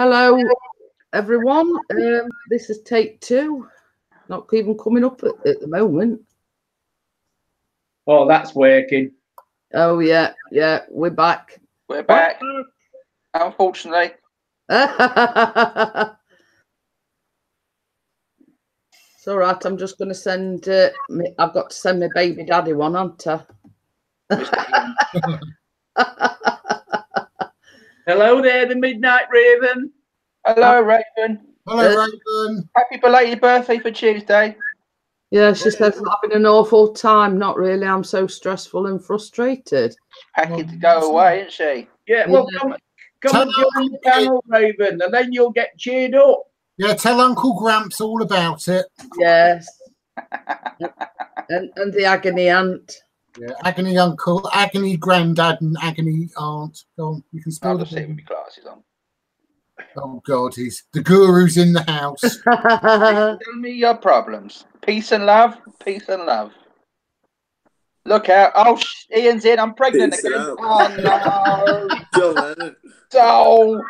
Hello, everyone. This is take 2. Not even coming up at the moment. Oh, that's working. Oh, yeah, we're back. We're back, unfortunately. It's all right. I'm just going to send. I've got to send my baby daddy one, haven't I? Hello there, the Midnight Raven. Hello, Raven. Hello, Raven. Happy belated birthday for Tuesday. Yeah, she says I'm having an awful time. Not really. I'm so stressful and frustrated. Packing to go away, isn't she? Yeah, well, come and join the panel, Raven, and then you'll get cheered up. Yeah, tell Uncle Gramps all about it. Yes. and the agony aunt. Yeah, agony uncle, agony granddad, and agony aunt. Go on, you can spell I'll the just sit with my glasses on. Oh God, he's the guru's in the house. Tell me your problems. Peace and love. Peace and love. Look out! Oh, Ian's in. I'm pregnant again. Oh no! John Lennon. Oh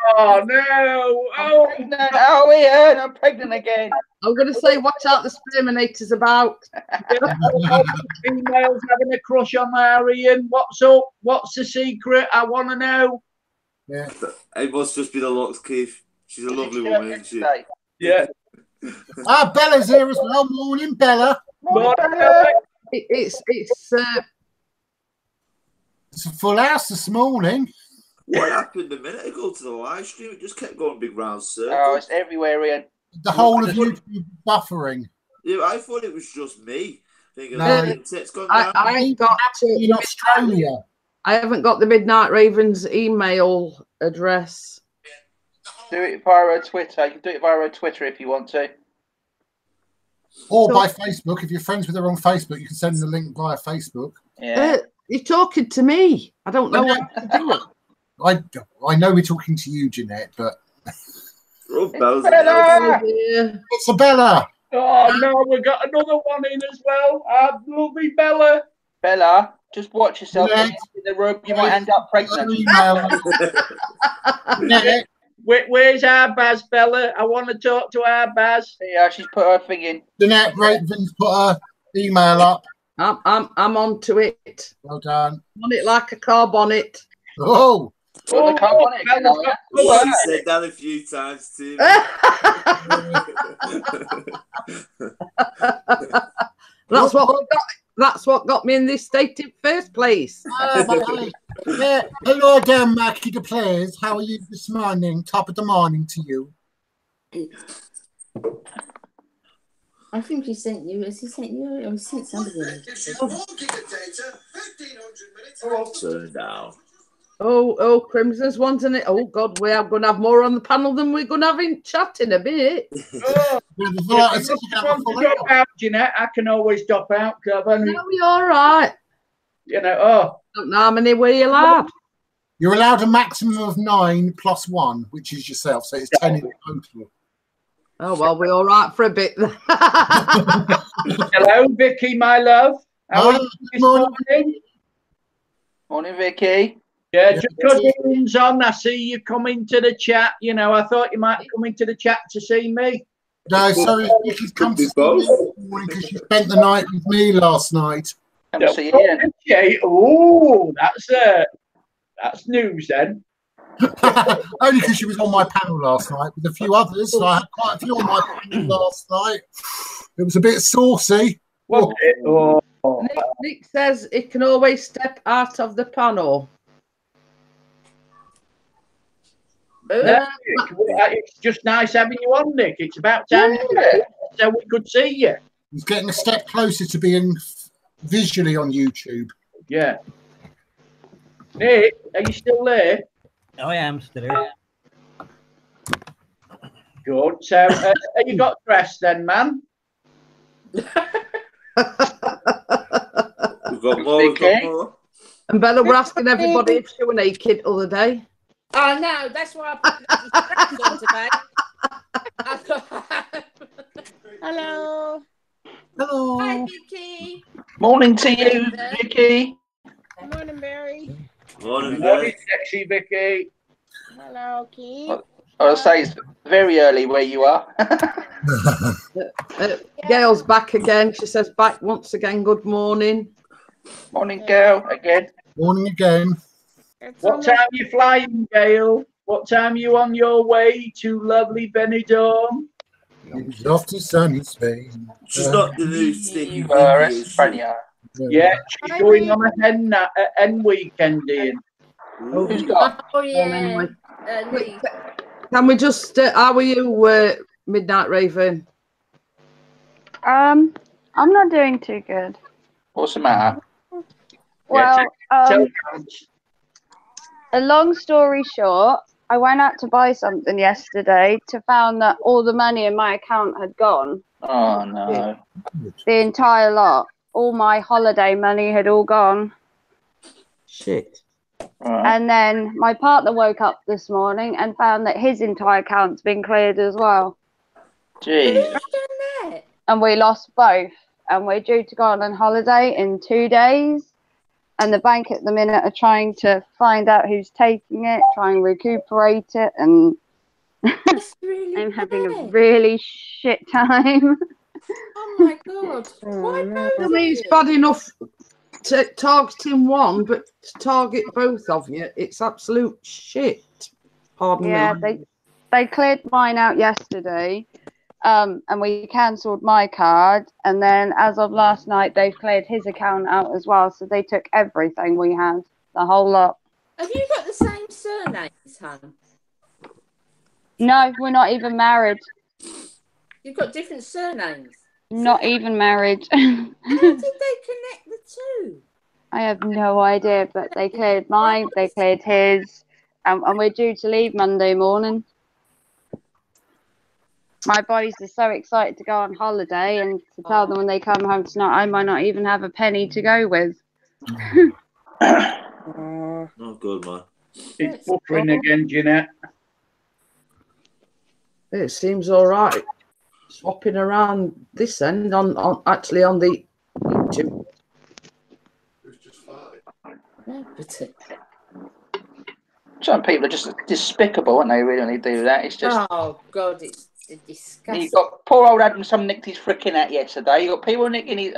no! Oh, pregnant. Oh, Ian, I'm pregnant again. I'm going to say, watch out, the Sperminator's about. Females having a crush on her, Ian. What's up? What's the secret? I want to know. Yeah. It must just be the looks, Keith. She's a lovely woman, isn't she? Yeah. Bella's here as well. Morning, Bella. Morning, Bella. It's a full house this morning. What happened a minute ago to the live stream? It just kept going big round circles. Oh, it's everywhere, Ian. The whole of YouTube buffering. Yeah, I thought it was just me. Thinking, No. I ain't got in Australia. I haven't got the Midnight Ravens email address. Do it via Twitter. You can do it via Twitter if you want to. Or by Facebook. If you're friends with her on Facebook, you can send the link via Facebook. Yeah. You're talking to me. I don't know what to do. I know we're talking to you, Jeanette, but... Bella! It's a Bella! Oh, no, we've got another one in as well. Lovely Bella. Bella, just watch yourself in the room. You might end up pregnant. Where's our Baz, Bella? I want to talk to our Baz. Yeah, she's put her thing in. Jeanette Raven's put her email up. I'm onto it. Well done. On it like a car bonnet. Oh! Well, the car bonnet. She said that a few times too. That's what got me in this state in first place. Yeah. Hello there, Mackie the players. How are you this morning? Top of the morning to you. I think he sent you. Has he sent you? Or he sent somebody. Turn down. Oh, Crimson's wanting it. Oh God, we are going to have more on the panel than we're going to have in chat in a bit. If you want to drop out, Jeanette, I can always drop out. No, you're all right. You know, don't know how many were you allowed. You're allowed a maximum of 9 plus 1, which is yourself, so it's 10 in total. Oh well, we're all right for a bit. Hello, Vicky, my love. How are you this morning? Morning, Vicky. Yeah, just because Ian's on, I see you come into the chat. You know, I thought you might come into the chat to see me. No, sorry, Vicky's come to see me this morning because she spent the night with me last night. Oh, that's news then. Only because she was on my panel last night with a few others. So I had quite a few on my panel last night. It was a bit saucy. Nick says it can always step out of the panel. It's just nice having you on, Nick. It's about time so we could see you. He's getting a step closer to being visually on YouTube. Yeah. Nick, are you still there? I am still here. Good. So, have you got dressed then, man? We've got more. And Bella were asking everybody if she were naked the other day. Oh no, that's why I put that today. Hello. Hello. Hi, Vicky. Morning to you, Vicky. Morning, Mary. Morning, Morning, sexy Vicky. Hello, Keith. I'll say it's very early where you are. Gail's back again. She says back once again. Good morning. Morning, girl. Again. Morning again. What time are you flying, Gail? What time are you on your way to lovely Benidorm? It's off to sunny Spain. She's not the new sticky Viva Vicky, is she? España. Yeah, she's going on a hen weekend, Ian. Who's got? Oh yeah. Lee. Can we just? How are you, Midnight Raven? I'm not doing too good. What's the matter? Well, Tell a long story short, I went out to buy something yesterday to found that all the money in my account had gone. Oh no. The entire lot. All my holiday money had all gone. Shit. Right. And then my partner woke up this morning and found that his entire account's been cleared as well. Jeez. And we lost both. And we're due to go on holiday in 2 days. And the bank at the minute are trying to find out who's taking it, try and recuperate it. And That's really I'm having a bad. really shit time. Oh my god. Why both I of mean, it's you? bad enough to targeting one, but to target both of you, it's absolute shit. Pardon Yeah, me. they cleared mine out yesterday. And we cancelled my card. And then as of last night, they've cleared his account out as well. So they took everything we had, the whole lot. Have you got the same surnames, hon? No, we're not even married. You've got different surnames. Not even married. How did they connect the two? I have no idea, but they cleared mine, they cleared his, and we're due to leave Monday morning. My boys are so excited to go on holiday, and to tell them when they come home tonight, I might not even have a penny to go with. Not good, man. It's buffering again, Jeanette. It seems all right. Swapping around this end on actually on the YouTube. No, but Some people are just despicable, aren't they? Really, when they do that. It's just. oh god, it's disgusting. You got poor old Adam. Some nicked his fricking out yesterday. You got people nicking his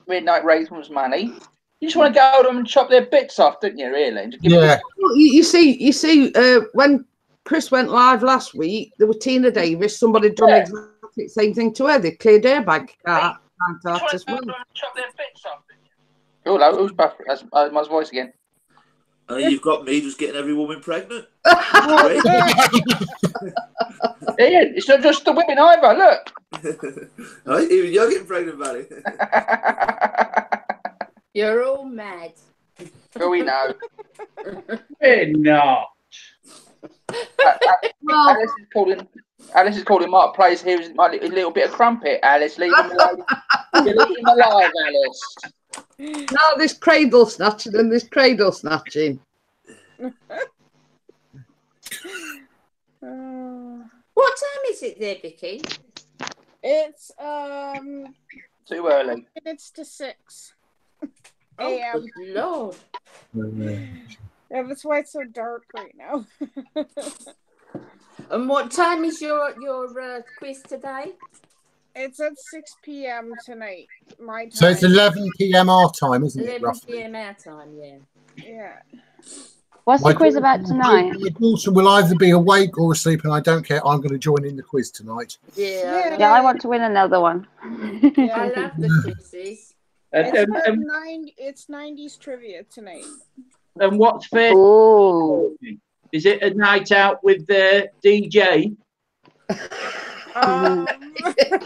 Midnight Raven's money. You just want to go to them and chop their bits off, don't you? Really? And just give Yeah. Well, you see, when Chris went live last week, there was Tina Davis. Somebody done exactly the same thing to her. They cleared her bank account as well. chop their bits off. Oh, hello, who's buffering? That's my voice again. And you've got me just getting every woman pregnant. Ian, it's not just the women either. Look. Right, even you're getting pregnant, Barry. You're all mad. Oh, we know. We're not. Alice is calling Mark plays here is my little bit of crumpet. Alice, leave him alone. You're leaving him alive, Alice. Now this cradle snatching and this cradle snatching. What time is it there, Vicky? It's Too early. minutes to 6 Oh, a.m. good Lord. Yeah, that's why it's so dark right now. And what time is your quiz today? It's at 6 p.m. tonight, my time. So it's 11 p.m. our time, isn't it? 11 Roughly. p.m. our time, yeah. Yeah. What's the quiz about tonight? My daughter will either be awake or asleep, and I don't care. I'm going to join in the quiz tonight. Yeah, Yeah, I want to win another one. I love the quizzes. It's 90s trivia tonight. And what's fair? Oh, Is it a night out with the DJ?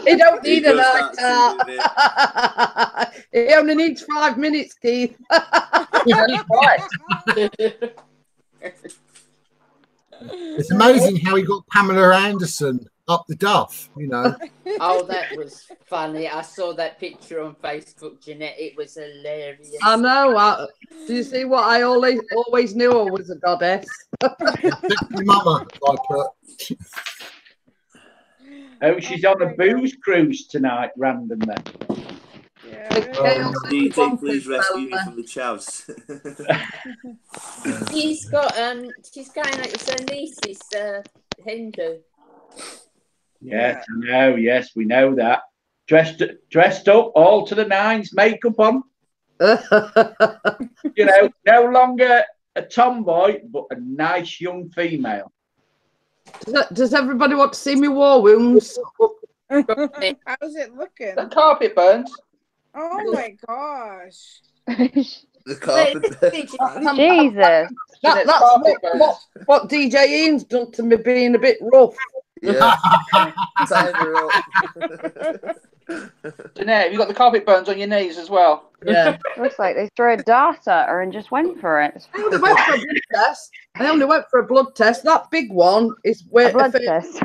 He don't He need a does night that out. He only needs 5 minutes, Keith. It's amazing how he got Pamela Anderson up the duff, you know. Oh, that was funny. I saw that picture on Facebook, Jeanette. It was hilarious. I know. Do you see what I always knew I was a goddess? Sexy mama, I put. Oh, she's on a booze cruise tonight, randomly. Yeah. DJ, please rescue me from the chouse. She's got she's going out. It's her niece's Hindu. Yes, I know. Yes, we know that. Dressed up, all to the nines, makeup on. You know, no longer a tomboy, but a nice young female. Does everybody want to see me war wounds? How's it looking? The carpet burns. Oh my gosh. The carpet. Jesus. That's what DJ Ian's done to me, being a bit rough. Yeah. Tying her up. Jeanette, have you got the carpet burns on your knees as well? Yeah. Looks like they threw a dart at her and just went for it. I only went for a blood test. That big one is where A blood test.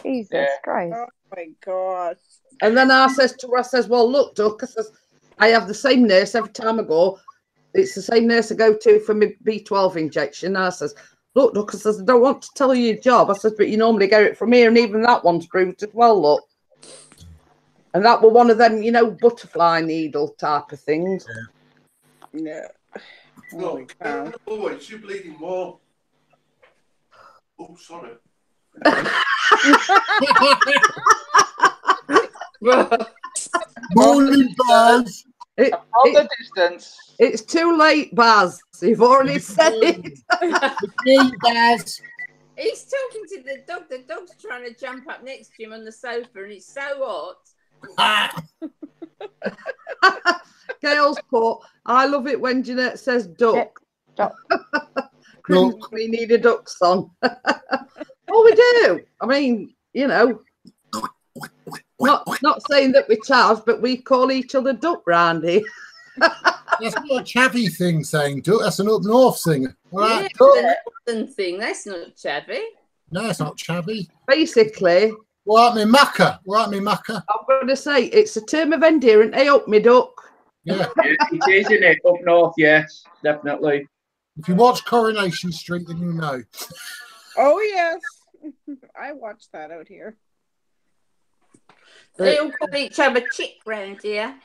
Jesus Yeah. Christ. Oh my gosh. And then I says to her, I says, well, look, Duck, I says, I have the same nurse every time I go. It's the same nurse I go to for my B12 injection. I says, look, Duck, I says, I don't want to tell you your job. I says, but you normally get it from here, and even that one's proved as well, look. And that were one of them, you know, butterfly needle type of things. Yeah. Look, oh, it's you bleeding more. Oh, sorry. Morning, Baz. Hold the distance. It's too late, Baz. You've already said it. Morning, Baz. He's talking to the dog. The dog's trying to jump up next to him on the sofa, and it's so hot. Gail's put, I love it when Jeanette says duck. Duck. We need a duck song. Oh, we do. I mean, you know, not saying that we charge, but we call each other duck round here. That's not a chavvy thing saying duck. That's an up north thing. All right, Yeah, duck. the northern thing. That's not chavvy. No, it's not chavvy. Basically, Right, me mucker. Right, me mucker. I'm going to say it's a term of endearment. Hey, up me duck. Yeah. Yeah, it is, isn't it? Up north, yes, definitely. If you watch Coronation Street, then you know. Oh yes. I watched that out here. They all call each other chick round here.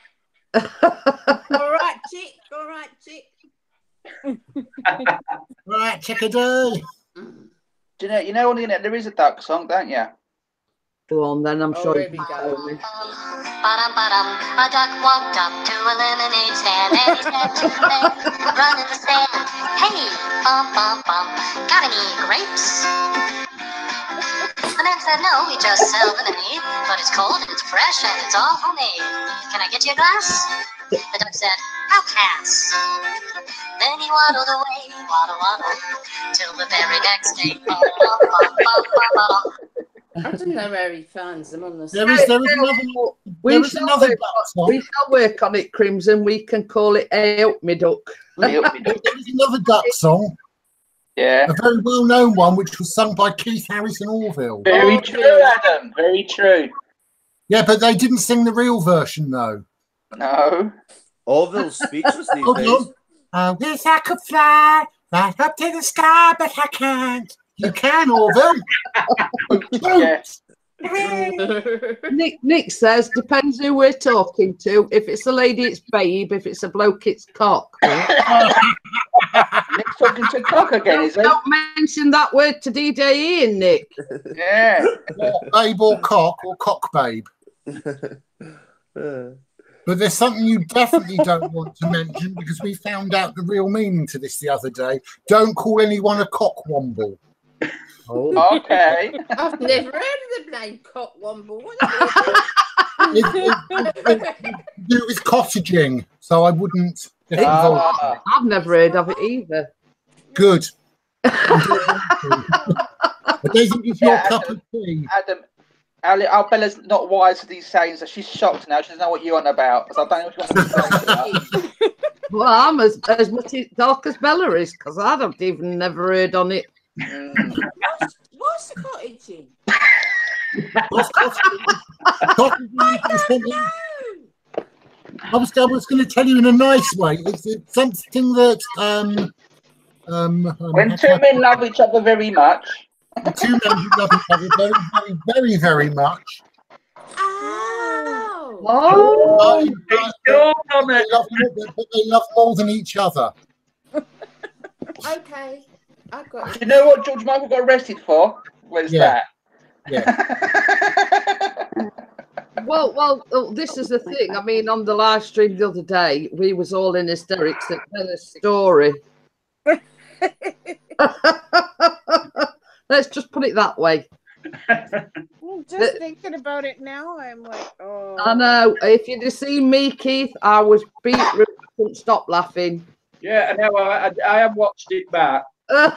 All right, chick. All right, chick. Right, chickadee. Jeanette, you know on the internet there is a duck song, don't you? Go on, then. I'm sure here you we can go. tell me. A duck walked up to a lemonade stand and he said to the man, run in the stand. Hey, bum, bum, bum, got any grapes? The man said, no, we just sell lemonade, but it's cold and it's fresh and it's all homemade. Can I get you a glass? The duck said, I'll pass. Then he waddled away, waddle, waddle, till the very next day. Bum, bum, bum, bum, bum, bum. I don't know where he finds them on the There is another. We There is shall another work duck song. We shall work on it, Crimson. We can call it Hey Up Me Duck. There is another duck song, Yeah. a very well-known one, which was sung by Keith Harrison Orville. Very true, Adam. Very true. Yeah, but they didn't sing the real version, though. No. Orville's speechless these Hold days. on. I wish I could fly right up to the sky, but I can't. You can, Orville. Yes. Nick says, depends who we're talking to. If it's a lady, it's babe. If it's a bloke, it's cock. Nick's talking to cock again, is he? Don't mention that word to DJ Ian, Nick. Yeah. Babe or cock babe. But there's something you definitely don't want to mention because we found out the real meaning to this the other day. Don't call anyone a cockwomble. Oh. Okay. I've never heard of the name Cockwomble. What It do with cottaging, so I wouldn't get involved. Ah. I've never heard of it either. Good. I don't think it's your Yeah, cup of tea. Adam, our Bella's not wise to these sayings, so she's shocked now. She doesn't know what you're on about. So I don't know what you want to say to her. Well, I'm as much dark as Bella is because I don't even never heard on it. What's cottaging? I was going to tell you in a nice way. It's something that When two men love each other very much. the two men who love each other very, very, very, very much. Oh. Oh, But they love more than each other. Okay. I got Do it. you know what George Michael got arrested for? Where's Yeah. that? Yeah. Well, this is the thing. I mean, on the live stream the other day, we was all in hysterics at Bella's story. Let's just put it that way. Just thinking about it now, I'm like, oh. I know. If you'd have seen me, Keith, I was beetroot. I couldn't stop laughing. Yeah, I know. I have watched it back. I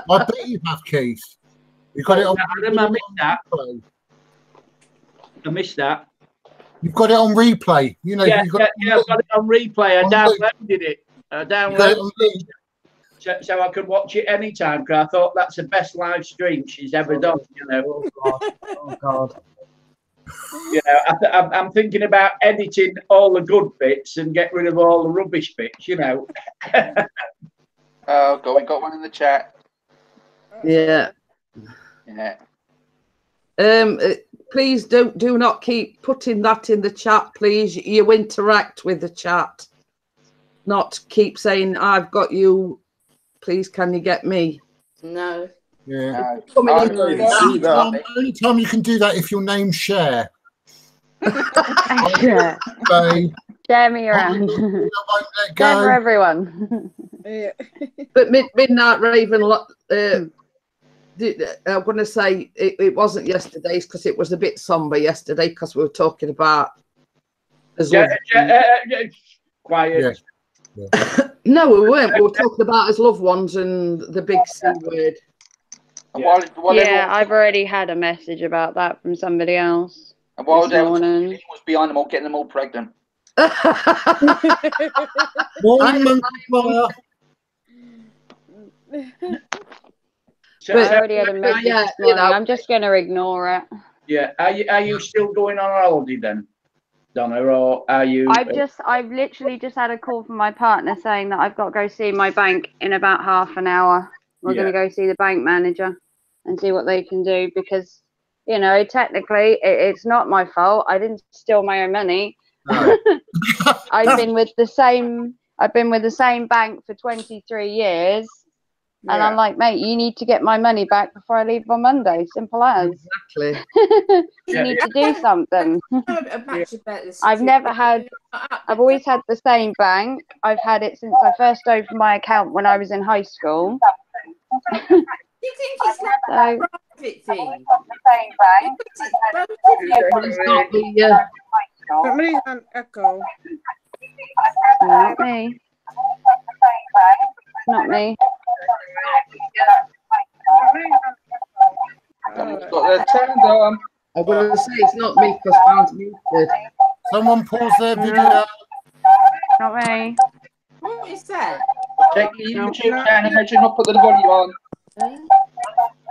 bet you have, Keith. You got it on. I missed that. I missed that. You've got it on replay. You know. Yeah, You've got I've got it on replay. I downloaded it. I downloaded it so I could watch it anytime. Because I thought that's the best live stream she's ever done. You know. Oh God. You know, I'm thinking about editing all the good bits and get rid of all the rubbish bits. You know. Oh, God, we got one in the chat. Yeah. Yeah. Please do not keep putting that in the chat, please. You interact with the chat, not keep saying I've got you. Please, can you get me? No. Yeah. No. Only time you can do that if your name's Share. Yeah. So, Share me around. Share for everyone. Yeah. But Midnight Raven, I'm going to say it wasn't yesterday's because it was a bit somber yesterday because we were talking about. Quiet. Yeah. No, we weren't. We were talking about his loved ones and the big C word. Yeah, I've already had a message about that from somebody else. And while this they morning. was behind them all, getting them all pregnant. So, I already had a message yeah, this morning. I'm just going to ignore it. Yeah. Are you still going on holiday then, Donna, or are you? I've literally just had a call from my partner saying that I've got to go see my bank in about half an hour. We're going to go see the bank manager and see what they can do because, you know, technically it's not my fault. I didn't steal my own money. No. I've been with the same bank for 23 years. And I'm like, mate, you need to get my money back before I leave on Monday. Simple as. Exactly. You need to do something. I've always had the same bank. I've had it since I first opened my account when I was in high school. You think it's like a private thing? Somebody's on echo. Not me. Not me. Got their turned on. I'm going to say it's not me because mine's muted. Someone pause their video. Not me. What is that? Check your YouTube channel and make sure not put the volume on.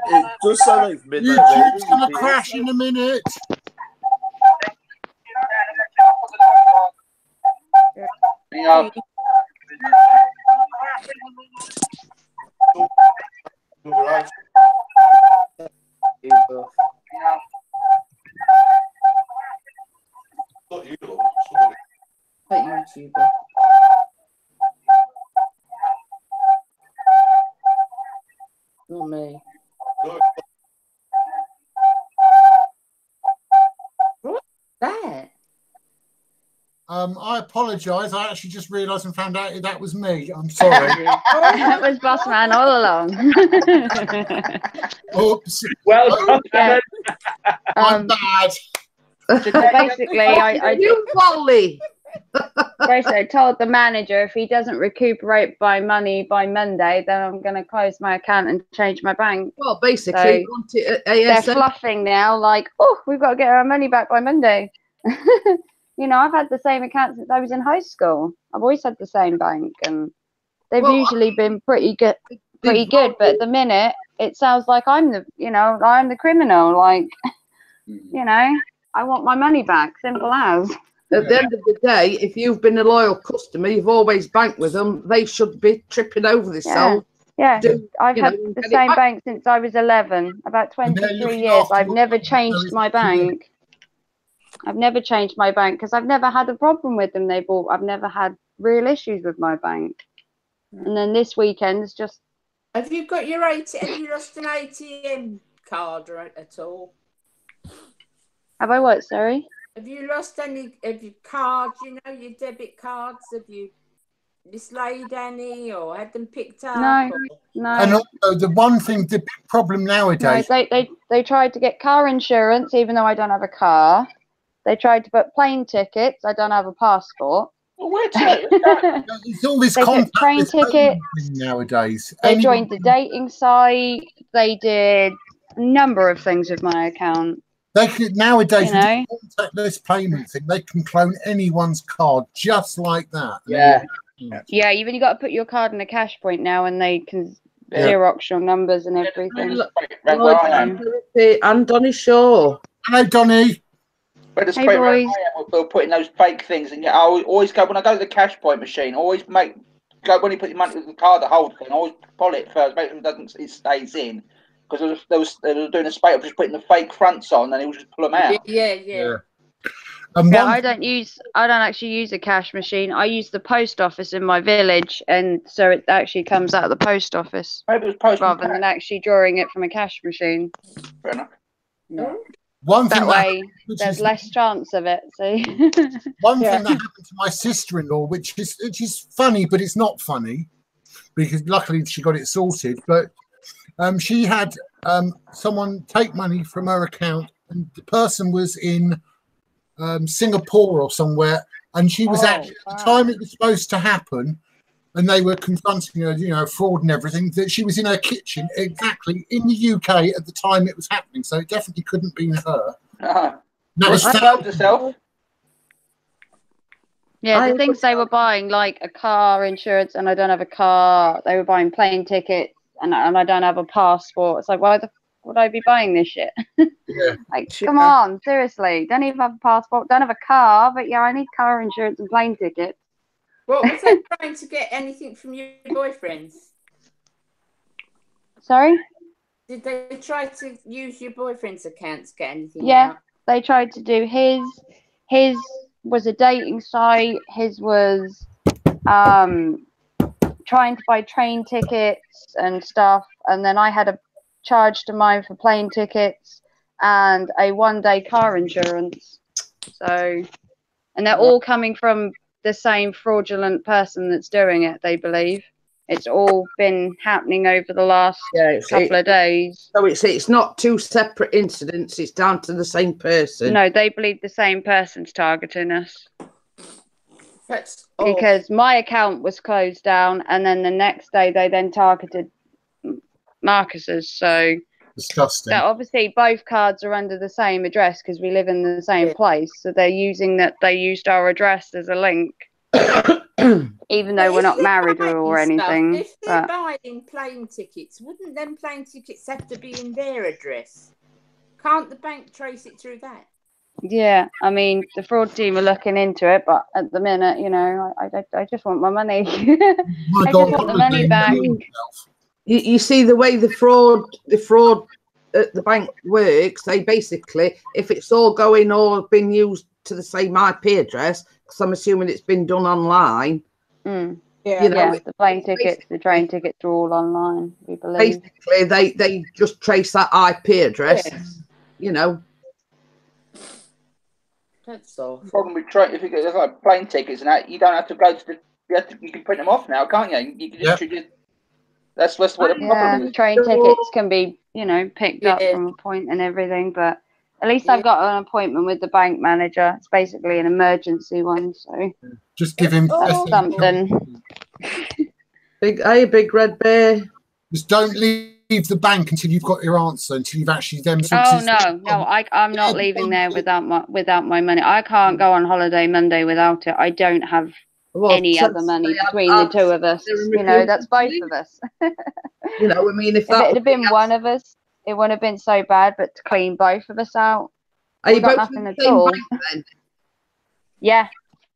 It does sound like Midnight YouTube's Raven. going to crash in a minute. Yeah. Right. Not you, though. Somebody. YouTuber. Not me. No. What's that? I apologise. I actually just realised and found out that was me. I'm sorry. That was Bossman all along. Oops. Well, Yeah. I'm bad. Basically, You Wally. basically I told the manager if he doesn't recuperate my money by Monday, then I'm going to close my account and change my bank. Well, basically, So, you want it They're ASAP. fluffing now, like, oh, we've got to get our money back by Monday. You know, I've had the same account since I was in high school. I've always had the same bank, and they've Well, usually been pretty good. But at the minute, it sounds like I'm the criminal. Like, you know, I want my money back. Simple as. At the end of the day, if you've been a loyal customer, you've always banked with them, they should be tripping over themselves. Yeah, Do- I've you had know, the get it same back. bank since I was 11. About And they're 23 looking years. after I've what never they changed know my is correct. bank. I've never changed my bank because I've never had a problem with them. I've never had real issues with my bank. And then this weekend's just Have you got your Have you lost an ATM card at all? Have I what? Sorry. Have you lost any of your cards? You know, your debit cards. Have you mislaid any or had them picked up? No, or- no. And also, the one thing, the big problem No, nowadays, they tried to get car insurance, even though I don't have a car. They tried to book plane tickets. I don't have a passport. Well, where to? it's all this They took train contactless payment tickets. thing nowadays. They Anyone joined the dating site. They did a number of things with my account. They could nowadays You know? with the contactless payment thing. They can clone anyone's card just like that. Yeah. Yeah, you've only got to put your card in a cash point now, and they can Yeah. Xerox your numbers and everything. Right where I am. And Donny Shaw. Hello, Donny. Where the Hey, straight where I boys. am, we'll put in those fake things, and I always go when I go to the cash point machine. Always go when you put your money in the card, the whole thing. Always pull it first, make sure it stays in. Because they were doing a spate of just putting the fake fronts on, and he would just pull them out. Yeah. And Yeah, one I don't actually use a cash machine. I use the post office in my village, and so it actually comes out of the post office Maybe it was posted. rather than actually drawing it from a cash machine. Fair enough. one thing That way, which there's is- less chance of it. See? One Yeah. thing that happened to my sister-in-law, which is funny, but it's not funny, because luckily she got it sorted. But she had someone take money from her account, and the person was in Singapore or somewhere, and she was actually at the time it was supposed to happen, and they were confronting her, fraud and everything. That she was in her kitchen exactly in the UK at the time it was happening, so it definitely couldn't be her. That was Well, herself. Yeah, I the things they were buying, like a car insurance, and I don't have a car. They were buying plane tickets, and I don't have a passport. It's like, why the f would I be buying this shit? Yeah. Like, come on, seriously. Don't even have a passport. Don't have a car, but yeah, I need car insurance and plane tickets. What was they trying to get anything from your boyfriends? Sorry? Did they try to use your boyfriend's account to get anything? Yeah, out? they tried to do his. His was a dating site. His was trying to buy train tickets and stuff, and then I had a charge to mine for plane tickets and a one-day car insurance. So, and they're all coming from the same fraudulent person that's doing it, they believe. It's all been happening over the last couple of days. So it's not two separate incidents, it's down to the same person. No, they believe the same person's targeting us. That's Because my account was closed down, and then the next day they then targeted Marcus's. So disgusting. that obviously both cards are under the same address because we live in the same place. So they're using that. They used our address as a link, even though we're not married or anything. If they're But buying plane tickets, wouldn't them plane tickets have to be in their address? Can't the bank trace it through that? yeah, I mean, the fraud team are looking into it, but at the minute, I just want my money. I just want the money back. You see the way the fraud at the bank works. They basically, if it's all going or been used to the same IP address, because I'm assuming it's been done online. Mm. Yeah. Yeah, the plane tickets, the train tickets are all online, we believe. Basically, they just trace that IP address. Yes. That's all. Problem with train, if you get like plane tickets and that, you don't have to go to the. You can print them off now, can't you? You can just. That's what the Yeah, problem is. train tickets can be, picked up from a point and everything, but at least I've got an appointment with the bank manager. It's basically an emergency one, so just give him that's something. Big Red Bear. Just don't leave the bank until you've got your answer, until you've actually them. Oh no, I'm not leaving there without my money. I can't go on holiday Monday without it. I don't have any other money between the two of us. That's both of us. I mean, if it had been one of us, it wouldn't have been so bad. But to clean both of us out, are you got both nothing in the at same all. bank then? Yeah,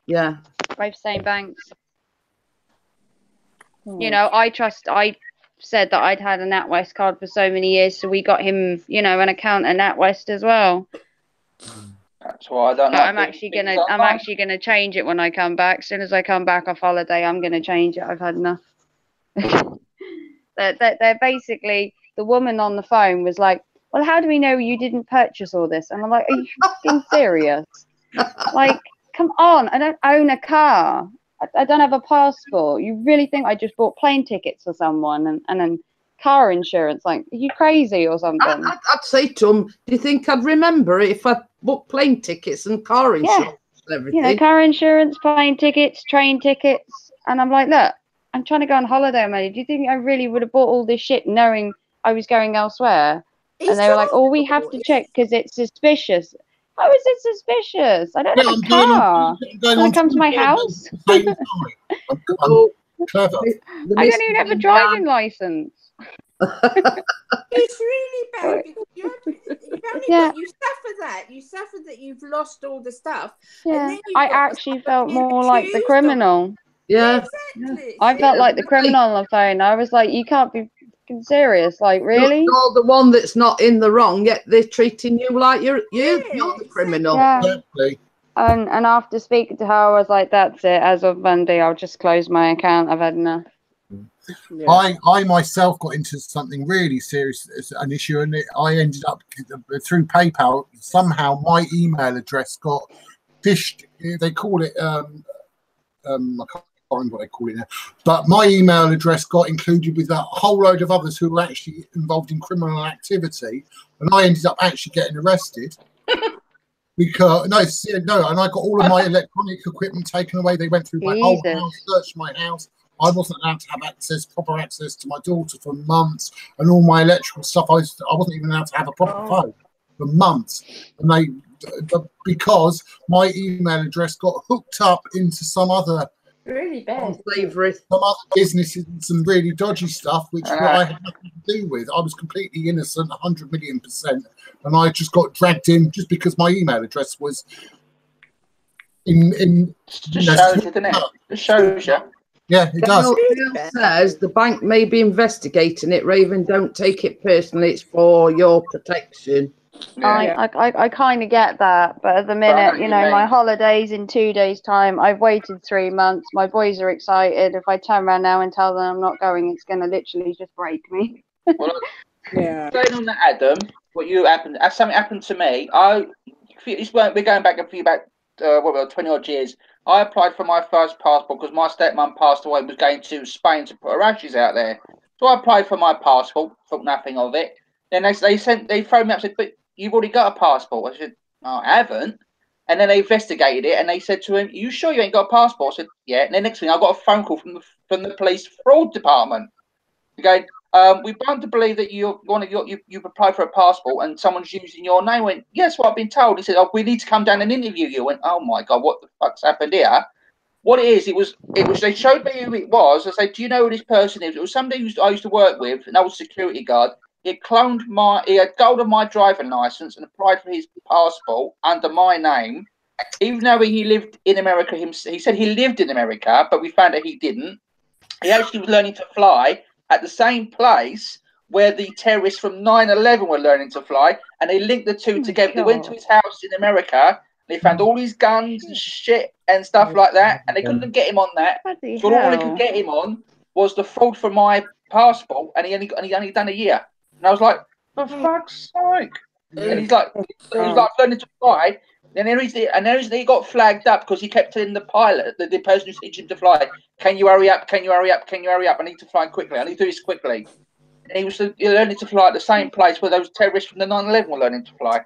Yeah. both same banks. I said that I'd had a NatWest card for so many years, so we got him, an account at NatWest as well. That's why I don't know. But I'm actually gonna change it when I come back. As soon as I come back off holiday, I'm gonna change it. I've had enough. They're basically, the woman on the phone was like, well, how do we know you didn't purchase all this? And I'm like, are you fucking serious? Like, come on, I don't own a car. I don't have a passport. You really think I just bought plane tickets for someone and then car insurance? Like, are you crazy or something? I'd say to him, do you think I'd remember it if I booked plane tickets and car insurance and everything? You know, car insurance, plane tickets, train tickets. And I'm like, look, I'm trying to go on holiday, man. Do you think I really would have bought all this shit knowing I was going elsewhere? And they were like, oh, we have to check because it's suspicious. How is it suspicious? I don't have a car. Can I come to my house? I'm clever. I don't even have a driving license. It's really bad because you've only got, you suffer that. You suffer that you've lost all the stuff. Yeah, And then I actually felt more like the criminal. Yeah. Exactly. I felt like the criminal on the phone. I was like, you can't be fucking serious. Like, really? You're the one that's not in the wrong, yet they're treating you like you're the criminal. Yeah. Exactly. And after speaking to her, I was like, that's it. As of Monday, I'll just close my account. I've had enough. I myself got into something really serious as an issue, and I ended up through PayPal. Somehow my email address got phished. They call it I can't remember what they call it now, but my email address got included with a whole load of others who were actually involved in criminal activity, and I ended up actually getting arrested. Because and I got all of my electronic equipment taken away. They went through my whole house, searched my house. I wasn't allowed to have proper access to my daughter for months, and all my electrical stuff. I wasn't even allowed to have a proper phone for months, and because my email address got hooked up into some other really bad some other businesses and some really dodgy stuff, which I had nothing to do with. I was completely innocent, 100 million%, and I just got dragged in just because my email address was in. Just shows you, doesn't it? Just shows you. Yeah, it does. Dale says the bank may be investigating it. Raven, don't take it personally. It's for your protection. I kind of get that, but at the minute, you know, my holiday's in 2 days' time. I've waited 3 months. My boys are excited. If I turn around now and tell them I'm not going, it's going to literally just break me. Well, going on that, Adam, something happened to me. We're going back a few 20 odd years. I applied for my first passport because my stepmom passed away, was going to Spain to put her ashes out there. So I applied for my passport, thought nothing of it. Then they phoned me up and said, but you've already got a passport. I said, no, I haven't. And then they investigated it and they said to him, are you sure you ain't got a passport? I said, yeah. And then next thing I got a phone call from the police fraud department. Going, we want to believe that you've applied for a passport and someone's using your name. I went, yes, what I've been told. He said, oh, we need to come down and interview you. I went, oh my God, what the fuck's happened here? What it is, it was they showed me who it was. I said, do you know who this person is? It was somebody I used to work with, an old security guard. He had gold on my driving license and applied for his passport under my name, even though he lived in America himself. He said he lived in America, but we found out he didn't. He actually was learning to fly at the same place where the terrorists from 9/11 were learning to fly, and they linked the two together. They went to his house in America, they found all his guns and shit and stuff like that, and they couldn't get him on that. So all they could get him on was the fraud for my passport, and he only done a year. And I was like, for fuck's sake! And he's like learning to fly. And then he got flagged up because he kept telling the pilot, the person who's teaching him to fly, can you hurry up? Can you hurry up? Can you hurry up? I need to fly quickly. I need to do this quickly. And he was learning to fly at the same place where those terrorists from the 9/11 were learning to fly.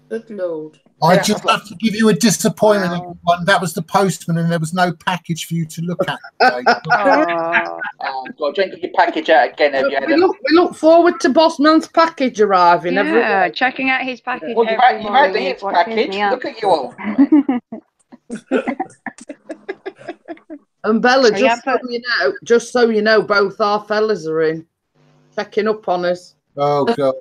Good Lord. I just have to give you a disappointment. Wow. That was the postman, and there was no package for you to look at. Oh God, don't get your package out again. We look forward to Bossman's package arriving. Yeah, checking out his package. Well, you've had his package. Look at you all. And Bella, just so you know, both our fellas are in, checking up on us. Oh God.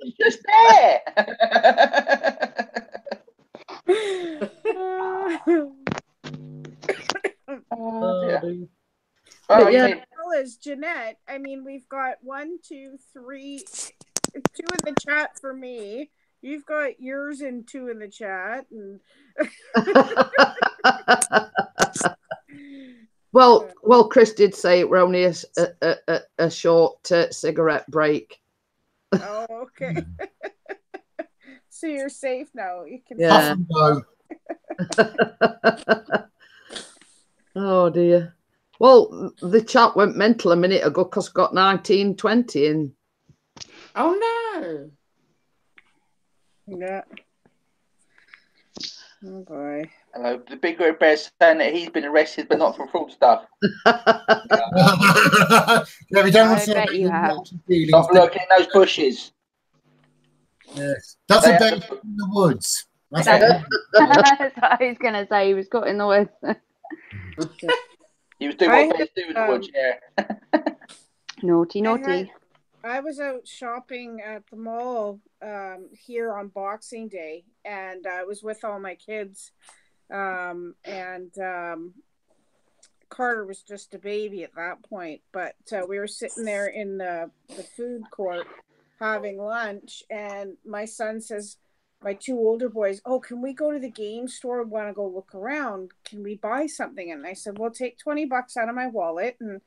It's just there. Fellas, Jeanette, I mean, we've got 1, 2, 3, 2 in the chat for me. You've got yours and 2 in the chat. And Well, Chris did say it were only a short cigarette break. Oh, okay. So you're safe now. You can. Yeah. Puff and go. Oh dear. Well, the chat went mental a minute ago because got 1920 in. Oh no. Yeah. Oh boy. Hello, the big red bear saying that he's been arrested, but not for fraud stuff. Yeah, we don't want I to bet you have. Stop lurking in those bushes. Yes. That's They a have bear in the woods. That's That's what what I was going to say. He was caught in the woods. He was doing what bears do in the woods, yeah. Naughty, naughty. I was out shopping at the mall here on Boxing Day, and I was with all my kids. Carter was just a baby at that point, but we were sitting there in the food court having lunch, and my son says, my two older boys, oh, can we go to the game store? Want to go look around? Can we buy something? And I said, well, take $20 out of my wallet, and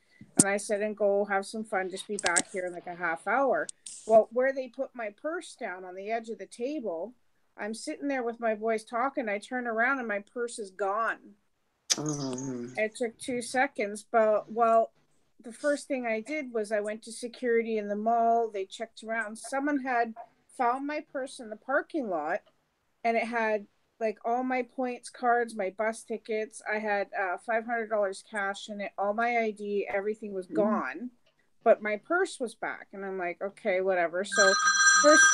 I said, and go have some fun. Just be back here in like a half hour. Well, where they put my purse down on the edge of the table, I'm sitting there with my boys talking. I turn around and my purse is gone. It took 2 seconds, but the first thing I did was I went to security in the mall. They checked around. Someone had found my purse in the parking lot, and it had like all my points cards, my bus tickets. I had $500 cash in it, all my ID, everything was gone, but my purse was back. And I'm like, okay, whatever. So first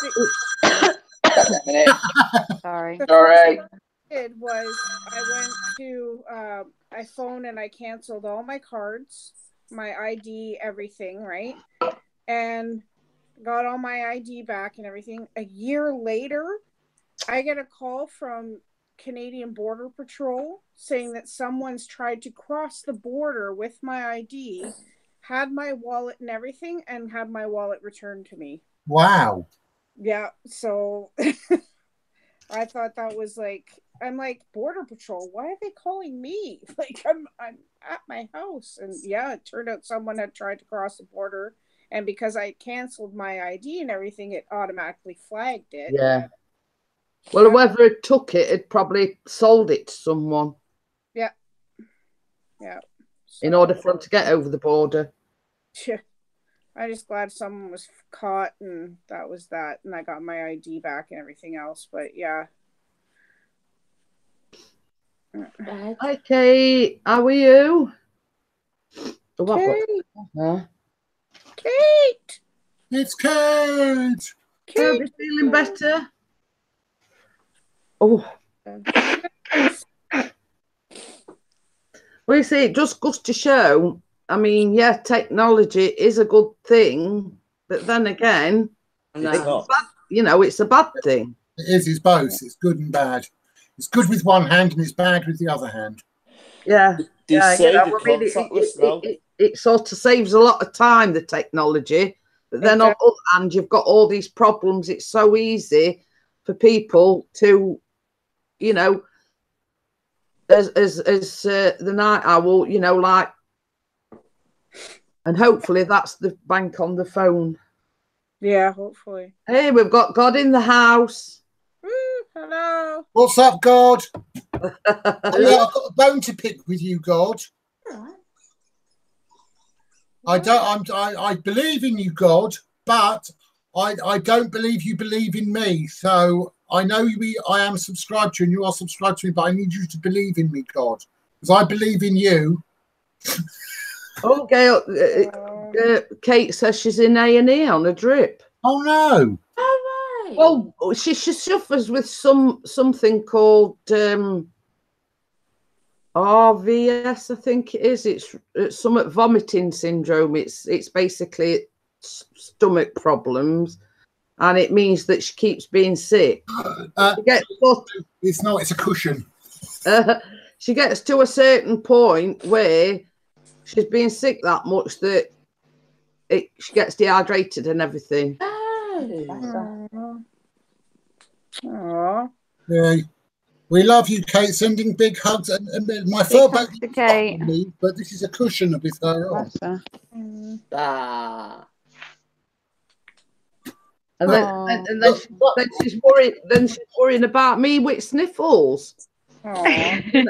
Sorry. the first thing I did was I went to I phoned and I canceled all my cards, my ID, everything, right? And got all my ID back and everything. A year later, I get a call from Canadian Border Patrol saying that someone's tried to cross the border with my ID, had my wallet and everything, and had my wallet returned to me. Wow. Yeah, so I thought that was like, I'm like, Border Patrol, why are they calling me? Like, I'm at my house. And yeah, it turned out someone had tried to cross the border, and because I canceled my ID and everything, it automatically flagged it. Yeah. Well, whoever had took it had probably sold it to someone. Yeah. Yeah. In order for them to get over the border. Yeah. I'm just glad someone was caught, and that was that. And I got my ID back and everything else. But yeah. Hi, Kate. How are you? Kate. Kate. It's Kate. Are you feeling better? Oh. Well, you see, it just goes to show, I mean, yeah, technology is a good thing, but then again, it's a bad thing. It is, it's both. It's good and bad. It's good with one hand and it's bad with the other hand. Yeah. Now. It sort of saves a lot of time, the technology, but then on the other hand, you've got all these problems. It's so easy for people to, as the night owl, like, and hopefully that's the bank on the phone. Yeah, hopefully. Hey, we've got God in the house. Woo, hello. What's up, God? I've got a bone to pick with you, God. I believe in you, God, but I don't believe you believe in me. So I know I am subscribed to you and you are subscribed to me, but I need you to believe in me, God, because I believe in you. Oh, Gail, Kate says she's in A&E on a drip. Oh no! Oh right. Well, she suffers with something called RVS, I think it is. It's somewhat vomiting syndrome. It's basically stomach problems, and it means that she keeps being sick. It's not. It's a cushion. She gets to a certain point where she's being sick that much that she gets dehydrated and everything. Aww. Yeah. We love you, Kate. Sending big hugs. And my fur back, hugs to Kate. but this is a cushion with her on. Bless her. Ah. And then, Aw. and then she's worried. Then she's worrying about me with sniffles. You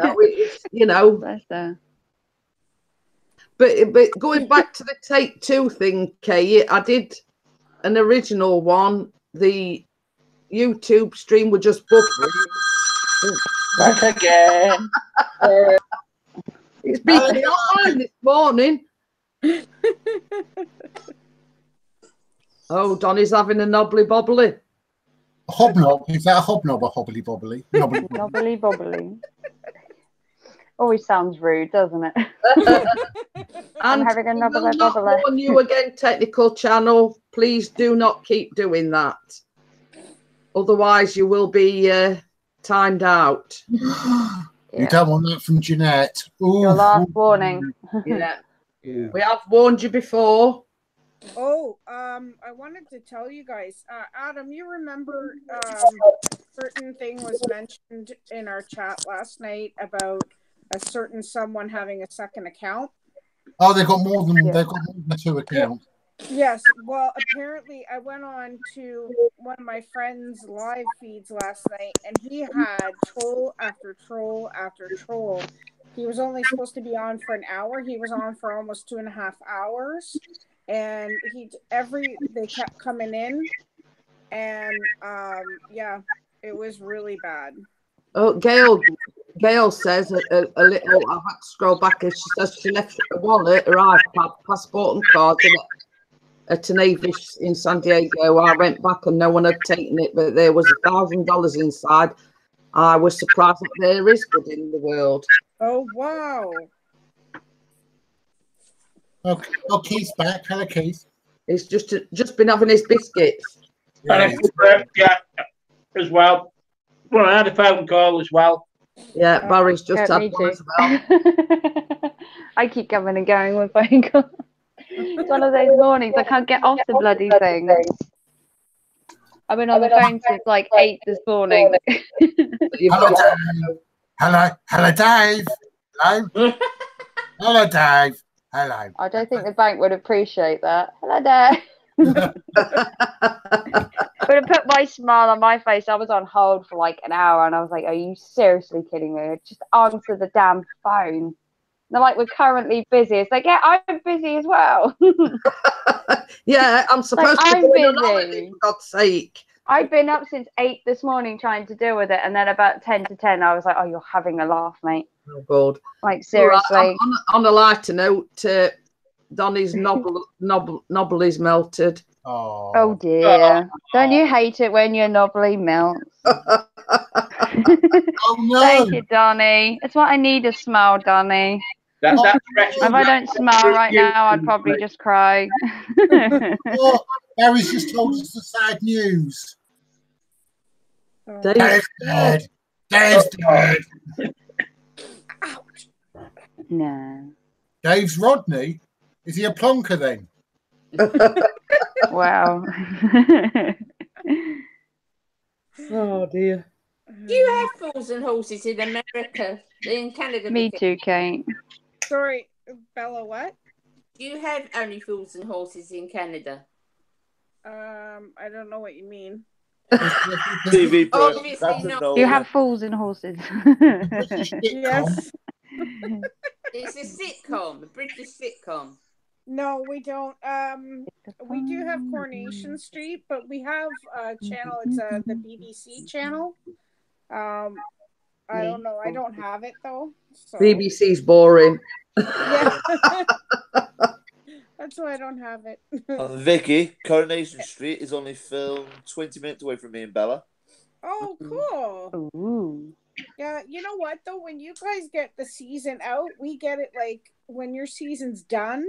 know. Bless her. But going back to the take two thing, Kay, I did an original one. The YouTube stream was just buffering. Back again. It's been online this morning. Oh, Donny's having a knobbly bobbly. A hobnob? Is that a hobnob or hobbly bobbly? Knobbly bobbly. Knobbly bobbly. Always sounds rude, doesn't it? I'm And having a we knobbly will not bobbly. warn you again, technical channel. Please do not keep doing that. Otherwise, you will be timed out. You don't want that from Jeanette. Ooh. Your last warning. Yeah. We have warned you before. Oh, I wanted to tell you guys, Adam, you remember certain thing was mentioned in our chat last night about a certain someone having a second account? Oh, they've got more than 2 accounts. Yes, well, apparently I went on to one of my friend's live feeds last night, and he had troll after troll after troll. He was only supposed to be on for an hour. He was on for almost 2.5 hours, and they kept coming in, and yeah, it was really bad. Oh, Gail says a little. I've had to scroll back, and she says she left a wallet, her iPad, passport, and cards at an Avis in San Diego. I went back and no one had taken it, but there was $1,000 inside. I was surprised that there is good in the world. Oh, wow. Okay. Oh, Keith's back. Hello, Keith. He's just been having his biscuits. Yeah, as well. Well, I had a phone call as well. Yeah, Barry's just had me one too. as well. I keep coming and going with phone calls. It's one of those mornings I can't get off the bloody thing. I've been on the phone since like 8 this morning. Hello, Dave. Hello. Hello, Dave. Hello. I don't think the bank would appreciate that. Hello there. Would have put my smile on my face. I was on hold for like an hour and I was like, are you seriously kidding me? Just answer the damn phone. They're like, we're currently busy. It's like, yeah, I'm busy as well. Yeah, I'm supposed Like, to I'm be going on busy. holiday, for God's sake. I've been up since 8 this morning trying to deal with it, and then about 10 to 10, I was like, oh, you're having a laugh, mate. Oh, God. Like, seriously. Right, on a lighter note, Donny's knobbly is melted. Oh, dear. Don't you hate it when your knobbly melts? Oh, no. Thank you, Donny. It's what I need to smile, Donny. If I don't smile right now, I'd probably just cry. Oh, Barry's just told us the sad news. Dave's dead. Dave's dead. No. Dave's Rodney? Is he a plonker then? Wow. Oh, dear. Do you have fools and horses in America? In Canada? Me too, Kate. Sorry, Bella, what? Do you have only fools and horses in Canada? I don't know what you mean. TV Obviously not. You have fools and horses. Yes. It's a sitcom, a British sitcom. No, we don't. We do have Coronation Street, but we have a channel. It's the BBC channel. I don't know. I don't have it though. So. BBC's boring. Yeah. That's why I don't have it. Vicky, Coronation Street is only filmed 20 minutes away from me and Bella. Oh, cool. Ooh. Yeah, you know what though? When you guys get the season out, we get it like when your season's done,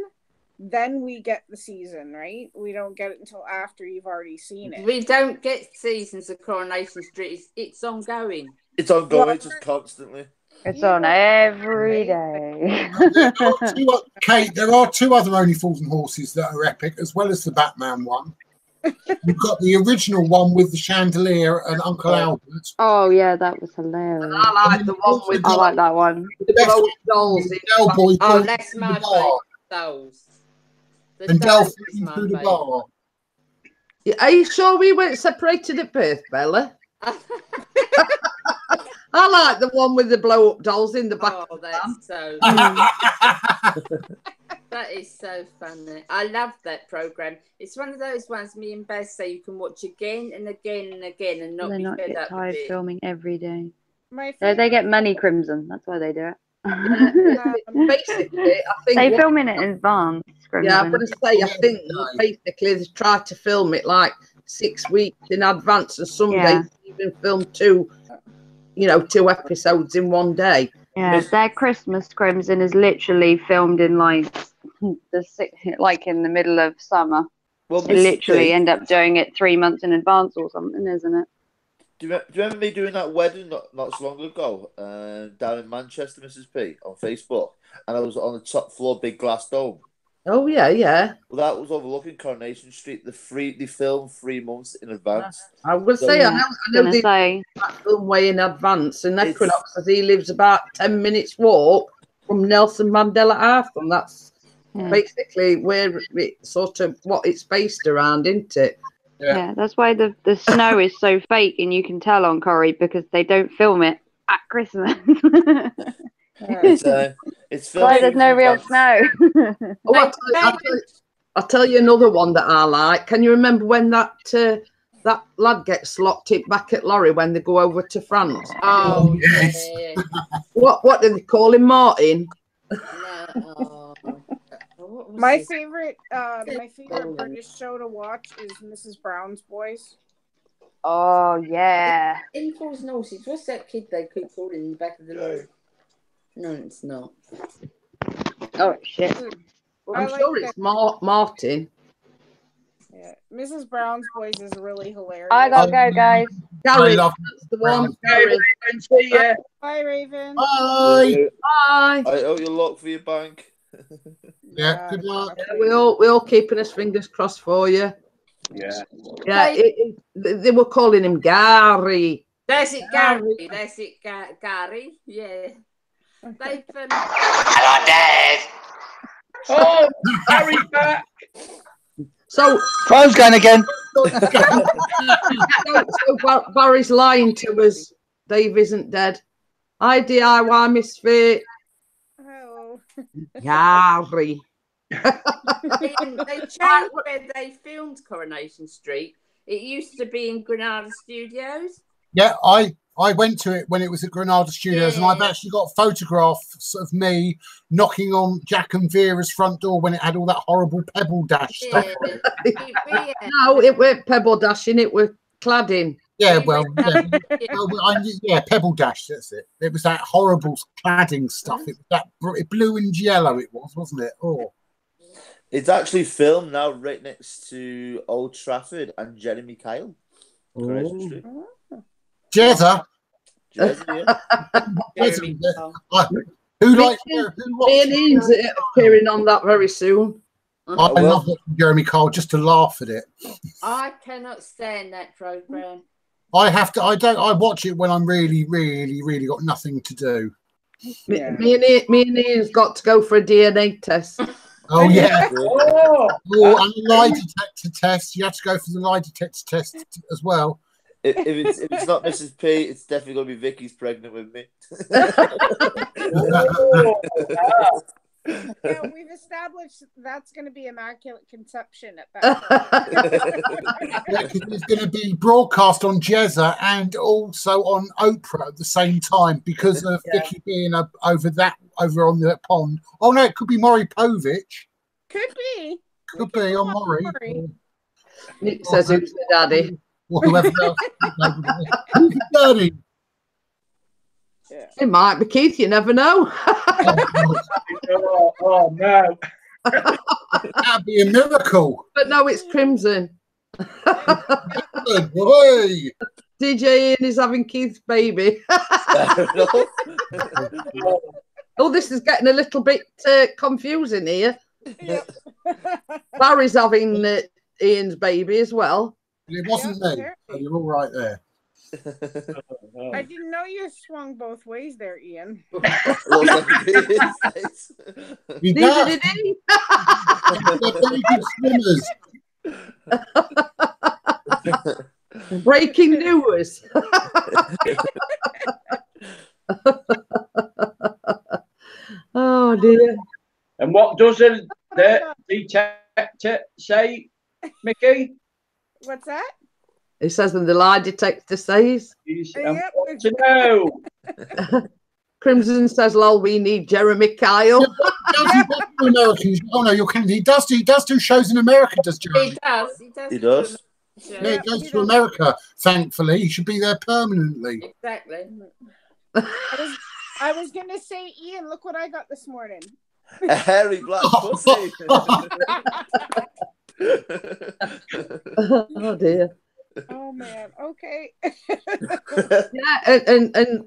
then we get the season, right? We don't get it until after you've already seen it. We don't get seasons of Coronation Street. It's ongoing. It's ongoing, just constantly. It's on every day. Kate, there are 2 other Only Fools and Horses that are epic, as well as the Batman one. You've got the original one with the chandelier and Uncle Albert. Oh yeah, that was hilarious. I like the one with I like that one. the blow dolls. in Del Boy Oh, goes that's through my the bar, favourite. Those. The and Del dolls is falls my through the favourite. bar. Are you sure we weren't separated at birth, Bella? I like the one with the blow up dolls in the back. Oh, that's so. That is so funny. I love that program. It's one of those ones me and Beth say you can watch again and again and again and not They be not fed get up tired with it. filming every day. My They get money, Crimson. That's why they do it. Basically, I think They film it in advance. yeah, I'm Crimson. going to say, I think basically they try to film it like 6 weeks in advance, and some Yeah. days even film two episodes in one day. Yeah, their Christmas Crimson is literally filmed in like in the middle of summer. Well, They Mrs. literally P, end up doing it 3 months in advance or something, isn't it? do you remember me doing that wedding not so long ago down in Manchester, Mrs. P, on Facebook? And I was on the top floor, big glass dome. Oh yeah, yeah. Well, that was overlooking Coronation Street. They filmed 3 months in advance. I would So- say Yeah, I know gonna they say. film way in advance, and It's- Equinox says he lives about 10 minutes walk from Nelson Mandela House, and that's Yeah. basically where it sort of what it's based around, isn't it? Yeah, that's why the snow is so fake, and you can tell on Corrie because they don't film it at Christmas. It's That's why there's no real snow. Oh, I'll tell you another one that I like. Can you remember when that lad gets locked it back at Lorry when they go over to France? Oh, Yes. yeah. What do they call him, Martin? No. What was My his- favorite British show to watch is Mrs. Brown's Boys. Oh yeah. Infos Noses. What's that kid they keep calling in the back of the lorry? No, it's not. Oh shit. I'm I like sure that- it's Martin. Yeah, Mrs. Brown's Boys is really hilarious. I gotta go, guys. Gary, I love that's the one. Hey, Gary. Raven, see ya. Bye, Raven. Bye. Bye. I owe you luck for your bank. Yeah, good luck. Yeah, we all keeping us fingers crossed for you. Yeah. Yeah, they were calling him Gary. That's it, Gary. That's it, Gary. Yeah. They've Hello, Dad. Oh, Harry's back. So, Phone's going again. Barry's lying to us. Dave isn't dead. Hi, DIY Misfit. Oh. Gary. they changed where they filmed Coronation Street. It used to be in Granada Studios. Yeah, I went to it when it was at Granada Studios, and I've Yeah. actually got photographs of me knocking on Jack and Vera's front door when it had all that horrible Pebble Dash stuff. Yeah. No, it weren't pebble dashing, it were cladding. Yeah, well, yeah, Pebble Dash. That's it. It was that horrible cladding stuff. It was that blue and yellow. It was, wasn't it? Oh, It's actually filmed now right next to Old Trafford and Jeremy Kyle. Coronation Street. Jezza. Jersey, yeah. Jeremy Kyle. Who likes? Me and Ian's appearing on that very soon. I love watching Jeremy Kyle just to laugh at it. I cannot stand that program. I have to. I watch it when I'm really, really, really got nothing to do. Yeah. Me and Ian's got to go for a DNA test. Oh yeah. Oh, Oh, and the lie detector test. You have to go for the lie detector test as well. If it's not Mrs. P, it's definitely going to be Vicky's pregnant with me. Yeah, we've established that's going to be immaculate conception at that Yeah, 'cause it's going to be broadcast on Jezza and also on Oprah at the same time because of Vicky being over on the pond. Oh no, it could be Maury Povich. Could be. Could be on Maury. Nick says who's the daddy. Or whoever else. Who's the daddy? It might be Keith, you never know. oh no. That'd be a miracle. But no, it's Crimson. Good boy. DJ Ian is having Keith's baby. Oh, this is getting a little bit confusing here. Barry's having Ian's baby as well. It wasn't Yeah, me. there- So you're all right there. I didn't know you swung both ways there, Ian. Looks like a bit in space. He Neither does. did he. They're very good swimmers. Breaking news. Oh dear. And what does the detector say, Mickey? What's that? It says in the lie detector says. Yep. What to know? Crimson says, lol, we need Jeremy Kyle. Does he do Americans? Oh no, you're kidding. He does do shows in America, does Jeremy? He does. He does. He does. Yeah, he goes to America, thankfully. He should be there permanently. Exactly. I was gonna say, Ian, look what I got this morning. A hairy black pussy. Oh dear. Oh man. Okay. Yeah,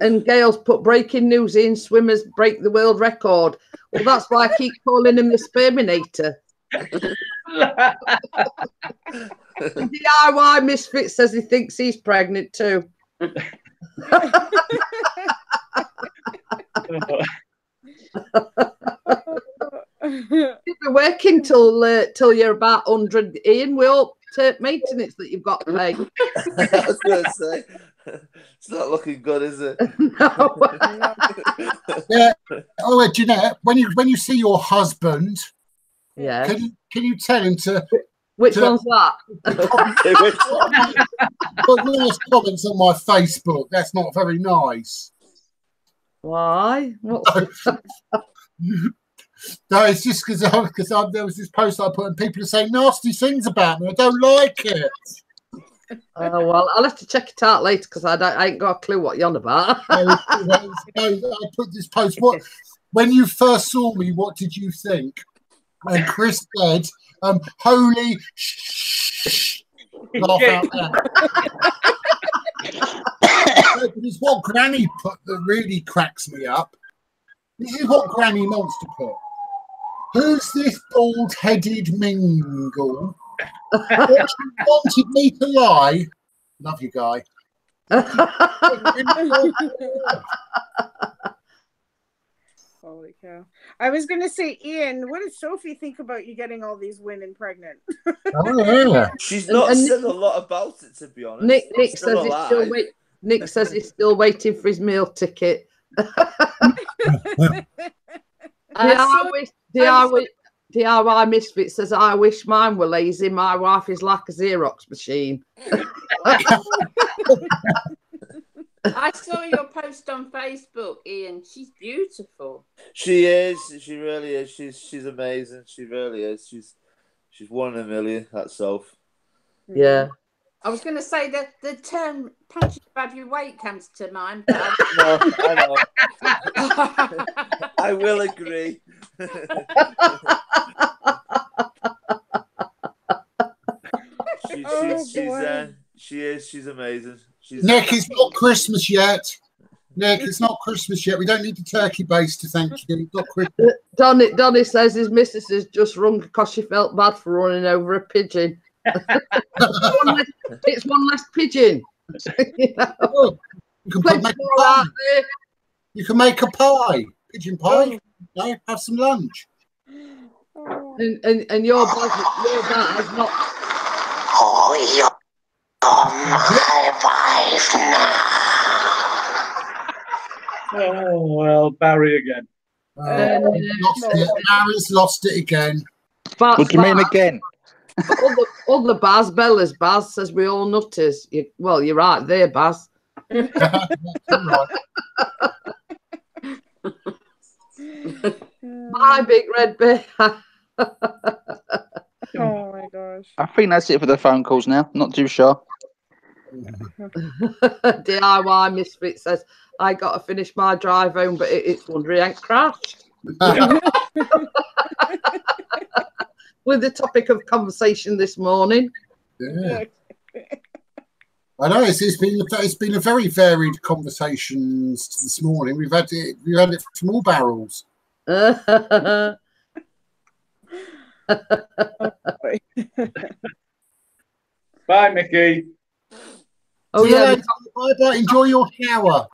and Gail's put breaking news in, swimmers break the world record. Well, that's why I keep calling him the Sperminator. DIY Misfit says he thinks he's pregnant too. You'll be working till you're about 100, Ian. We hope to maintenance that you've got to pay. I was going to say, it's not looking good, is it? No. Yeah. Oh, Jeanette, when you see your husband, Yeah. can you tell him to Which one's that? put nice comments on my Facebook? That's not very nice. Why? No, it's just because there was this post I put and people are saying nasty things about me. I don't like it. Oh well, I'll have to check it out later because I ain't got a clue what you're on about. I put this post. When you first saw me, what did you think? And Chris said, "Holy shh!" Laugh out loud. It's what Granny put that really cracks me up. This is what Granny wants to put. Who's this bald-headed mingle? What she wanted me to lie. Love you, guy. Holy cow. I was going to say, Ian, what does Sophie think about you getting all these women pregnant? Oh, yeah. She's not said a lot about it, to be honest. Nick It's says he's still alive. Nick says he's still waiting for his meal ticket. DIY Misfit says, I wish mine were lazy. My wife is like a Xerox machine. I saw your post on Facebook, Ian. She's beautiful. She is. She really is. She's amazing. She really is. She's one in a million. That's Soph. Yeah. I was going to say that the term punching above your weight comes to mind, but No, I know. I will agree. She's amazing. Nick, it's not Christmas yet. Nick, it's not Christmas yet. We don't need the turkey base to thank you. It's not Christmas. Donny says his missus has just rung because she felt bad for running over a pigeon. It's one less pigeon. You know? Oh, you can Plenty make more out there. You can make a pie, pigeon pie. No, have some lunch. And your bag has not. Oh, you're my wife now. Oh, well, Barry again. Lost it. Mary's lost it again. What do you mean again? All the Baz, Bella's Baz says we all nutters. Well, you're right there, Baz. My big red bear. Oh my gosh. I think that's it for the phone calls now. Not too sure. DIY Misfit says, I got to finish my drive home, but it's wondering ain't crashed. With the topic of conversation this morning. Yeah. I know it's been a very varied conversations this morning. We've had it from all barrels. Bye, Mickey. Oh, See you yeah. later. Bye-bye. Enjoy your shower.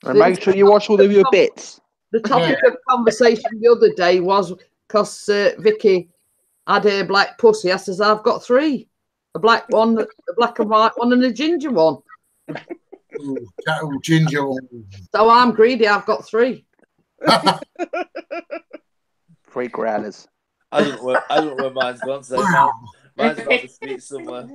And make sure you watch all of your bits. The topic of conversation the other day was because Vicky had a black pussy. I says, I've got 3. A black one, a black and white one, and a ginger one. Ooh, ginger. So I'm greedy. I've got 3. 3 growlers. I don't know where mine's gone. So mine's on the street somewhere.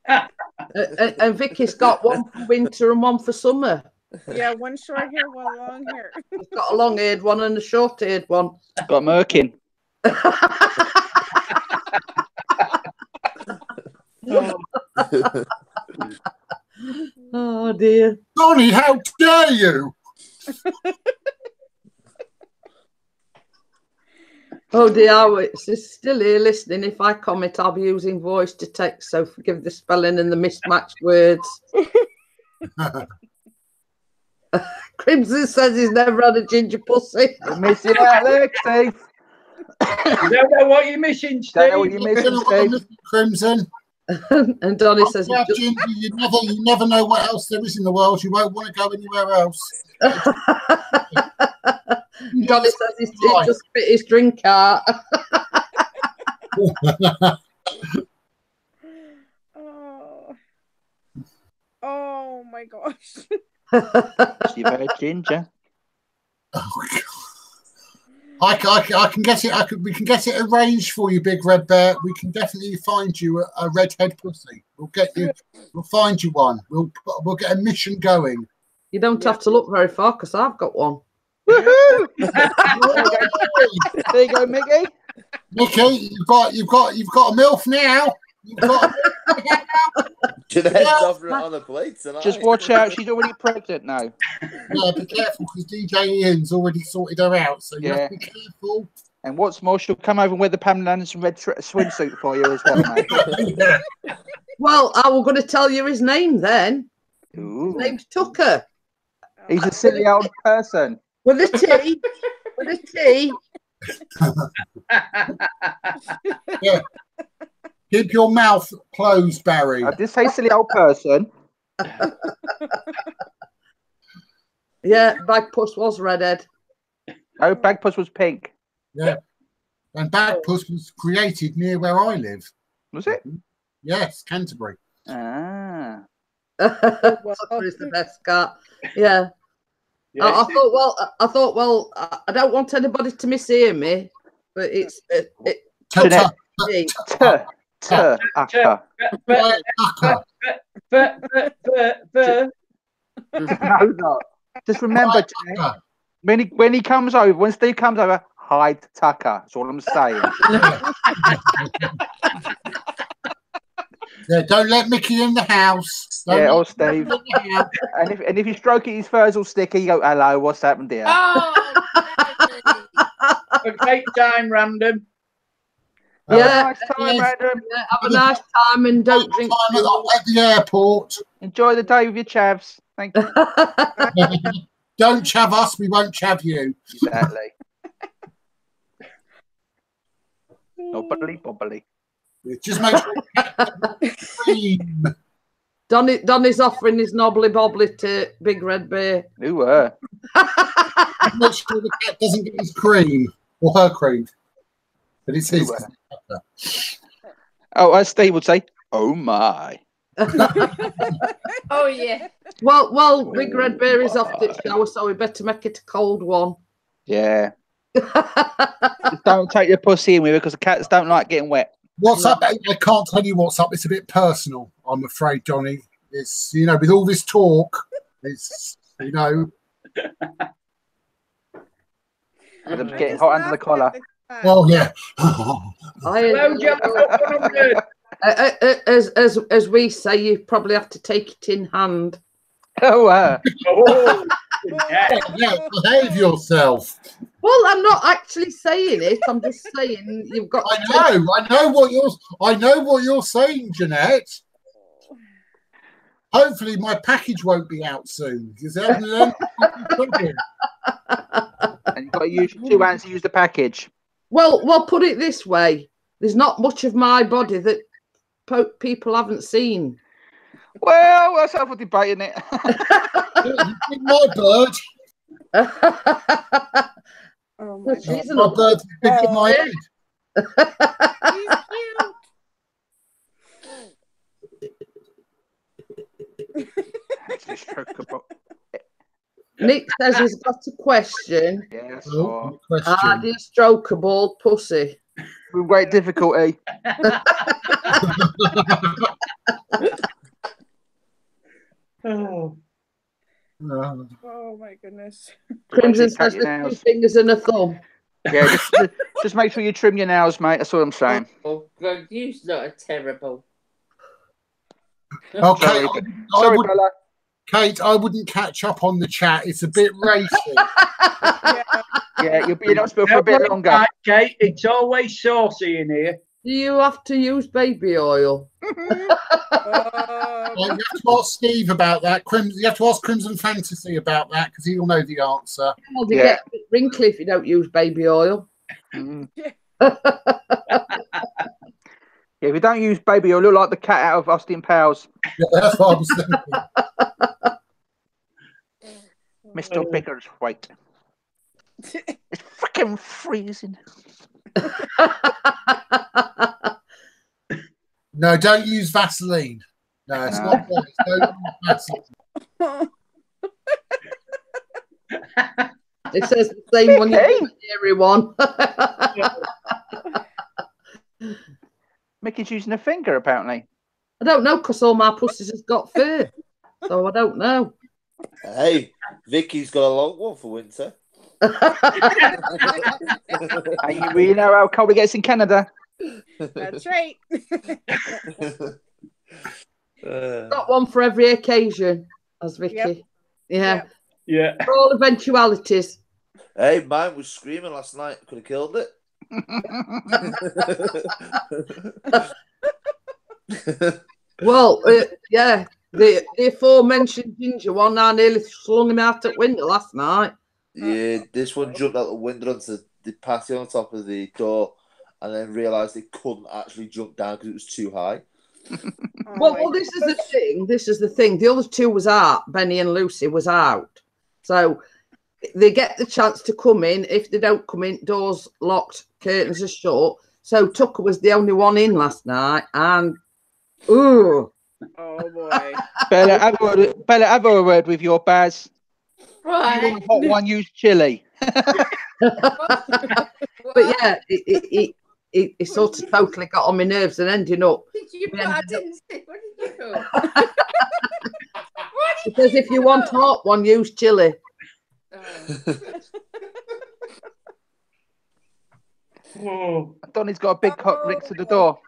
And Vicky's got one for winter and one for summer. Yeah, one short hair, one long hair. She's got a long-haired one and a short-haired one. Got Merkin. Oh dear. Donnie, how dare you? Oh dear, it's still here listening. If I comment, I'll be using voice to text, so forgive the spelling and the mismatched words. Crimson says he's never had a ginger pussy. You're missing out there, Steve. You don't know what you're missing, Steve. Don't know what you're missing, Steve. Crimson. And Donnie says, you never know what else there is in the world. You won't want to go anywhere else. Donnie says he's just spit his drink out. Oh my gosh. You've had ginger. Oh, I can get it. We can get it arranged for you, Big Red Bear. We can definitely find you a redhead pussy. We'll get you. We'll find you one. We'll get a mission going. You don't have to look very far because I've got one. Woohoo! There you go, Mickey. Mickey, you've got a MILF now. You've got. Jeanette's offering it on a plate tonight. Just watch out. She's already pregnant now. Yeah, be careful because DJ Ian's already sorted her out. So you have to be careful. And what's more, she'll come over and wear the Pamela Anderson red swimsuit for you as well, mate. Well, I was going to tell you his name then. Ooh. His name's Tucker. He's a silly old person. With a T. With a T. Yeah. Keep your mouth closed, Barry. I did say silly old person. Yeah, Bagpuss was redhead. No, Bagpuss was pink. Yeah. And Bagpuss was created near where I live. Was it? Yes, Canterbury. Ah. Tucker is the best cat. Yeah. I thought, well, I don't want anybody to mishear me, but it's Tucker. No, not. Just remember, when he comes over, when Steve comes over, hide Tucker. That's all I'm saying. Yeah, don't let Mickey in the house. Don't Yeah, or let Steve. Mickey in the house. And if you stroke it, his fur's all sticky, you go, hello, what's happened, dear? A great time, Random. yeah. Have a nice time, Random. Yeah, have a nice time and don't drink. Time at the airport. Enjoy the day with your chavs. Thank you. Don't chav us, we won't chav you. Exactly. Bobbly. Just make sure. Donnie's offering his knobbly bobbly to Big Red Bear. Who were? Make sure the cat doesn't get his cream or her cream. But it's his. Oh, as Steve would say, oh my. Oh yeah. Well, Big Red Bear is off the shower, so we better make it a cold one. Yeah. Just don't take your pussy in with it because the cats don't like getting wet. What's up? I can't tell you what's up. It's a bit personal, I'm afraid, Donnie. It's, with all this talk, it's, I'm getting hot under the collar. Well, yeah. As we say, you probably have to take it in hand. Oh, yeah, behave yourself. Well, I'm not actually saying it. I'm just saying you've got. I know what you're saying, Jeanette. Hopefully, my package won't be out soon. And you've got to use your 2 hands to use the package. Well, put it this way: there's not much of my body that people haven't seen. Well, let's have a debate in it. My bird. Oh my She's God. My an bird's big as my head. He's Nick says he's got a question. Yes. Oh, How question. do you stroke a bald pussy? With great difficulty. Oh. Oh my goodness. Crimson Cut says your the 2 nails. fingers and a thumb. Yeah, just make sure you trim your nails, mate. That's all I'm saying. Oh, God, you lot are terrible. Okay, Sorry, I Sorry, would, Bella. Kate, I wouldn't catch up on the chat. It's a bit racy. Yeah, you'll be in hospital for a Don't bit worry, longer. Kate, it's always saucy in here. Do you have to use baby oil? You have to ask Steve about that. You have to ask Crimson Fantasy about that because he'll know the answer. Well, they get a bit wrinkly if you don't use baby oil. Mm. Yeah, if you don't use baby, you'll look like the cat out of Austin Powers. Yeah, that's what I was thinking. Mr. Bigglesthwaite. It's freaking freezing. No, don't use Vaseline. No, it's not nice. Don't use Vaseline. It says the same one, you hairy one. Mickey's using a finger, apparently. I don't know because all my pussies has got fur, so I don't know. Hey, Vicky's got a long one for winter. And you know how cold it gets in Canada. That's right. Got one for every occasion, as Vicky. Yep. Yeah. Yeah. For all eventualities. Hey, mine was screaming last night. Could have killed it. Well, yeah, the aforementioned ginger one, I nearly slung him out at window last night. Yeah, this one jumped out the window onto the patio on top of the door and then realised it couldn't actually jump down because it was too high. Well, this is the thing. This is the thing. The other two was out. Benny and Lucy was out. So they get the chance to come in. If they don't come in, doors locked, curtains are shut. So Tucker was the only one in last night. And, ooh. Oh, boy. Bella, have a word with your Baz. Right. Hot one, use chili. But yeah, it sort of totally got on my nerves and ending up. Did you? I didn't see. What did you do? Because if you want hot one, use chili. Oh. Donnie's got a big cock next to the door.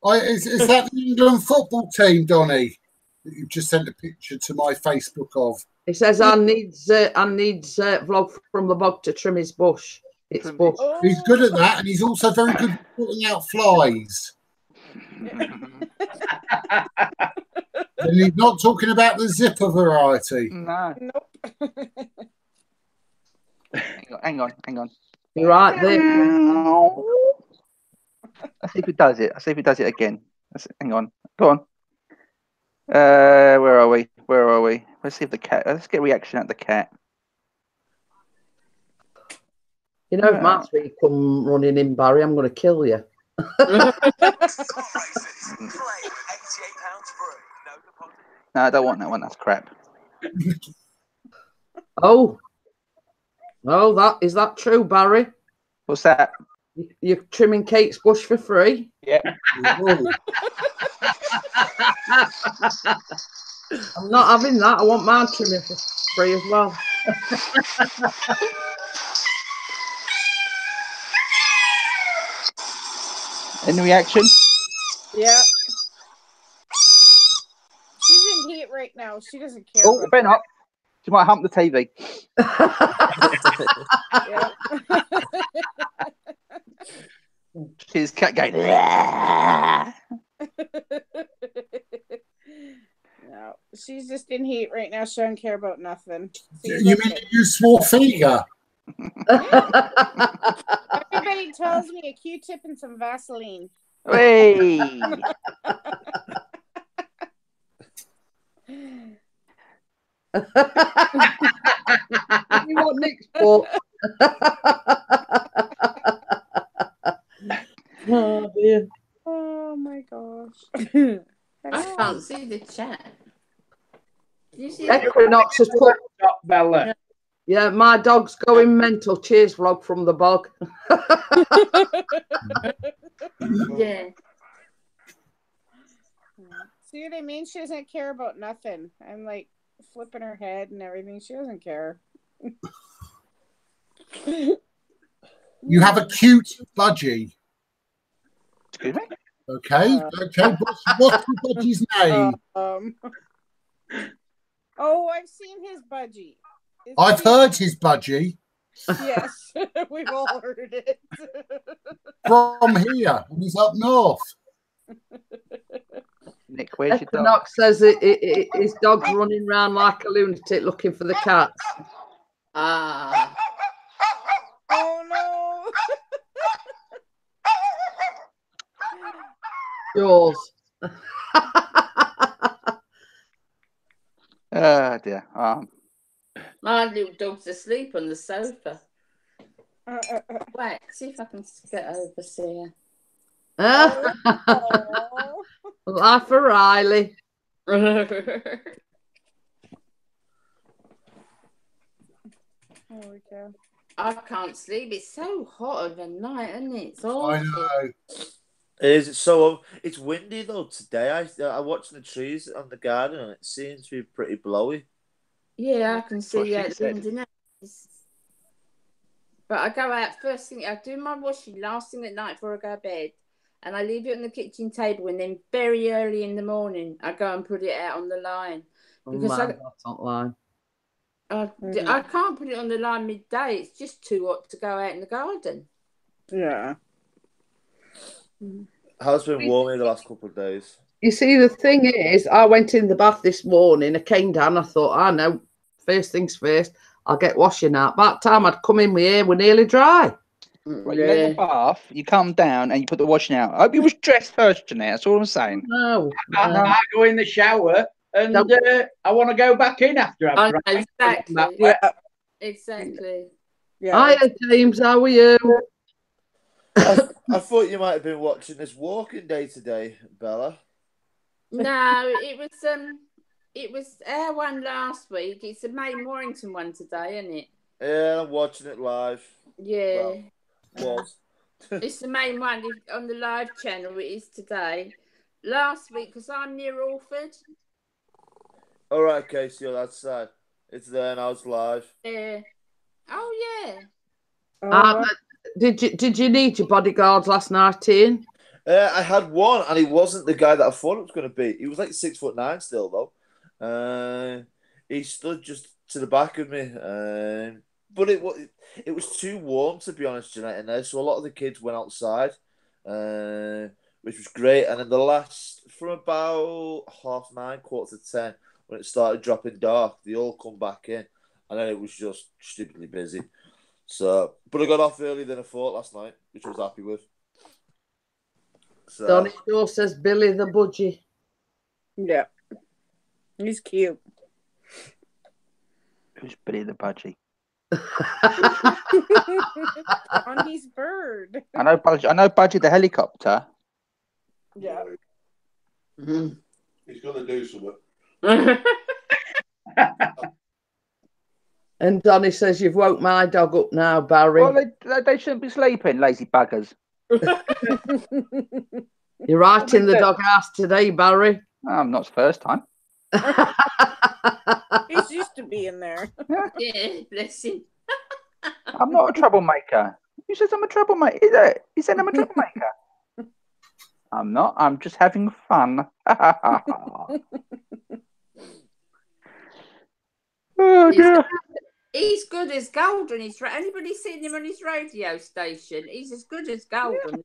Is that the England football team, Donny? That you've just sent a picture to my Facebook of. He says, I needs vlog from the bog to trim his bush. It's bush. He's good at that, and he's also very good at putting out flies. And he's not talking about the zipper variety. No. Nope. Hang on. You're right there. Let's see if it does it. Again. Hang on. Go on. Where are we? Let's see if the cat. Let's get a reaction at the cat. You know, if Matt's when you come running in, Barry, I'm going to kill you. No, I don't want that one. That's crap. Oh, is that true, Barry? What's that? You're trimming Kate's bush for free? Yeah. I'm not having that. I want mine trimming for free as well. Any reaction? Yeah. She's in heat right now. She doesn't care. Oh, about Ben that. up. She might hump the TV. Yeah. She's cat going. No, she's just in heat right now. She don't care about nothing. You mean you swore finger? I Somebody tells me a Q-tip and some Vaseline. Hey. You want Nick's book? Oh dear. Oh my gosh. I can't see the chat. You see that? Equinox has put. Stop, Bella. Yeah, my dog's going mental. Cheers, vlog from the bog. Yeah. See what I mean? She doesn't care about nothing. I'm like flipping her head and everything. She doesn't care. You have a cute budgie. Excuse me? Okay. Okay. What's the budgie's name? Oh, I've seen his budgie. I've heard his budgie Yes, we've all heard it. from here, and he's up north. Nick, where's your dog? Equinox says his dog's running around like a lunatic looking for the cats. Ah. Oh no. Yours. Oh dear. My little dog's asleep on the sofa. Wait, see if I can get over here. Life for Riley. Oh, okay. I can't sleep. It's so hot of a night, isn't it? It's awful. I know. It's so it's windy though today. I watched the trees on the garden and it seems to be pretty blowy. Yeah, I can That's what see she the said. wind in it. But I go out first thing. I do my washing last thing at night before I go to bed, and I leave it on the kitchen table. And then very early in the morning, I go and put it out on the line because Man, that's not lying. I can't put it on the line midday. It's just too hot to go out in the garden. Yeah. How's been warm here the last couple of days? You see, the thing is, I went in the bath this morning. I came down. I thought, I know, first things first, I'll get washing out. By the time I'd come in, my hair were nearly dry. Right, you get the bath, you come down and you put the washing out. I hope you was dressed first, Jeanette. That's all I'm saying. No. I go in the shower and I want to go back in after I've I know, dried. exactly. Yeah. Exactly. Yeah. Hiya, James. How are you? I thought you might have been watching this walking day today, Bella. No, it was our one last week. It's the May Warrington one today, isn't it? Yeah, I'm watching it live. Yeah. Was. It's the main one on the live channel. It is today. Last week, because I'm near Alford. All right, okay, so that's sad. It's there now. It's live. Yeah. Oh yeah. Did you need your bodyguards last night, Ian? I had one, and he wasn't the guy that I thought it was going to be. He was like 6'9" still, though. He stood just to the back of me, but it was too warm, to be honest, Jeanette, in there. So a lot of the kids went outside, which was great. And then from about 9:30, 10:15, when it started dropping dark, they all come back in, and then it was just stupidly busy. So, but I got off earlier than I thought last night, which I was happy with. So, Donnie Shaw says Billy the Budgie. Yeah. He's cute. Who's Billy the Budgie? On his bird. I know Budgie the helicopter. Yeah. He's going to do something. And Donnie says, you've woke my dog up now, Barry. Well, they shouldn't be sleeping, lazy buggers. You're right in the doghouse today, Barry. Not the first time. He's used to being there. Yeah, bless him. I'm not a troublemaker. Who says I'm a troublemaker? He said I'm a troublemaker. I'm not. I'm just having fun. Oh, dear. He's good as gold on his. Anybody seen him on his radio station? He's as good as gold.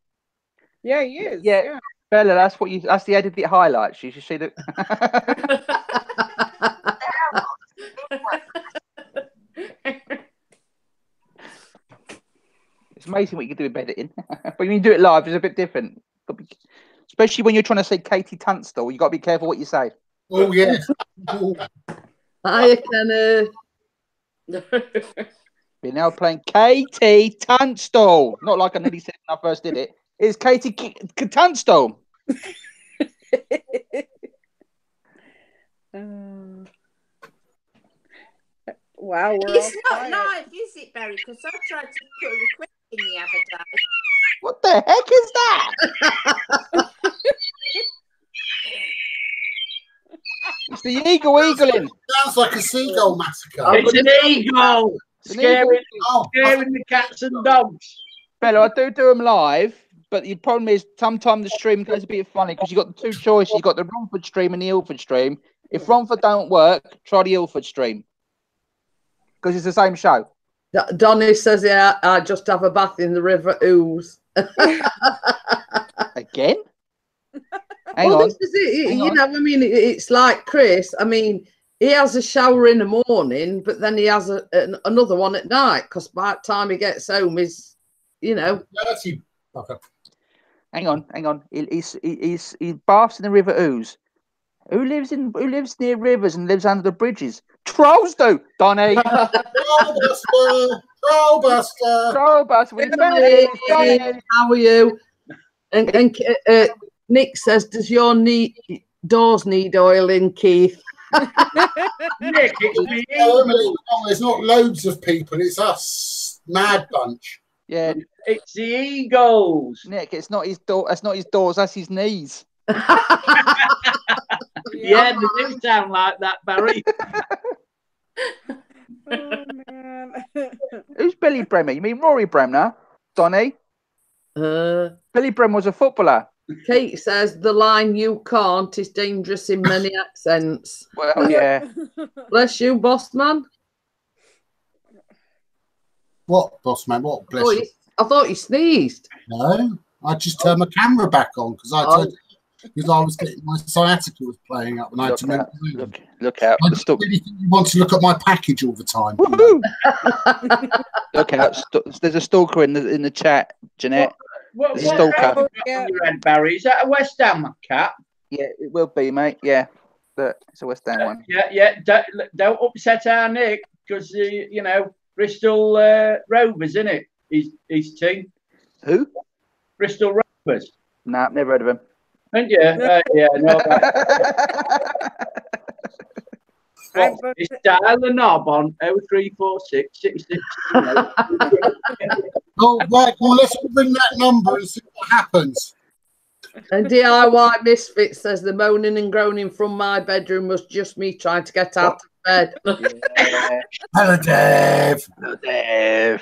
Yeah, he is. Yeah. Bella, that's the edited highlights. You should see the. It's amazing what you can do with editing. But when you do it live, it's a bit different. Especially when you're trying to say Katie Tunstall, you got to be careful what you say. Oh, yeah. Hiya, Kenneth. We're now playing Katie Tunstall. Not like I nearly said when I first did it. It's Katie Tunstall. Wow, we're It's all not quiet. live, is it, Barry? Because I tried to put a request in the other day. What the heck is that? It's the eagling. Sounds like a seagull massacre. It's an eagle It's an eagle. scaring the cats and dogs. Fella, I do them live, but the problem is sometimes the stream goes a bit funny because you've got the two choices. You've got the Romford stream and the Ilford stream. If Romford don't work, try the Ilford stream because it's the same show. Donny says, yeah, I just have a bath in the River Ouse. Again? Hang Well, on. this is it. Hang You on. know, I mean, it's like Chris. I mean, he has a shower in the morning, but then he has another one at night because by the time he gets home, he's, you know. Dirty fucker. Hang on. He baths in the River Ouse. Who lives near rivers and lives under the bridges? Trolls do, Donny. Trollbuster. Trollbuster. Trollbuster with Hey, Donny. how are you? And Nick says, does your doors need oiling, Keith? Nick, it's me. Oh, Emily, there's not loads of people. It's us. Mad bunch. Yeah, It's the Eagles. Nick, it's not his door. That's not his doors. That's his knees. Yeah, they do sound like that, Barry. Oh, man. Who's Billy Bremner? You mean Rory Bremner, Donny? Billy Bremner was a footballer. Kate says the line "you can't" is dangerous in many accents. Well, yeah. Bless you, boss man. What, boss man? What? Bless you. I thought you sneezed. No, I just turned my camera back on because I was getting my sciatica was playing up and I had to move. Look out. I don't really think you want to look at my package all the time. Look out. There's a stalker in the chat, Jeanette. What Stalker. cat you got on your head, Barry? Is that a West Ham cat? Yeah, it will be, mate. Yeah. It's a West Ham one. Yeah. Don't upset our Nick because, you know, Bristol Rovers, isn't it? His team. Who? Bristol Rovers. Nah, never heard of him. Ain't you? Yeah, no. It's dial the knob on 0346 66. Oh, right. Well, let's ring that number and see what happens. And DIY Misfit says the moaning and groaning from my bedroom was just me trying to get out of bed. Yeah. Hello, Dave. Hello, Dave.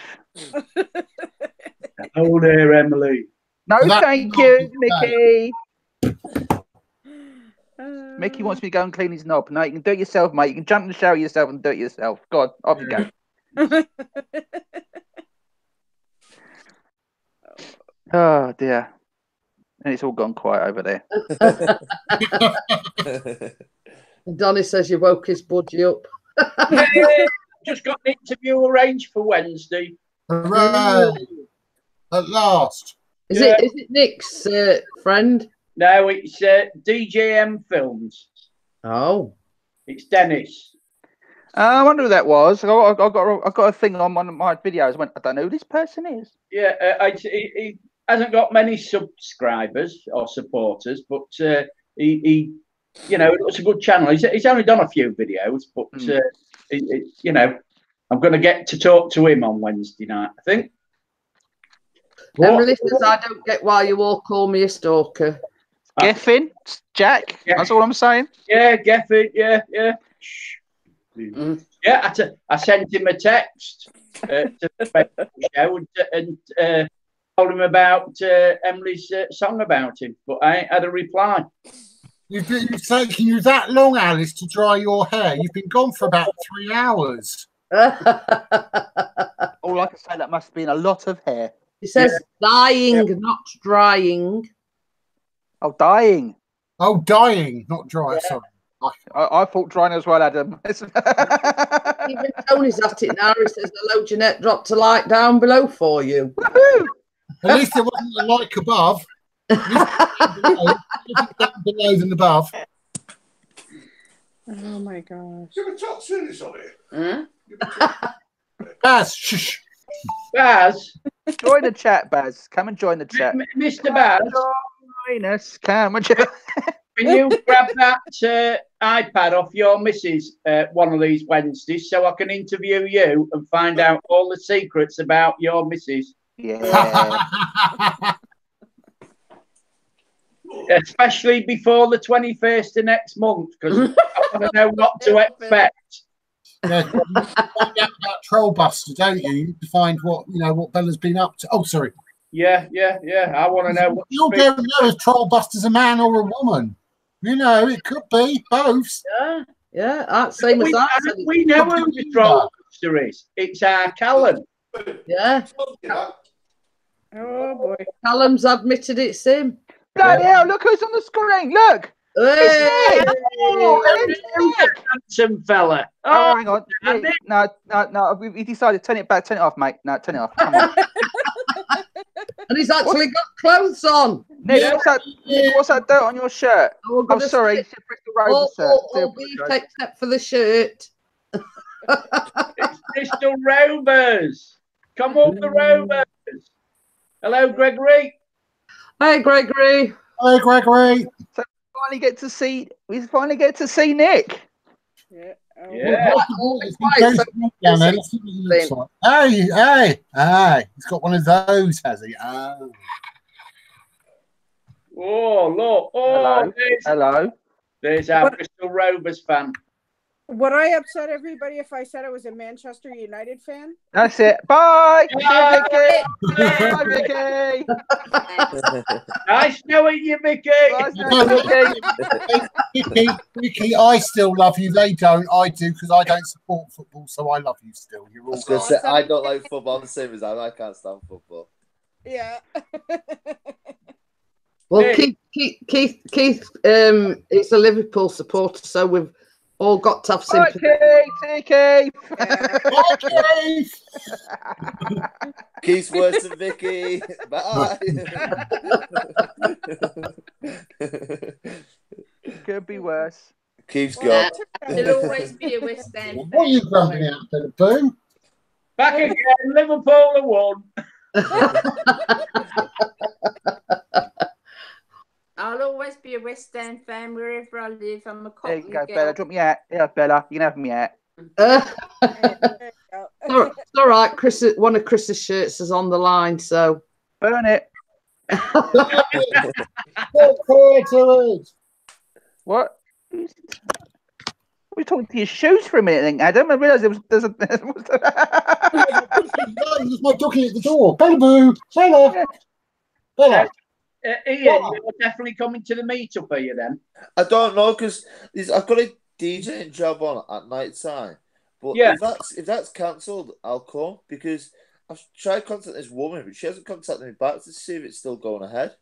Oh, there, Emily. No, That- thank you, Mickey. Mickey wants me to go and clean his knob. No, you can do it yourself, mate. You can jump in the shower yourself and do it yourself. Go on, off you go. Oh, dear. And it's all gone quiet over there. Donny says you woke his budgie up. Just got an interview arranged for Wednesday. Hooray. At last. Is it Nick's friend? No, it's DJM Films. Oh. It's Dennis. I wonder who that was. I got a thing on one of my videos. I went, I don't know who this person is. Yeah, he hasn't got many subscribers or supporters, but he you know, it's a good channel. He's only done a few videos, but you know, I'm going to get to talk to him on Wednesday night, I think. Emily says, I don't get why you all call me a stalker. Geffin, Jack. Yeah. That's all I'm saying. Yeah, Geffin. Yeah. Yeah, I sent him a text to the show and told him about Emily's song about him, but I ain't had a reply. You've taken you that long, Alice, to dry your hair. You've been gone for about 3 hours. All I can say, that must have been a lot of hair. He says dying, not drying. Oh, dying. Oh, dying, not dry. Sorry. I thought drying as well, Adam. Even Tony's at it now. He says, hello, Jeanette, dropped a like down below for you. At least there wasn't a like above. Down below than above. Oh my gosh. Give a top serious on it. Baz, shush. Baz, Join the chat, Baz. Come and join the chat. Mr. Baz, Join us. Come and join. can you grab that iPad off your missus one of these Wednesdays so I can interview you and find out all the secrets about your missus? Yeah. Especially before the 21st of next month, because I want to know what to expect. Yeah, you find out about Trollbuster, don't you? You need to find what Bella's been up to. Oh, sorry. Yeah. I want to know what. You don't know if Trollbuster's a man or a woman. You know, it could be both. Yeah, same as that. We know who the Trollbuster is. It's our Callum. Yeah. Oh boy. Callum's admitted it's him. Bloody hell, look who's on the screen. Look. Hey! Handsome fella. Oh, hang on. No. We decided turn it back. Turn it off, mate. No, turn it off. Come on. And he's actually got clothes on. Nick, what's that dirt on your shirt? Oh, sorry. You should press the Rover shirt. All beef except for the shirt. It's Bristol Rovers. Come on, the Rovers. Hello, Gregory. Hey, Gregory. Hey, Gregory. So we finally get to see Nick. Yeah. Yeah. Hey. He's got one of those, has he? Oh. Oh, look. Oh, Hello. There's our Bristol Rovers fan. Would I upset everybody if I said I was a Manchester United fan? That's it. Bye. Bye. Bye, Vicky. Nice knowing you, Vicky. Vicky, I still love you. They don't. I do because I don't support football, so I love you still. You're all I was say, I don't like football. I'm the same as I can't stand football. Yeah. Well, Keith, is a Liverpool supporter, so we've all got to have sympathy. Keith. Keith's worse than Vicky. Bye. Could be worse. Keith's gone. There'll always be a West End. What are you grumbling out there, Boom? Back again. Liverpool have won. I'll always be a West End fan wherever I live. I'm a Cockney There you go, girl. Bella. Drop me out. Yeah, Bella. You can have me out. It's all right. One of Chris's shirts is on the line, so burn it. What? We're talking to your shoes for a minute, then, Adam. I realised there's a. There's my ducky at the door. Bella Boo. Bella. Ian, you're definitely coming to the meetup, are you then? I don't know because I've got a DJing job on at night time. But yeah. if that's cancelled, I'll come because I've tried contacting this woman, but she hasn't contacted me back to see if it's still going ahead.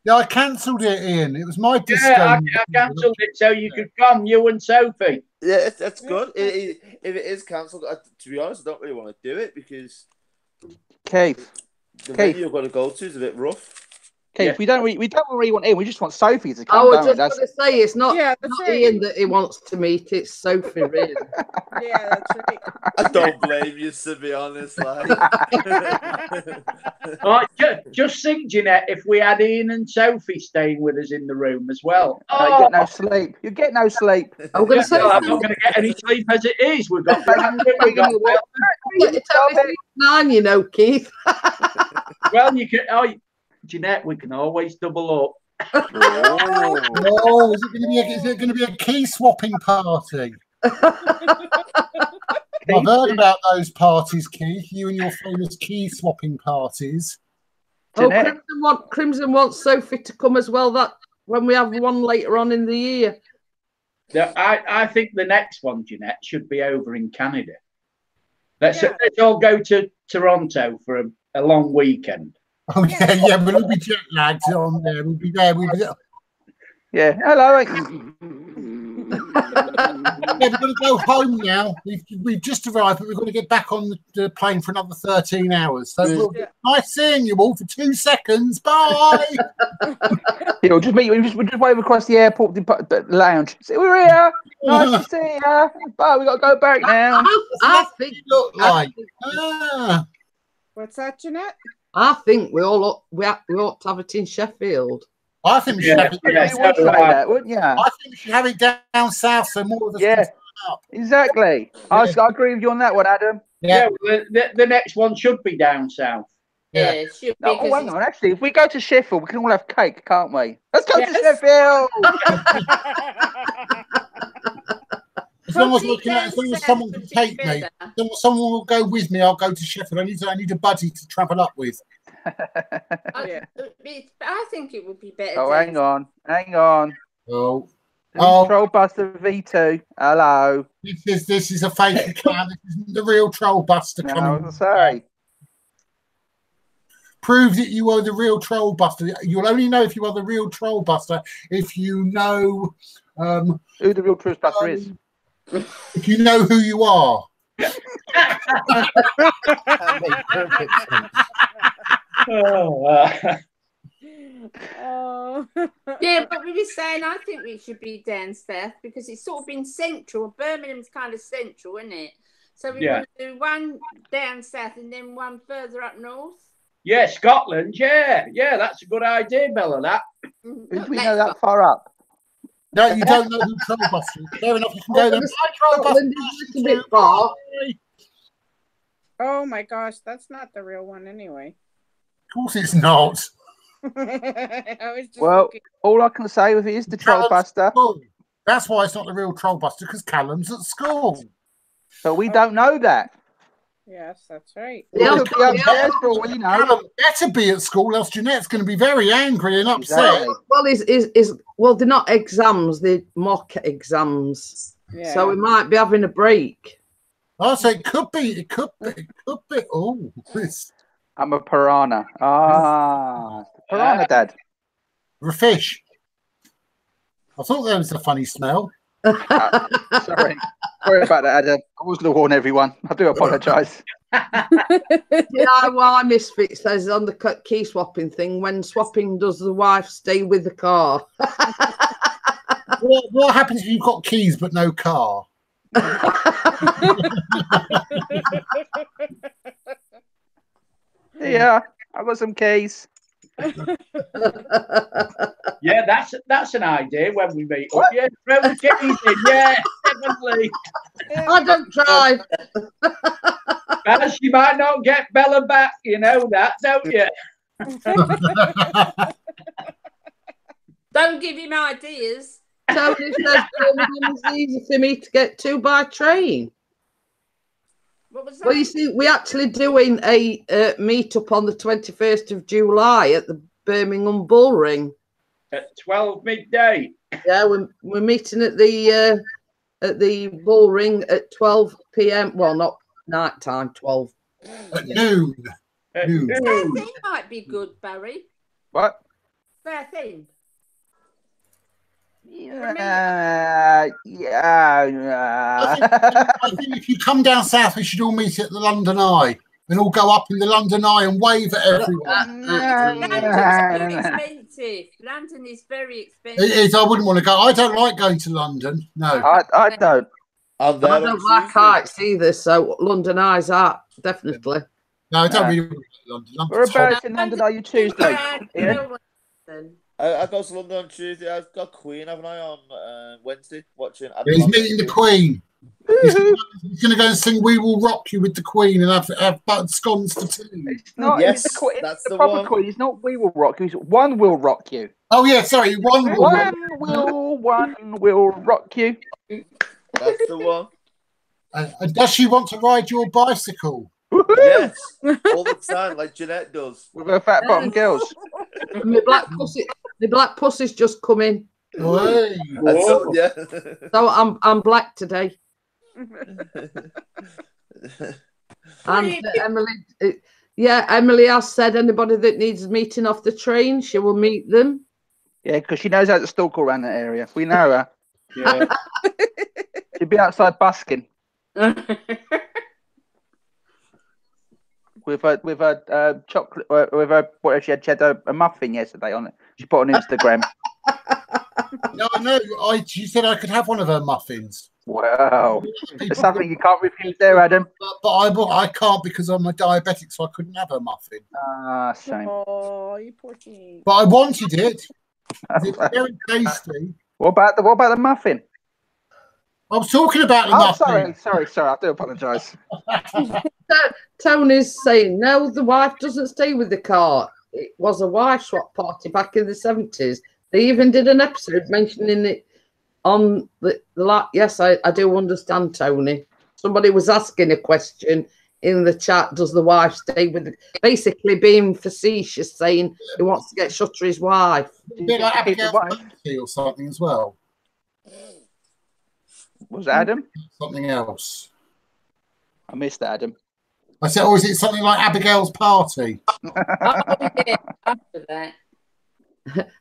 Yeah, I cancelled it, Ian. It was my disco. Yeah, I cancelled it so you could come, you and Sophie. Yeah, that's good. If it is cancelled, to be honest, I don't really want to do it because Keith, the venue you've got to go to is a bit rough. Keith, we don't really want Ian. We just want Sophie to come. I was just going to say it's not right. Ian that he wants to meet. It's Sophie, really. Yeah, that's right. I don't blame you, to be honest. Like. Right, just think, Jeanette, if we had Ian and Sophie staying with us in the room as well. You get no sleep. You get no sleep. I'm going to say I'm not going to get any sleep as it is. We've got. It's only 9, you know, Keith. Well, you can. Jeanette, we can always double up. Oh, is it going to be a key swapping party? I've heard about those parties, Keith. You and your famous key swapping parties. Oh, Crimson wants Sophie to come as well. That when we have one later on in the year. Yeah, I think the next one, Jeanette, should be over in Canada. Let's all go to Toronto for a long weekend. Oh yeah, we'll be jet lagged on there. We'll be there. Yeah, hello. we're going to go home now. We've just arrived, but we're going to get back on the plane for another 13 hours. So nice seeing you all for 2 seconds. Bye. Yeah, we'll just meet you. We'll just wave across the airport the lounge. Say, we're here. Nice to see you. But we got to go back now. I think look like. What's that, Jeanette? I think we ought to have it in Sheffield. I think we should have it. You would say that, wouldn't you? I think we should have it down south so more of us can stand up. Exactly. I agree with you on that one, Adam. Yeah, well, the next one should be down south. Yeah, it should be. No, hang on. Actually, if we go to Sheffield, we can all have cake, can't we? Let's go to Sheffield. As long as someone can take me, someone will go with me. I'll go to Sheffield. I need a buddy to travel up with. I think it would be better. Oh, hang on. Oh, Trollbuster V2. Hello. This is a fake account. This isn't the real Trollbuster coming. Sorry. Prove that you are the real Trollbuster. You'll only know if you are the real Trollbuster if you know who the real Trollbuster is. If you know who you are. Yeah, but we were saying I think we should be down south because it's sort of been central. Birmingham's kind of central, isn't it? So we want to do one down south and then one further up north. Yeah, Scotland. Yeah, that's a good idea, Bella. That. Did we know that far up? No, you don't know who Trollbuster is. Fair enough, you can go there. Scotland is a bit far. Oh my gosh, that's not the real one anyway. Of course it's not. Well, all I can say with it is the Trollbuster. That's why it's not the real Trollbuster, because Callum's at school. But we don't know that. Yes, that's right. Callum better be at school, else Jeanette's going to be very angry and upset. Exactly. Well, they're not exams; they're mock exams. Yeah. So we might be having a break. Oh, so it could be. It could be. Oh, this. I'm a piranha. Piranha, Dad. You're a fish. I thought that was a funny smell. Sorry about that, Adam. I was going to warn everyone. I do apologise. DIY Misfit says on the key swapping thing, when swapping, does the wife stay with the car? What happens if you've got keys but no car? Yeah, I've got some keys. Yeah, that's an idea when we meet up. Yeah, throw the keys in. Yeah, definitely. I don't drive. As you might not get Bella back, you know that, don't you? Don't give him ideas. Tony says it's easy for me to get to by train. What was that? Well, you see, we're actually doing a meet-up on the 21st of July at the Birmingham Bullring. At 12 midday. Yeah, we're meeting at the Bullring at 12 p.m. Well, not night time, 12. At noon. Fair thing might be good, Barry. What? Fair thing. Yeah. I think if you come down south, we should all meet at the London Eye and all go up in the London Eye and wave at everyone. London's very expensive. London is very expensive. It is. I wouldn't want to go. I don't like going to London. No. I don't. I don't like heights either, so London Eye's art, definitely. No, I don't really want to go to London. Whereabouts in London are you Tuesday? I go to London on Tuesday. I've got Queen, haven't I, on Wednesday? Watching. He's meeting the Queen. He's going to go and sing "We Will Rock You" with the Queen and have buttered scones for tea. That's the proper one. Queen. It's not "We Will Rock You." It's "One Will Rock You." Oh yeah, sorry, one will rock you. That's the one. And does she want to ride your bicycle? Yes, all the time, like Jeanette does. With her fat bottom girls. My black pussy's just come in. Yeah. So I'm black today. And Emily has said anybody that needs meeting off the train, she will meet them. Yeah, because she knows how to stalk around that area. We know her. Yeah. She'd be outside busking with her chocolate, with her what she had a muffin yesterday on it. She put on Instagram. No, I know. She said I could have one of her muffins. Wow, there's something you can't refuse there, Adam. But I can't because I'm a diabetic, so I couldn't have her muffin. Ah, shame. Oh, you poor thing. But I wanted it. It's very tasty. What about the muffin? I was talking about the muffin. Sorry. I do apologise. Tony's saying, no, the wife doesn't stay with the car. It was a wife swap party back in the 70s. They even did an episode mentioning it on the yes, I do understand, Tony. Somebody was asking a question in the chat, does the wife stay with basically being facetious, saying he wants to get Shuttery's wife. A bit like Abigail or something as well. Was Adam? Something else. I missed Adam. I said, or is it something like Abigail's party? Yeah, after that.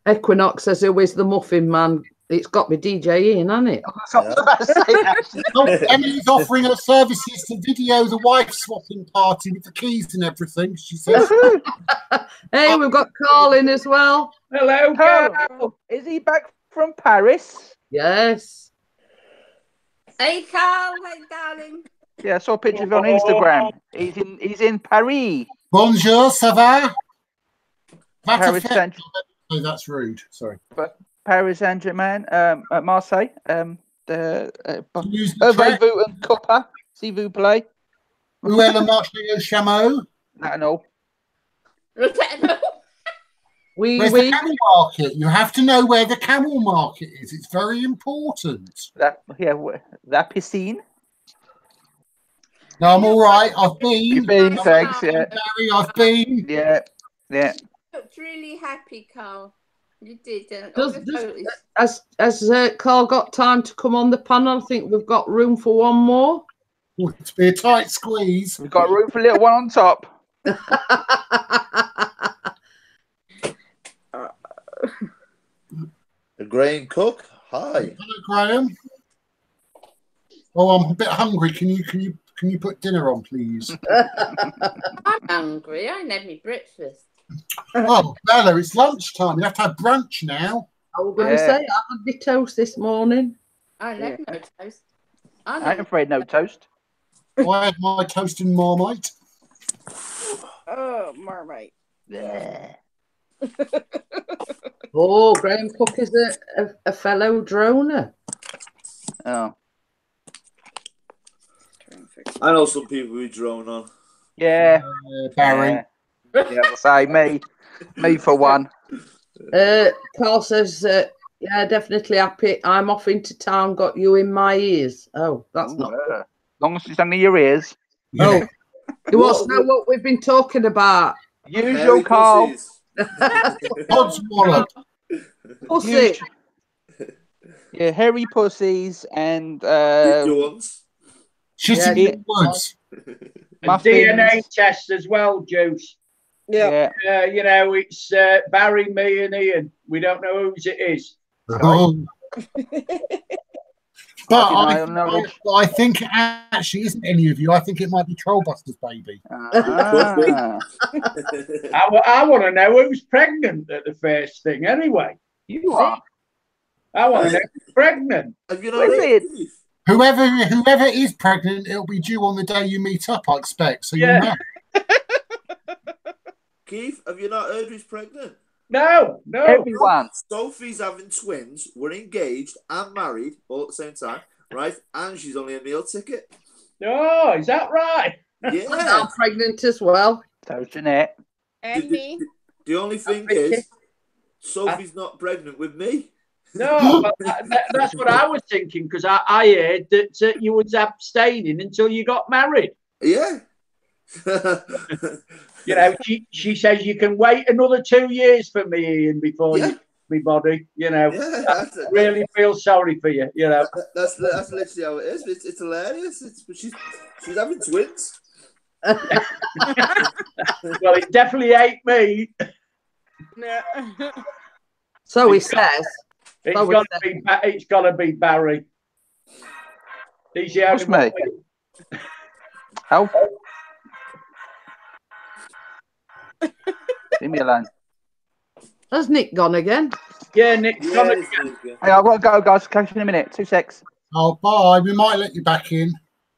Equinox says, who is the muffin man? It's got me DJ Ian, hasn't it? Emily's offering her services to video the wife swapping party with the keys and everything, she says. Hey, we've got Carl in as well. Hello, Carl. Is he back from Paris? Yes. Hey, Carl. Hey, darling. Yeah, I saw a picture of him on Instagram. He's in Paris. Bonjour, ça va? Paris Saint. Oh, that's rude. Sorry. But Paris Saint-Germain, at Marseille. Avez-vous un copain, s'il vous plaît? Où est le marché au chameau? No. Where's the camel market? You have to know where the camel market is. It's very important. That piscine. No, I'm all right. I've been. You've been, thanks. Yeah. Barry, I've been. Yeah. You looked really happy, Carl. You did. Has Carl got time to come on the panel? I think we've got room for one more. It's be a tight squeeze. We've got room for a little one on top. Graham Cook. Hi. Hello, Graham. Oh, I'm a bit hungry. Can you put dinner on, please? I'm hungry. I ain't had my breakfast. Oh, Bella, it's lunchtime. You have to have brunch now. I was going to say, I had my toast this morning. I love no toast. I ain't afraid no toast. I had my toast and Marmite. Oh, Marmite. Yeah. Oh, Graham Cook is a fellow droner. Oh. I know some people who drone on. Yeah. Barry. Yeah, I'll say me for one. Carl says, yeah, definitely happy. I'm off into town, got you in my ears. Oh, that's not good. As long as it's under your ears. Oh, he wants to know what we've been talking about. Usual, Carl. Odds wallop. Pussy. Yeah, hairy pussies and Shitting in the woods. A DNA test as well, Juice. Yeah. You know, it's Barry, me, and Ian. We don't know whose it is. Oh. But I think it actually isn't any of you. I think it might be Trollbuster's baby. I want to know who's pregnant at the first thing anyway. You are. I want to know who's pregnant. Have you know Whoever is pregnant, it'll be due on the day you meet up, I expect. So you know. Keith, have you not heard who's pregnant? No. Everyone. Sophie's having twins. We're engaged and married all at the same time, right? And she's only a meal ticket. Oh, is that right? Yeah. I'm pregnant as well. So Jeanette. And me. The only thing is, Sophie's not pregnant with me. No, that's what I was thinking, because I heard that you was abstaining until you got married. Yeah. You know, she says you can wait another 2 years for me, Ian, before you my body. You know, I really feel sorry for you. You know, that's literally how it is. It's hilarious. She's having twins. Well, it definitely ain't me. No. So he says. It's got to be Barry. He's the only What's me? How? Leave me alone. Has Nick gone again? Yeah, Nick's gone again. Hey, I've got to go, guys. Catch you in a minute. 2 secs. Oh, bye. We might let you back in.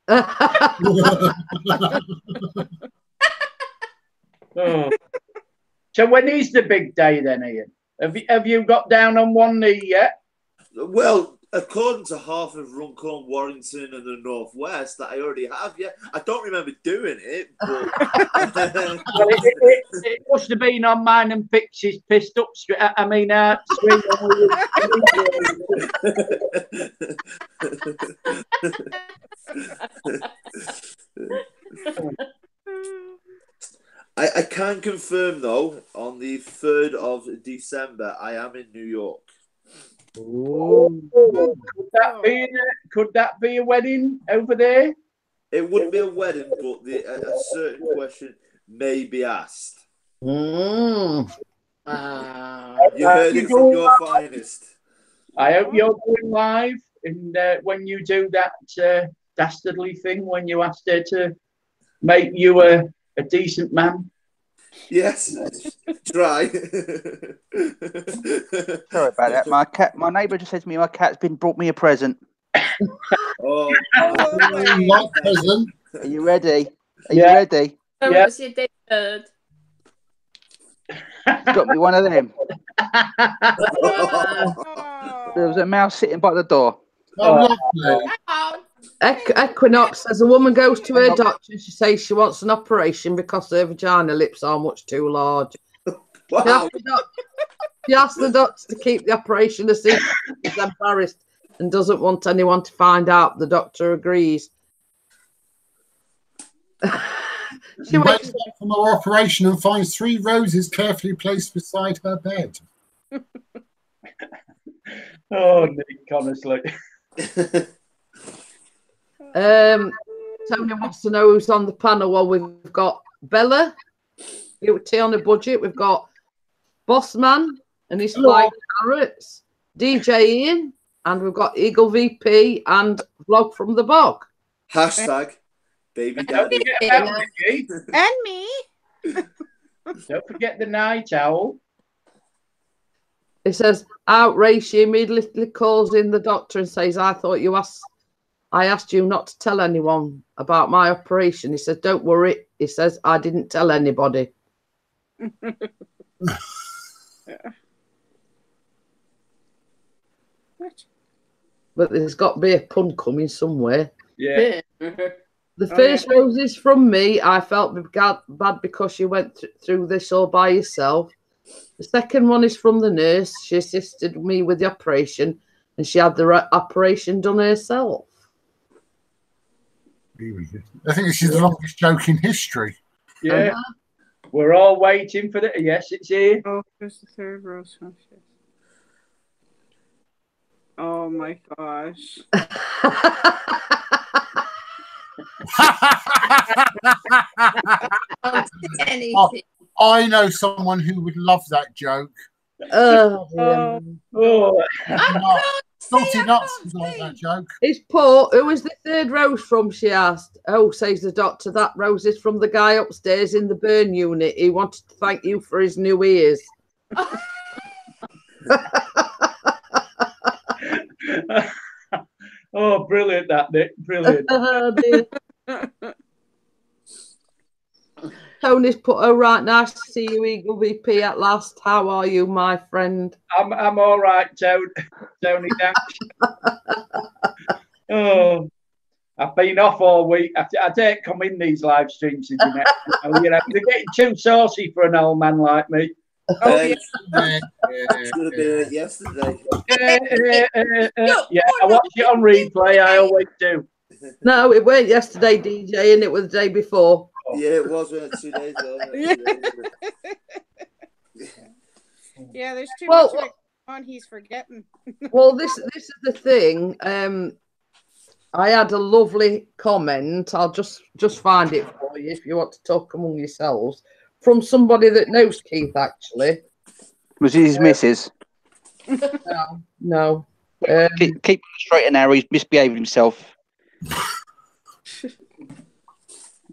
Oh. So when is the big day then, Ian? Have you got down on one knee yet? Well, according to half of Runcorn, Warrington, and the Northwest, that I already have. Yeah, I don't remember doing it, but Well, it must have been on mine and Pixie's pissed up. I can confirm though, on the 3rd of December, I am in New York. Could that be a wedding over there? It wouldn't be a wedding, but a certain question may be asked. You heard it from your finest. I hope you're going live when you do that dastardly thing when you asked her to make you a decent man. Yes, try. Sorry about that. My neighbour just said to me, my cat's brought me a present. Oh, present. Are you ready? Are you ready? Yeah. Got me one of them. There was a mouse sitting by the door. Oh, lovely. Equinox says a woman goes to her doctor and she says she wants an operation because her vagina lips are much too large. Wow. She asked the doctor to keep the operation a secret. She's embarrassed and doesn't want anyone to find out. The doctor agrees. She wakes up from her operation and finds 3 roses carefully placed beside her bed. Oh, Nick, honestly. Tony wants to know who's on the panel. Well, we've got Bella, Beauty on a Budget. We've got Bossman and his flying carrots, DJ Ian, and we've got Eagle VP and Vlog from the Bog. Hashtag baby daddy. And me. Don't forget the night owl. It says, outraged, she immediately calls in the doctor and says, I asked you not to tell anyone about my operation. He says, don't worry. He says, I didn't tell anybody. But there's got to be a pun coming somewhere. Yeah. The first rose is from me. I felt bad because you went through this all by yourself. The second one is from the nurse. She assisted me with the operation and she had the operation done herself. I think she's the longest joke in history. Yeah. We're all waiting for the... Yes, it's here. Oh, there's the 3rd rose. Oh, my gosh. I know someone who would love that joke. Salty Nuts is like that joke. It's Paul. Who is the 3rd rose from? She asked. Oh, says the doctor. That rose is from the guy upstairs in the burn unit. He wanted to thank you for his new ears. Oh, brilliant, that, Nick. Brilliant. Tony's put, oh, right, nice to see you, Eagle VP, at last. How are you, my friend? I'm all right, Tony. Thanks. Oh, I've been off all week. I don't come in these live streams, you know. They're getting too saucy for an old man like me. Oh, yeah. Should have been yesterday. Yeah, I watch it on replay. I always do. No, it weren't yesterday, DJ, and it was the day before. Yeah, it was 2 days ago. Yeah, there's too much on. He's forgetting. Well, this is the thing. I had a lovely comment. I'll just find it for you if you want to talk among yourselves. From somebody that knows Keith, actually. Was he his missus? No. Keep straight and narrow. He's misbehaving himself.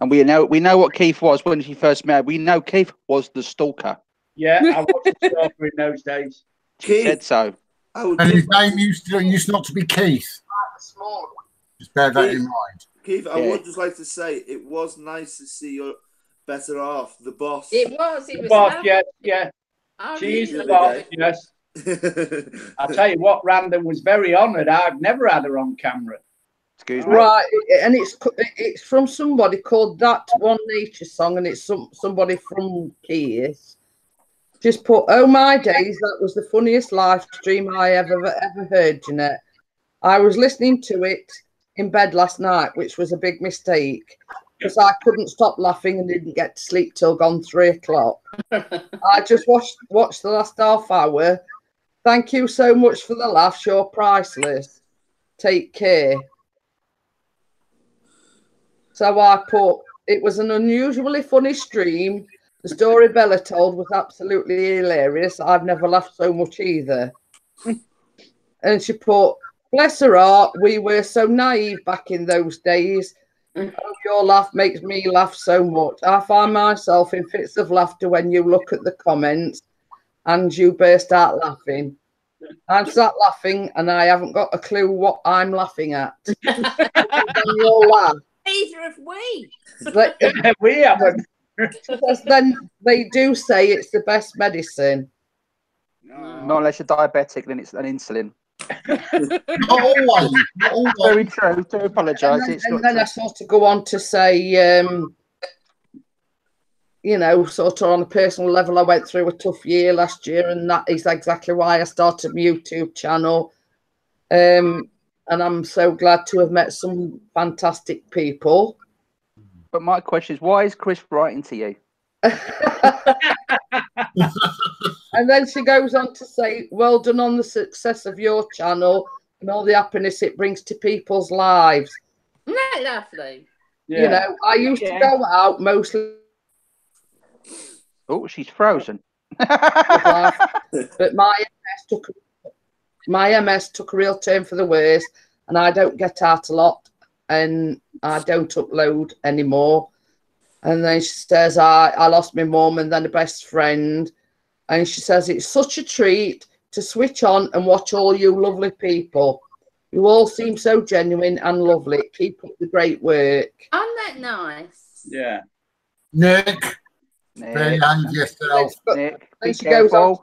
And we know what Keith was when he first met. We know Keith was the stalker. Yeah, I was a stalker in those days. Keith said so. And his name used not to be Keith. Just bear that in mind. Keith, I would just like to say it was nice to see your better half, the boss. It was. It was. Boss, yeah. Oh, She is the really? boss, yes. I'll tell you what, Random was very honoured. I've never had her on camera. Excuse me. Right, and it's from somebody called That One Nature Song, and it's somebody from Keys. Just put, oh my days, that was the funniest live stream I ever heard, Jeanette. I was listening to it in bed last night, which was a big mistake because I couldn't stop laughing and didn't get to sleep till gone 3 o'clock. I just watched the last half hour. Thank you so much for the laughs. You're priceless. Take care. So I put, it was an unusually funny stream. The story Bella told was absolutely hilarious. I've never laughed so much either. And she put, bless her heart, we were so naive back in those days. Oh, your laugh makes me laugh so much. I find myself in fits of laughter when you look at the comments and you burst out laughing. I'm sat laughing and I haven't got a clue what I'm laughing at. Your laugh. Neither have we. We haven't. Because then they do say it's the best medicine. Not unless you're diabetic, then it's an insulin. Not always. Very true. Do apologise. And then I sort of go on to say, you know, sort of on a personal level, I went through a tough year last year, and that is exactly why I started my YouTube channel. And I'm so glad to have met some fantastic people. But my question is, why is Chris writing to you? And then she goes on to say, well done on the success of your channel and all the happiness it brings to people's lives. Isn't that lovely? Yeah. You know, I used to go out mostly. Oh, she's frozen. But my MS took a real turn for the worse, and I don't get out a lot, and I don't upload anymore. And then she says, I lost my mum and then a best friend. And she says, it's such a treat to switch on and watch all you lovely people. You all seem so genuine and lovely. Keep up the great work. Isn't that nice? Yeah. Nick. Behave yourself. Nick, be And she goes on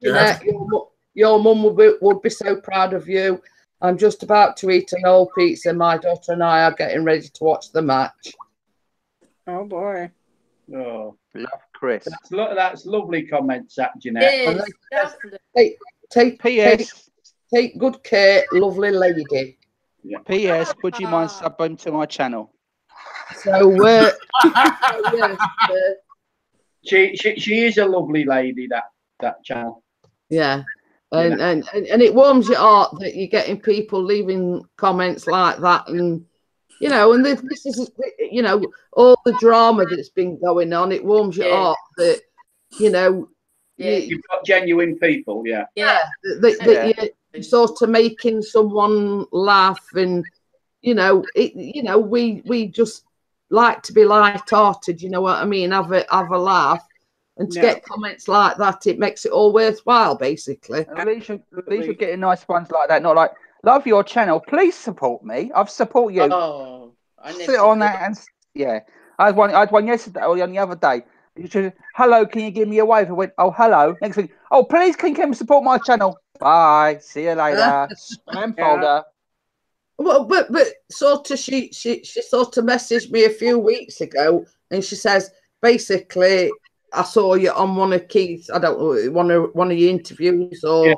to careful. say, your mum would be so proud of you. I'm just about to eat an old pizza. My daughter and I are getting ready to watch the match. Oh boy. Oh, love Chris. That's lovely comments, that Jeanette. Take good care, lovely lady. Yeah. P.S. Would you mind subbing to my channel? So, She is a lovely lady. That channel. yeah. And it warms your heart that you're getting people leaving comments like that, and you know, and this is, you know, all the drama that's been going on. It warms your heart that, you know, you've got genuine people. Yeah. That you're sort of making someone laugh, and you know, we just like to be light-hearted. You know what I mean? Have a laugh. And to get comments like that, it makes it all worthwhile, basically. At least you're getting nice ones like that. Not like, love your channel. Please support me. I've support you. Oh, I never sit on that and yeah. I had one yesterday or the other day. You said, hello, can you give me a wave? I went, oh, hello. Next thing, oh, please, can you come support my channel? Bye. See you later. Spam folder. Well, but sort of she sort of messaged me a few weeks ago, and she says basically, I saw you on one of Keith's, I don't know, one of your interviews, or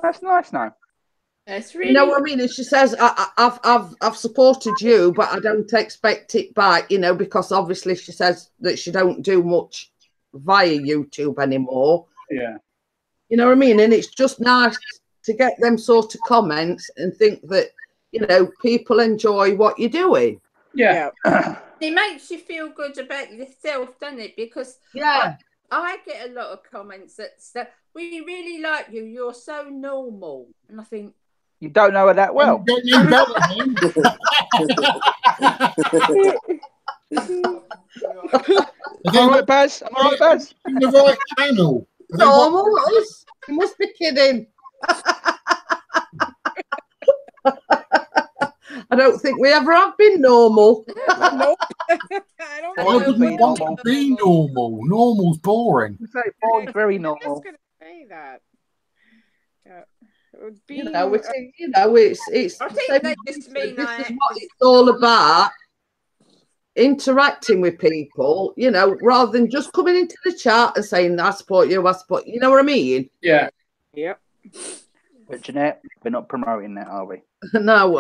that's nice now. That's really, you know what I mean. And she says, I've supported you, but I don't expect it back, you know, because obviously she says that she don't do much via YouTube anymore. Yeah, you know what I mean. And it's just nice to get them sort of comments and think that, you know, people enjoy what you're doing. Yeah. It makes you feel good about yourself, doesn't it? Because I get a lot of comments that say, "We really like you. You're so normal," and I think You don't know her that well. You don't know better, Am I right, Baz? Am I right, Baz? In the right channel. Normal, us. You must be kidding. I don't think we ever have been normal. Nope. I don't I wouldn't want to be normal. Normal's boring. Boring's very I was normal. going to say that. It would be, You know, it's I think they just mean this I is what it's all about. Interacting with people, you know, rather than just coming into the chat and saying, I support you, you know what I mean? Yeah. Yep. But Jeanette, we're not promoting that, are we? No.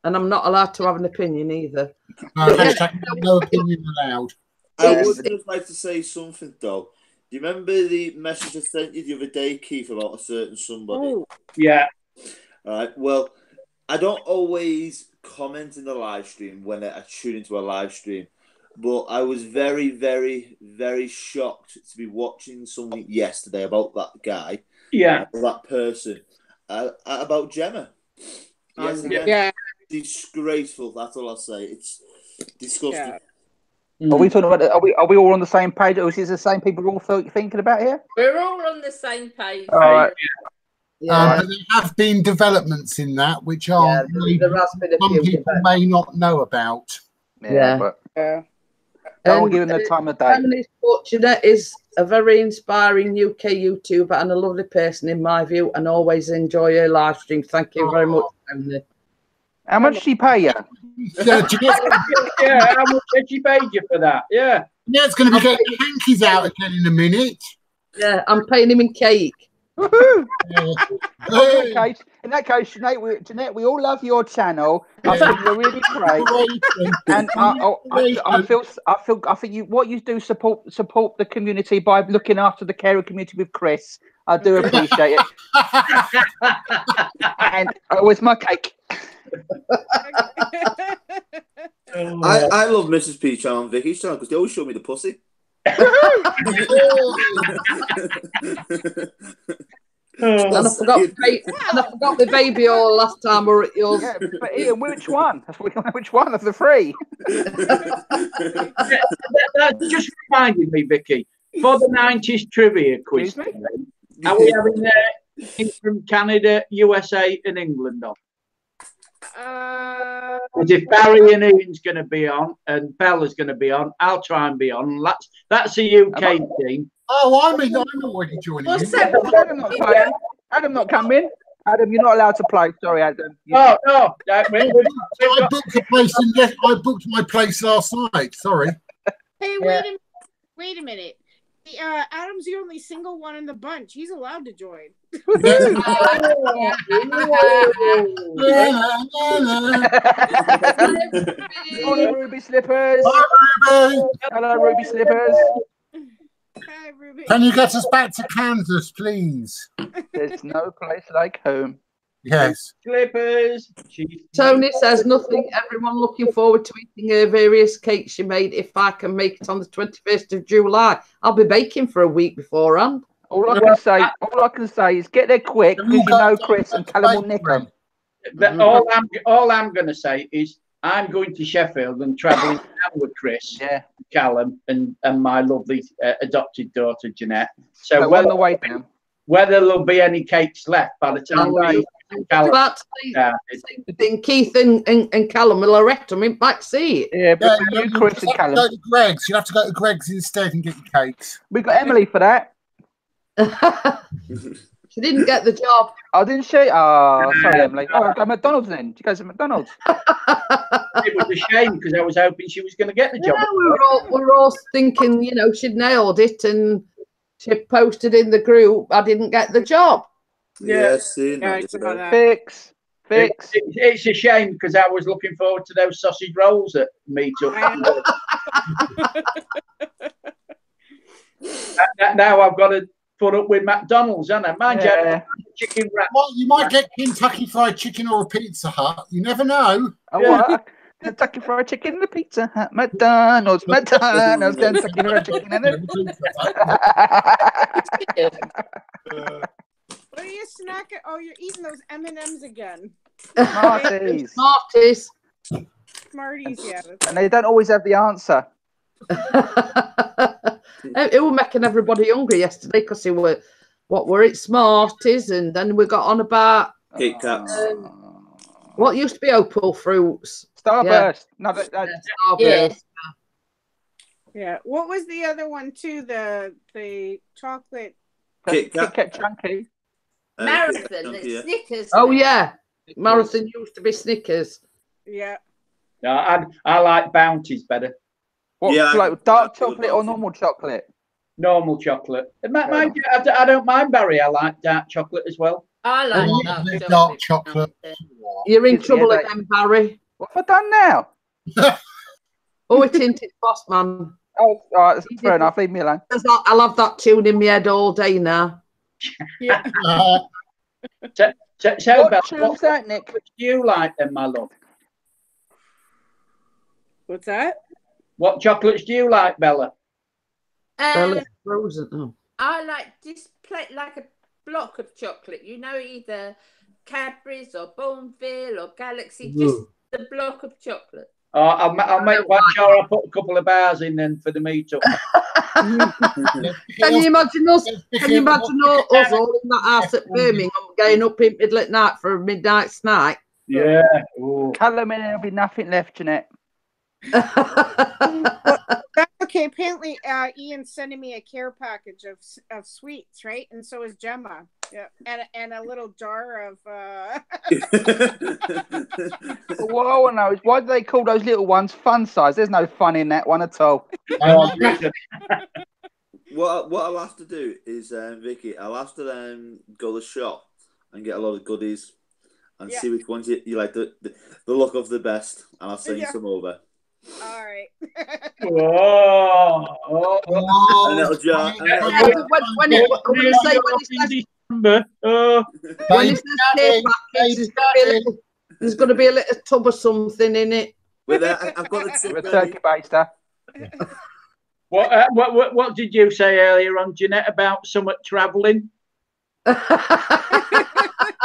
And I'm not allowed to have an opinion either. Hashtag no opinion allowed. I would just like to say something, though. Do you remember the message I sent you the other day, Keith, about a certain somebody? Oh. Yeah. All right. Well, I don't always comment in the live stream when I tune into a live stream, but I was very, very, very shocked to be watching something yesterday about that guy. Yeah. That person. About Gemma. Yes, again. Yeah. Disgraceful. That's all I'll say. It's disgusting. Yeah. Are we talking about? Are we all on the same page? Or is it the same people we're all thinking about here? we're all on the same page. All right. Yeah. But there have been developments in that which are there has been a some few people may not know about. Yeah. But Yeah. don't give them the time of day. Emily's Jeanette is a very inspiring UK YouTuber and a lovely person in my view, and always enjoy her live stream. Thank you very much, Emily. How much did she pay you? Yeah, how much did she pay you for that? Yeah. It's going to be getting hankies out again in a minute. Yeah, I'm paying him in cake. Woohoo! In that case, Jeanette, we all love your channel. I think you're really great, and I think what you do support the community by looking after the caring community with Chris. I do appreciate it, and with my cake. I love Mrs. P channel and Vicky's channel because they always show me the pussy. And I forgot the baby all last time we were at yours. Yeah, but Ian, which one? Which one of the three? That just reminded me, Vicky, for the 90s trivia quiz today, are we having from Canada, USA, and England on? As if Barry and Ian's going to be on and Bella's going to be on, I'll try and be on. That's a UK team. Oh, I'm already joining. Adam not coming. Adam, you're not allowed to play. Sorry, Adam. No. I booked my place last night. Sorry. Hey, wait a minute. Adam's the only single one in the bunch. He's allowed to join. Hello, Ruby Slippers. Hello, Ruby Slippers. Hi, Ruby. Can you get us back to Kansas, please? There's no place like home. Yes. Slippers. Tony says nothing. Everyone looking forward to eating her various cakes she made. If I can make it on the 21st of July, I'll be baking for a week beforehand. All I can say is get there quick because you know Chris and Callum will nick them. All I'm going to say is I'm going to Sheffield and travelling down with Chris, Callum, and my lovely adopted daughter Jeanette. So on the way down. Whether there'll be any cakes left by the time Keith and Callum will erect them in back seat. Yeah, but you, Chris and Callum. Go to Greg's. You'll have to go to Greg's instead and get your cakes. We've got Emily for that. She didn't get the job. Oh, didn't she? Oh, sorry, Emily. Oh, at McDonald's then. She goes to McDonald's. It was a shame because I was hoping she was going to get the job. Yeah, we were all thinking, you know, she'd nailed it, and she posted in the group, I didn't get the job. Yes, Fix. It's a shame because I was looking forward to those sausage rolls at Meetup. Now I've got to put up with McDonald's, haven't I? Mind you, chicken wrap. Well, you might get Kentucky Fried Chicken or a Pizza Hut. You never know. Oh, Kentucky Fried Chicken and the Pizza Hut. McDonald's, Kentucky Fried Chicken and the What are you snacking? Oh, you're eating those M&Ms again. Smarties. Smarties. Smarties, yeah. And they don't always have the answer. It was making everybody hungry yesterday because they were, what were it, Smarties, and then we got on about Kit Kats. what used to be Opal fruits. Starburst. Yeah. No, Starburst. Yeah. What was the other one too? The chocolate. Kit Kit Kat. Kat Chunky. Marathon, Kit Kat Chunky, yeah. Snickers. Oh yeah, Marathon used to be Snickers. Yeah. No, I like Bounties better. What, Yeah, like dark I feel chocolate or Bounty. normal chocolate? Normal chocolate. Mind you, I don't mind Barry. I like dark chocolate as well. I like Dark chocolate. You're in Yeah, trouble they- again, Barry. What have I done now? Oh, it's hinted, boss man. Oh, all right, that's fair enough. Leave me alone. I'll have that tune in my head all day now. Yeah. So What Bella, tune's that, Nick? do you like then, my love? What's that? What chocolates do you like, Bella? Frozen. Oh. I like this plate like a block of chocolate. You know, either Cadbury's or Bourneville or Galaxy. Just the block of chocolate. I'll make quite sure I put a couple of bars in then for the meetup. Can you imagine us? Can you imagine us all in that house at Birmingham going up in middle at night for a midnight snack? Yeah. Ooh. Callum in, there'll be nothing left, Jeanette. Okay, apparently Ian's sending me a care package of sweets, right? And so is Gemma. Yeah, and a little jar of What I want to know is why do they call those little ones fun size? There's no fun in that one at all. What I'll have to do is, Vicky, I'll have to go to the shop and get a lot of goodies and see which ones you like the look of the best, and I'll send you some over. All right. A little jar. When he says care package, there's going to be a little tub of something in it. With I've got a turkey baster. What did you say earlier on, Jeanette, about somewhat travelling?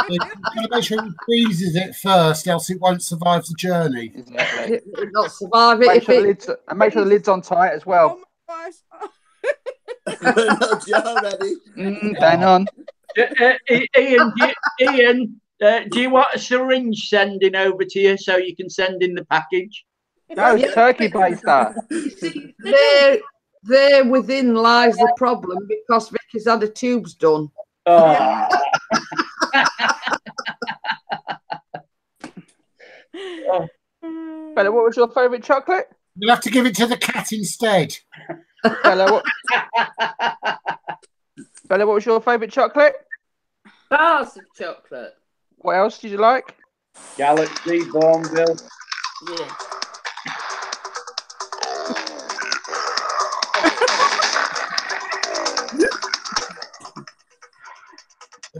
You've got to make sure he freezes it first, else it won't survive the journey. Exactly. It'll not survive it. Make sure the lid's on tight as well. Oh my gosh. No jar ready. Bang on. Ian, do you want a syringe sending over to you so you can send in the package? No, it's turkey baster. There within lies the problem because Vicky's had her tubes done. Oh. Bella, what was your favourite chocolate? You'll have to give it to the cat instead. Bella, what was your favourite chocolate? Bars of chocolate. What else did you like? Galaxy, Bourneville. Yeah.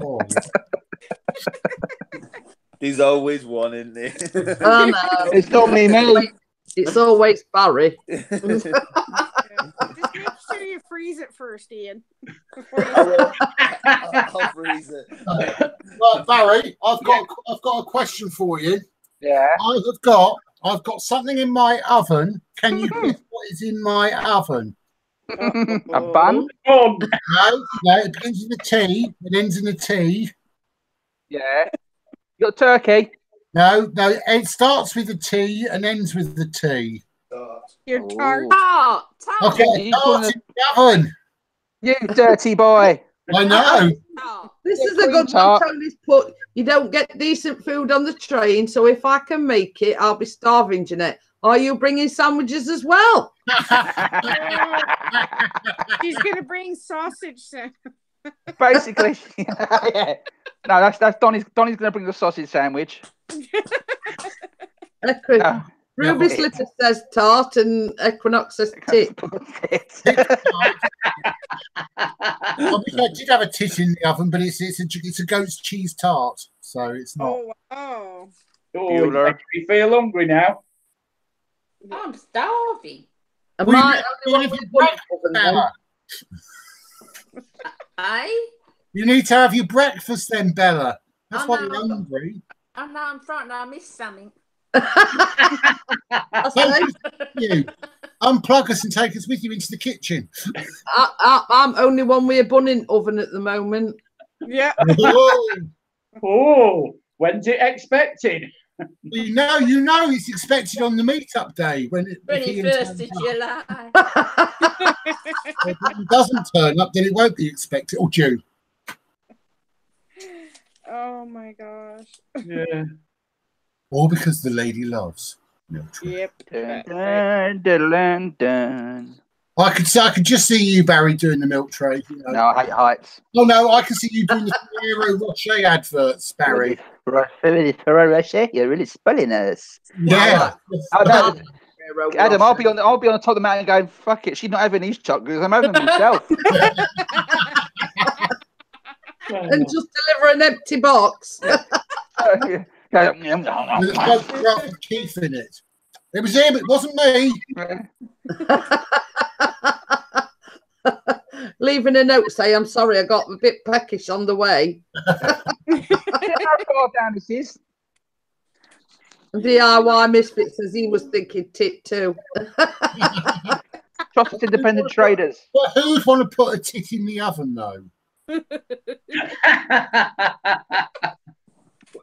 Oh, There's always one in there. Oh, no. It's not me. It's always Barry. Just make sure you freeze it first, Ian. I'll freeze it. Right, Barry, I've got a question for you. Yeah. I've got something in my oven. Can you guess what is in my oven? A bun? Oh. No, it begins with a T. It ends in a T. Yeah. You got turkey? No, it starts with a T and ends with the T. Your tart. Tart. Okay, tart in the oven. You dirty boy. I know. This is a good one. Tony's put, you don't get decent food on the train, so if I can make it, I'll be starving, Jeanette. Are you bringing sandwiches as well? She's going to bring sausage. Basically, yeah. No, that's Donnie's. Donnie's going to bring the sausage sandwich. Ruby Slitter says tart and Equinox says tit. I did have a tit in the oven, but it's a goat's cheese tart, so it's not. Oh. Oh, you feel hungry now? I'm starving. Am Will I you the only one have with your bunny breakfast, oven then? Bella? Eh? You need to have your breakfast then, Bella. That's Oh, why no, you're hungry. Oh no, I'm frightened. I missed something. Take us with you. Unplug us and take us with you into the kitchen. I'm only one with a bunny oven at the moment. Yeah. Oh, when's it expected? You know it's expected on the meetup day when it 21st of July. If it doesn't turn up, then it won't be expected or due. Oh my gosh. Yeah. All because the lady loves. Yep. Dun, dun, dun. I could just see you, Barry, doing the milk tray. You know. No, I hate heights. Oh no, I can see you doing the Ferrero Rocher adverts, Barry. Ferrero Rocher, you're really spelling us. Yeah. Oh, no. Adam, I'll be on the top of the mountain going, fuck it, she's not having these chocolates, I'm having them myself. And just deliver an empty box. With a photograph of Keith in it. It was him, it wasn't me. Leaving a note, say, I'm sorry, I got a bit peckish on the way. down this is. DIY Misfit says he was thinking tit too. Trust independent traders. Well, who would want to put a tit in the oven, though?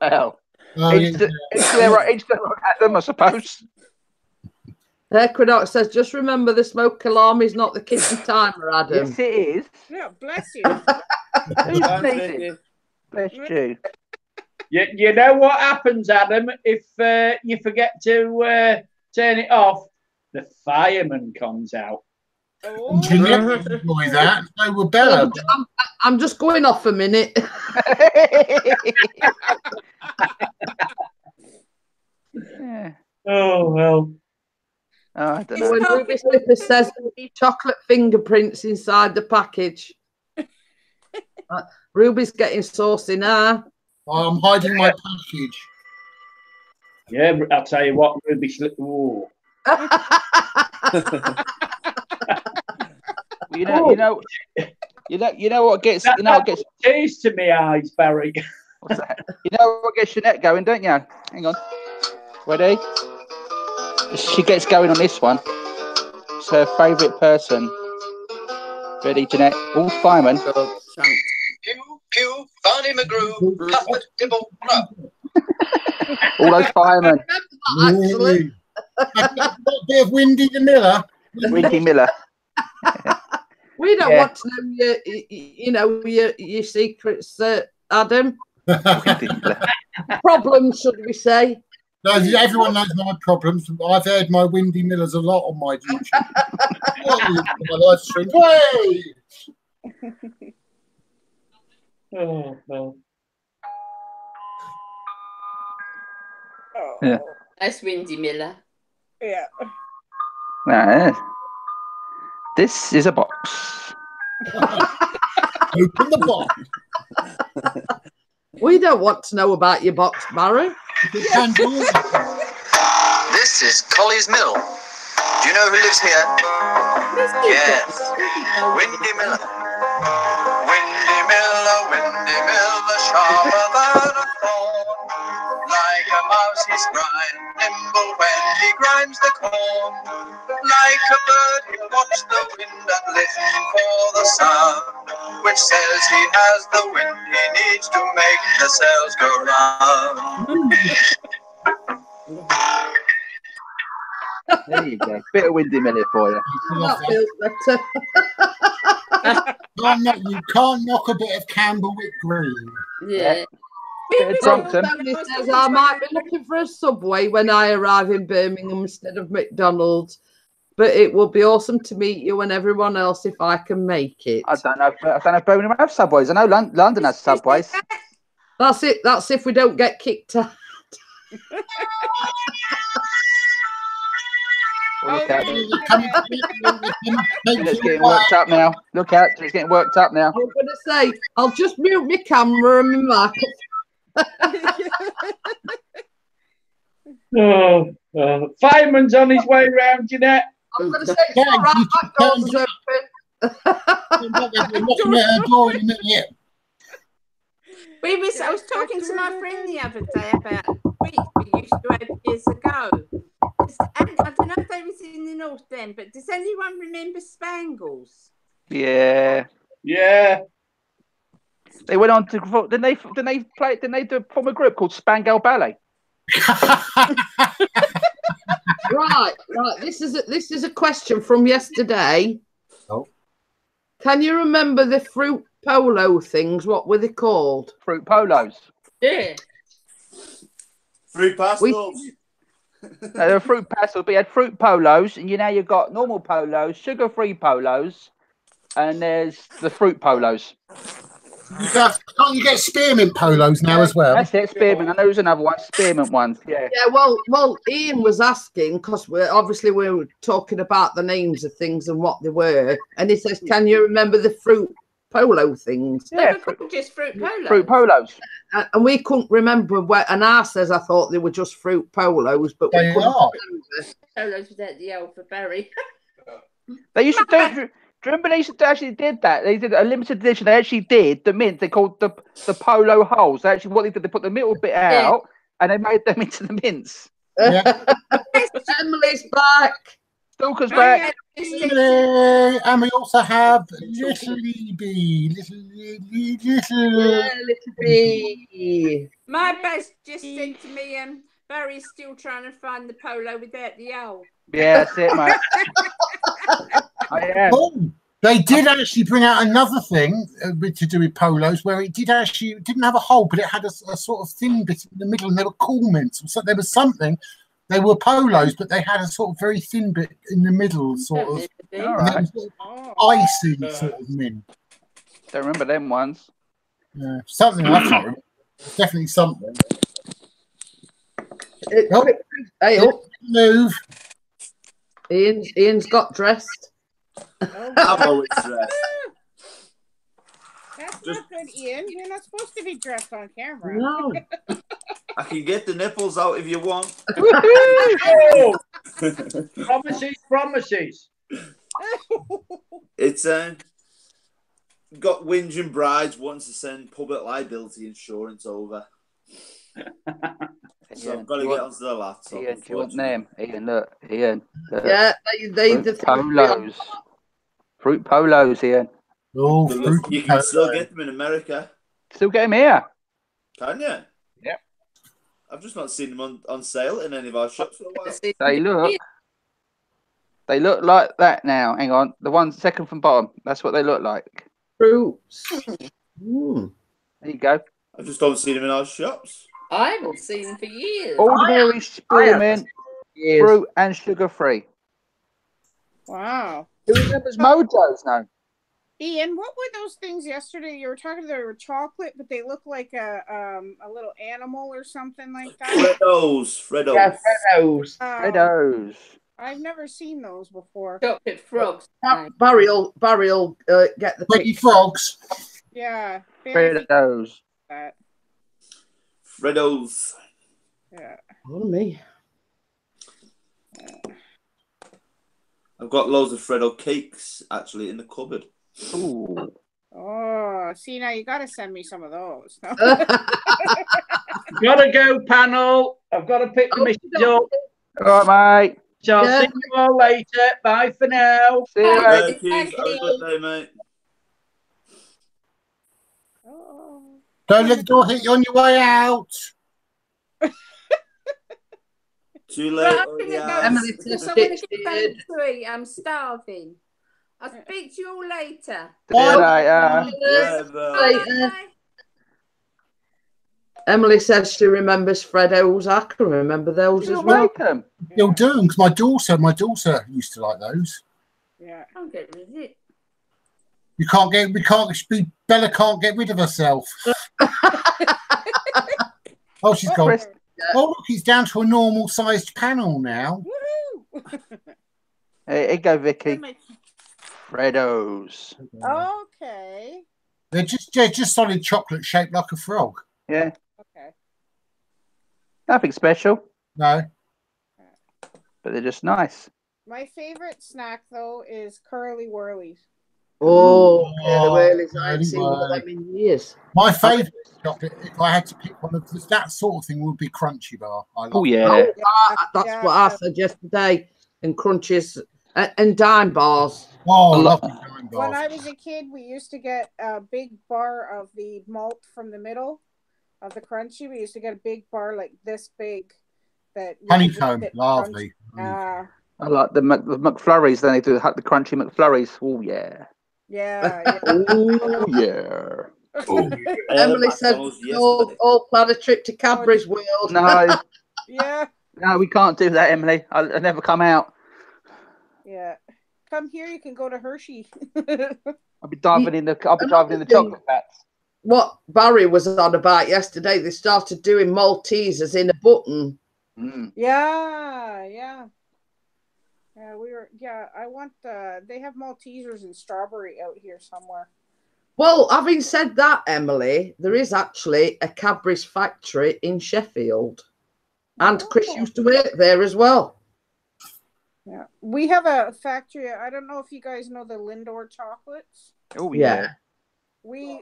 Well, Oh, each to their Adam, I suppose. Equinox says, just remember the smoke alarm is not the kitchen timer, Adam. Yes, it is. Yeah, bless you. Who's sneezing? Bless you. You know what happens, Adam, if you forget to turn it off? The fireman comes out. Oh. Jeanette would enjoy that. So would Bella. I'm just going off a minute. Yeah. Oh, well. Oh, I don't know. When Ruby Slipper says chocolate fingerprints inside the package. Ruby's getting saucy now. I'm hiding my package. Yeah, I'll tell you what, Ruby Slip. Ooh. You know what gets tears to me eyes, Barry. What's that? You know what gets Jeanette going, don't you? Hang on. Ready? She gets going on this one. It's her favourite person. Ready, Jeanette? All firemen. Pew, pew, Barney McGrew, Puffert, Dibble, Grub. All those firemen. Actually. That bit of Windy the Miller. Windy Miller. We don't want to know your secrets, Adam. Problems, should we say? No, everyone knows my problems. I've heard my Windy Millers a lot on my YouTube. My live stream. Hey! Oh, well. Yeah. That's Windy Miller. Yeah. This is a box. Open the box. We don't want to know about your box, Barry. This is Colley's Mill. Do you know who lives here? Yes. Windy Miller. Windy Miller, sharper than a thorn. Like a mouse he's grind, nimble when he grinds the corn. Like a bird he'll watch the wind and listen for the sound, which says he has the wind he needs to make the sails go round. There you go. Bit of Windy Miller for you. That feels better. You can't knock a bit of Camberwick Green. Yeah. Tony says I might be looking for a Subway when I arrive in Birmingham instead of McDonald's, but it will be awesome to meet you and everyone else if I can make it. I don't know if Birmingham have Subways. I know London has Subways. That's it. That's if we don't get kicked out. Look out. It's getting worked up now. Look out, it's getting worked up now. I'm going to say, I'll just mute my camera and my mic. Oh. Fireman's on his way round, Jeanette. I'm going to say it's all right. That door's open. They're knocking at her door in a minute. I was talking to my friend the other day about sweets we used to have years ago. I don't know if they was in the north then, but does anyone remember Spangles? Yeah. Yeah. They went on to didn't they form a group called Spangle Ballet? Right. This is a question from yesterday. Oh. Can you remember the fruit polo things? What were they called? Fruit polos. Yeah. Fruit pastels. No, they were fruit pastels, but you had fruit polos, and you've got normal polos, sugar-free polos, and there's the fruit polos. Can't you get spearmint polos now as well? That's it, spearmint. I know there's another one, spearmint ones. Yeah. Yeah. Well, Ian was asking because we were talking about the names of things and what they were, and he says, "Can you remember the fruit polo things?" Yeah, just fruit polos. Fruit polos. And we couldn't remember where. And I says I thought they were just fruit polos, but we They couldn't are. remember. Polos without the L for Barry. They used to do. Do you remember they used to actually did that? They did a limited edition. They actually did the mint. They called the polo holes. They actually what they did, they put the middle bit out and they made them into the mints. Yeah. Emily's back. Stalker's back. And we also have Little Libby. Little Bee. My best just said to me, Barry's still trying to find the polo without the L. Yeah, that's it, mate. I am. Oh, they did actually bring out another thing to do with polos where it didn't have a hole, but it had a sort of thin bit in the middle, and they were cool mints. So there was something. They were polos, but they had a sort of very thin bit in the middle, sort of, right. icy sort of mint. Don't remember them ones. Yeah, something I can't remember. It's definitely something. Hey, move. Ian's got dressed. I'm always dressed. That's not good, Ian. You're not supposed to be dressed on camera. No. I can get the nipples out if you want. Oh! Promises. It's got whinging brides wants to send public liability insurance over. So I've got to get onto the laptop. Ian, do you want them? Ian, look. Ian. Look. Yeah, they fruit polos. Fruit polos, Ian. Oh, you can still get them in America. Still get them here. Can you? Yep. I've just not seen them on sale in any of our shops for a while. They look like that now. Hang on. The one second from bottom. That's what they look like. Fruits. There you go. I just haven't seen them in our shops. I haven't seen them for years. Ordinary spearmint, fruit and sugar free. Wow. Who remembers Mojo's now? Ian, what were those things yesterday? You were talking they were chocolate, but they look like a little animal or something like that. Freddos. Yeah, Freddos. Freddos. I've never seen those before. Chocolate frogs. Barry will get the Peggy frogs. Yeah. Freddos. Freddos. Yeah. Oh, me. I've got loads of Freddo cakes actually in the cupboard. Ooh. Oh, see, now you got to send me some of those. Gotta go, panel. I've got to pick the missus up. All right, mate. So I'll see you all later. Bye for now. See you later. Have a good day, mate. Don't let the door hit you on your way out. Too late. Emily, I'm starving. I'll speak to you all later. Later. Emily says she remembers Freddos. I can remember those as well. You'll do them because my daughter used to like those. Yeah, I'll get rid of it. Bella can't get rid of herself. Oh, she's gone. Oh, look, he's down to a normal sized panel now. Hey, go, Vicky. Freddos. Okay. They're just solid chocolate shaped like a frog. Yeah. Okay. Nothing special. No. but they're just nice. My favorite snack though is curly whirlies. Oh, yeah, the Oh, whirlies. I ain't Curly seen one of them in years. My favourite chocolate, if I had to pick one of that sort of thing, would be Crunchy Bar. I love Oh it. yeah. That's what I said yesterday. And crunches and dime bars. Oh, I love the Dime When Bars. I was a kid, we used to get a big bar of the malt from the middle of the crunchy. We used to get a big bar like this big. That Honeycomb, lovely. Ah, I like the McFlurries. Then they do the crunchy McFlurries. Oh yeah. yeah. Oh yeah. Emily said, all plan a trip to Cadbury's World. No. Yeah. No, we can't do that, Emily. I'll never come out. Yeah. Come here, you can go to Hershey. I'll be diving in the chocolate vats. What Barry was on about yesterday, they started doing Maltesers in a button. Yeah. I want they have Maltesers and strawberry out here somewhere. Well, having said that, Emily, there is actually a Cadbury's factory in Sheffield. And Chris used to work there as well. Yeah. We have a factory. I don't know if you guys know the Lindor chocolates. Oh yeah.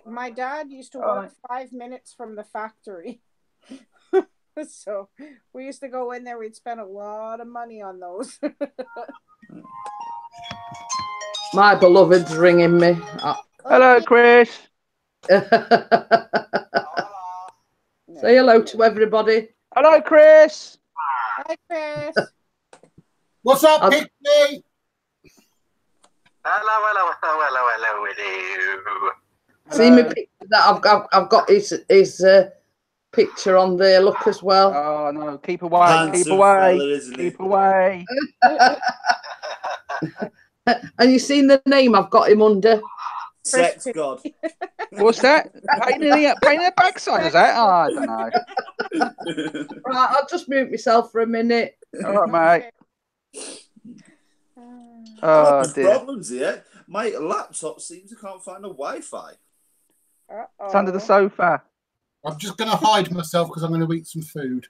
My dad used to work 5 minutes from the factory. So we used to go in there. We'd spend a lot of money on those. My beloved's ringing me. Hello, Chris. Say hello to everybody. Hello, Chris. Hi, Chris. What's up, Picnic? Hello. See me picture that I've got his picture on there. Look as well. Oh no! Keep away! Keep away! Keep away! And you seen the name I've got him under? Sex God. What's that? Painting the backside, is that? Oh, I don't know. Right, I'll just mute myself for a minute. All right, mate. Oh, Oh dear. problems here. My laptop seems to can't find a Wi-Fi. It's under the sofa. I'm just going to hide myself because I'm going to eat some food.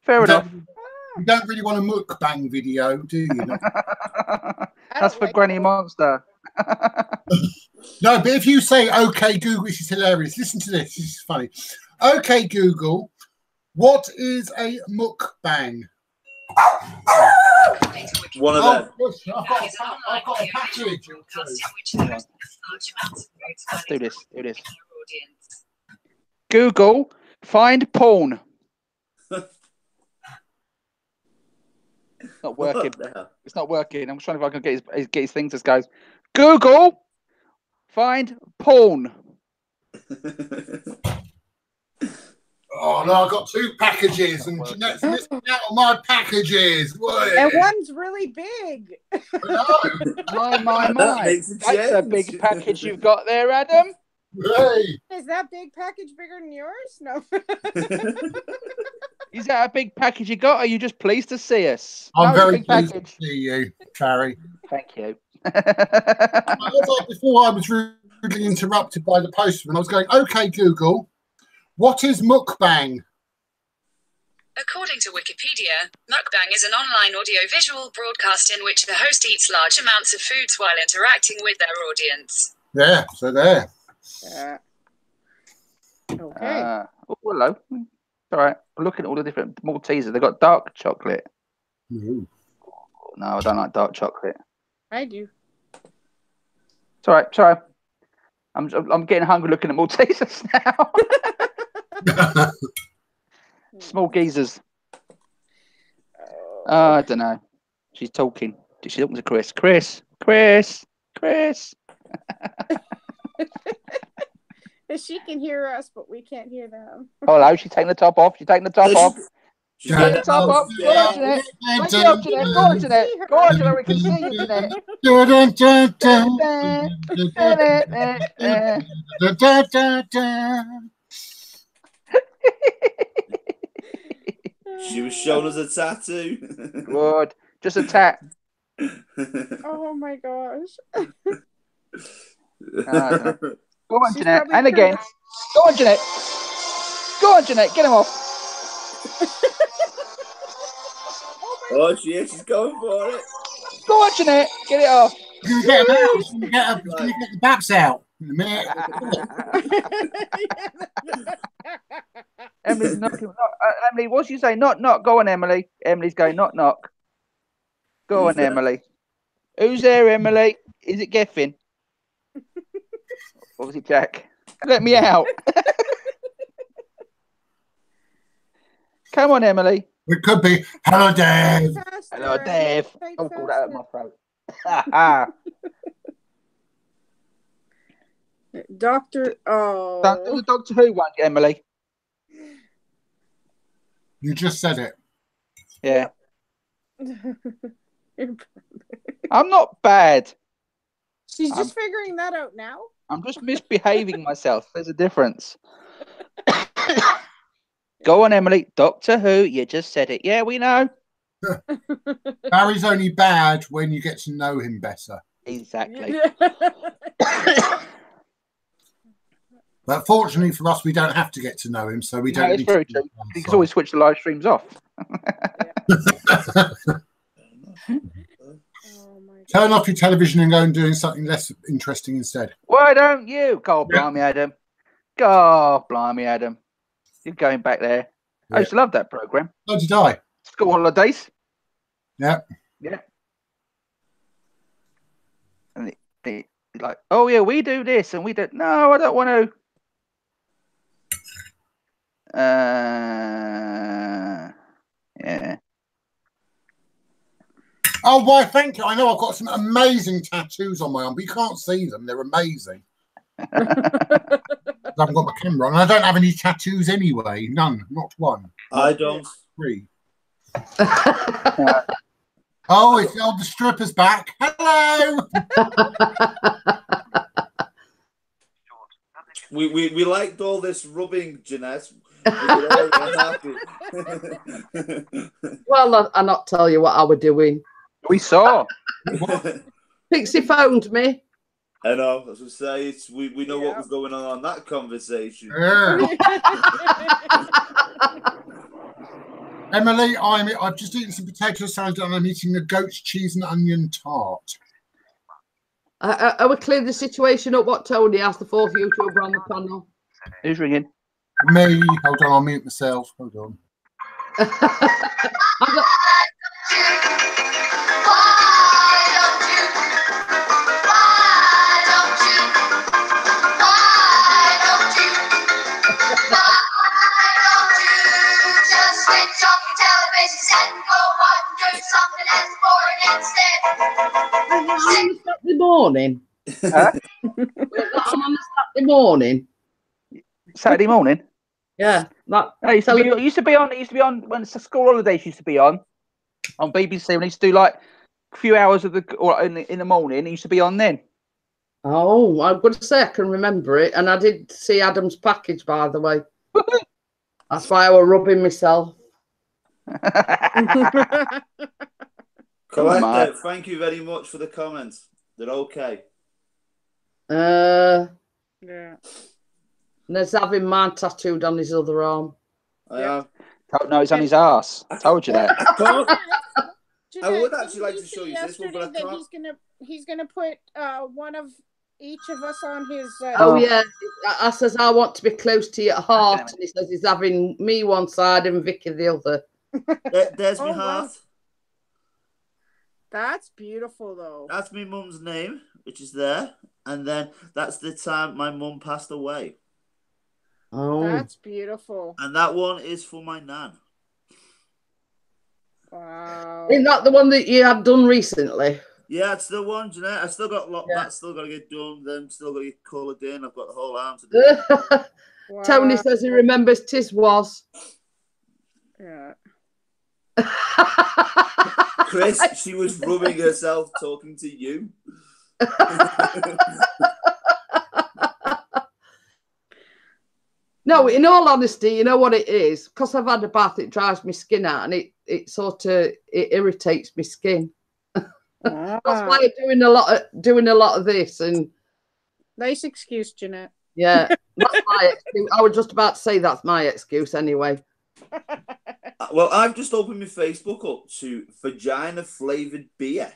Fair You enough. You don't really want a mukbang video, do you? That's for Granny Monster. No, but if you say, okay, Google, this is hilarious. Listen to this. This is funny. Okay, Google, what is a mukbang? One of them. Yes, I've got a package. Let's do this. Do this. Google, find porn. It's not working. It's not working. I'm trying if I can get his thing to go. Google, find porn. Oh no, I've got 2 packages, and Jeanette's missing out on my packages. And one's really big. My. That's a big package you've got there, Adam. Hey. Is that big package bigger than yours? No. Is that a big package you got? Or are you just pleased to see us? I'm No, very big pleased package. to see you, Carrie. Thank you. Before I was rudely interrupted by the postman, I was going, okay, Google, what is mukbang? According to Wikipedia, mukbang is an online audio-visual broadcast in which the host eats large amounts of foods while interacting with their audience. Yeah, so there. Okay. Oh, hello. All right. We're looking at all the different Maltesers. They've got dark chocolate. Ooh. No, I don't like dark chocolate. I do. It's all right. Sorry. I'm getting hungry looking at Maltesers now. Small geezers. I don't know. She's talking. She's talking to Chris. Chris. She can hear us, but we can't hear them. Hello, she's taking the top off. She's taking the top off. She's taking the top off. Go on, Jeanette. Go on, Jeanette. Go on, Jeanette. We can see you, Jeanette. She was showing us a tattoo. Good. Just a tat. Oh my gosh. Go on, She's Jeanette. probably And again. Go on, Jeanette. Go on, Jeanette. Get him off. Oh Oh, she's going for it. Go on, Jeanette. Get it off. You're going to get the babs out in a minute. Emily's knocking. Emily, what's you say? Knock, knock. Go on, Emily. Emily's going knock, knock. Go on, Emily. Who's there, Emily? Is it Geffin? Or was it Jack? Let me out. Come on, Emily. It could be. Hello, Dave. Hello, Dave. Oh, pull that out of my throat. Doctor. Oh. The Doctor Who one, Emily. You just said it. Yeah. I'm not bad. She's just figuring that out now. I'm just misbehaving myself. There's a difference. Go on, Emily. Doctor Who, you just said it. Yeah, we know. Barry's only bad when you get to know him better. Exactly. But fortunately for us, we don't have to get to know him, so we don't. It's very true. You can always switch the live streams off. Turn off your television and go and do something less interesting instead. Why don't you? God blimey, Adam. God blimey, Adam. You're going back there. Yeah. I used to love that program. So did I. School holidays. Yeah. Yeah. And they like, oh yeah, we do this and we do. No, I don't want to. Yeah. Oh, why, thank you. I know I've got some amazing tattoos on my arm, but you can't see them. They're amazing. I haven't got my camera on. And I don't have any tattoos anyway. None. Not one. I don't. 3. Oh, it's the stripper's back. Hello. we liked all this rubbing, Jeanette. We Well, I'll not tell you what I were doing. We saw. Pixie phoned me. I know. As I say, we know what was going on that conversation. Emily, I've just eaten some potato salad and I'm eating a goat's cheese and onion tart. I will clear the situation up. What Tony asked the 4th YouTuber on the panel. Who's ringing? Me. Hold on, I'll mute myself. Hold on. Saturday morning. Huh? On a Saturday morning. Saturday morning. Yeah, that it used to be on when the school holidays used to be on BBC. When they used to do like a few hours of in the morning. It used to be on then. Oh, I'm going to say I can remember it, and I did see Adam's package, by the way. That's why I was rubbing myself. Collector, thank you very much for the comments. They're okay. Yeah. There's having mine tattooed on his other arm. No, it's on his ass. I told you that. I would actually like to show you this one, but I can't. He's gonna put one of each of us on his. Oh yeah, I says I want to be close to your heart, and he says he's having me one side and Vicky the other. There's my heart. Wow. That's beautiful, though. That's my mum's name, which is there, and then that's the time my mum passed away. Oh, that's beautiful. And that one is for my nan. Wow. Isn't that the one that you had done recently? Yeah, it's the one, Jeanette. I still got that's still got to get done. Then still got to get coloured in. I've got the whole arm to do. Wow. Tony says he remembers tis was. Yeah. Chris, she was rubbing herself talking to you. No, in all honesty, you know what it is? Because I've had a bath, it dries my skin out, and it sort of irritates my skin. That's why I'm doing a lot of this. And nice excuse, Jeanette. Yeah, that's my excuse. I was just about to say that's my excuse anyway. Well, I've just opened my Facebook up to vagina flavoured beer.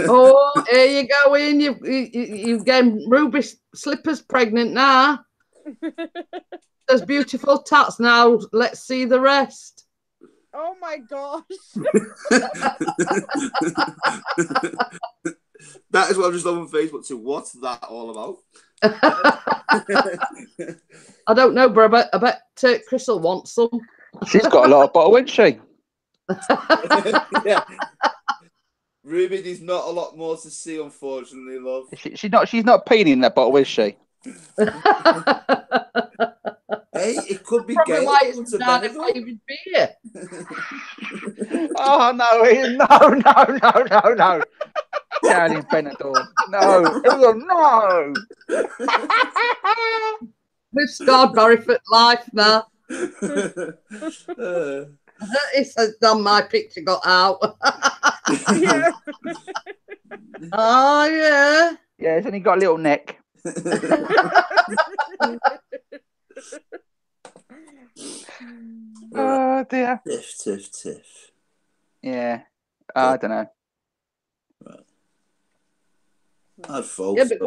Oh, here you go in. You've getting Ruby Slippers pregnant now. There's beautiful tats now. Let's see the rest. Oh my gosh. That is what I've just opened Facebook to. What's that all about? I don't know, bro. I bet Crystal wants some. She's got a lot of bottle, isn't she? Yeah. Ruby, there's not a lot more to see, unfortunately, love. She's not peeing in that bottle, is she? Hey, it could be Probably gay. why it's not a flavoured beer. Oh no! No! Down in Benidorm. No! We've scarred Barry for life now. It says, "Damn, my picture got out." Yeah. Oh yeah. Yeah, it's only got a little neck. Oh dear. Tiff. Yeah. I don't know. I'd fold. Yeah, but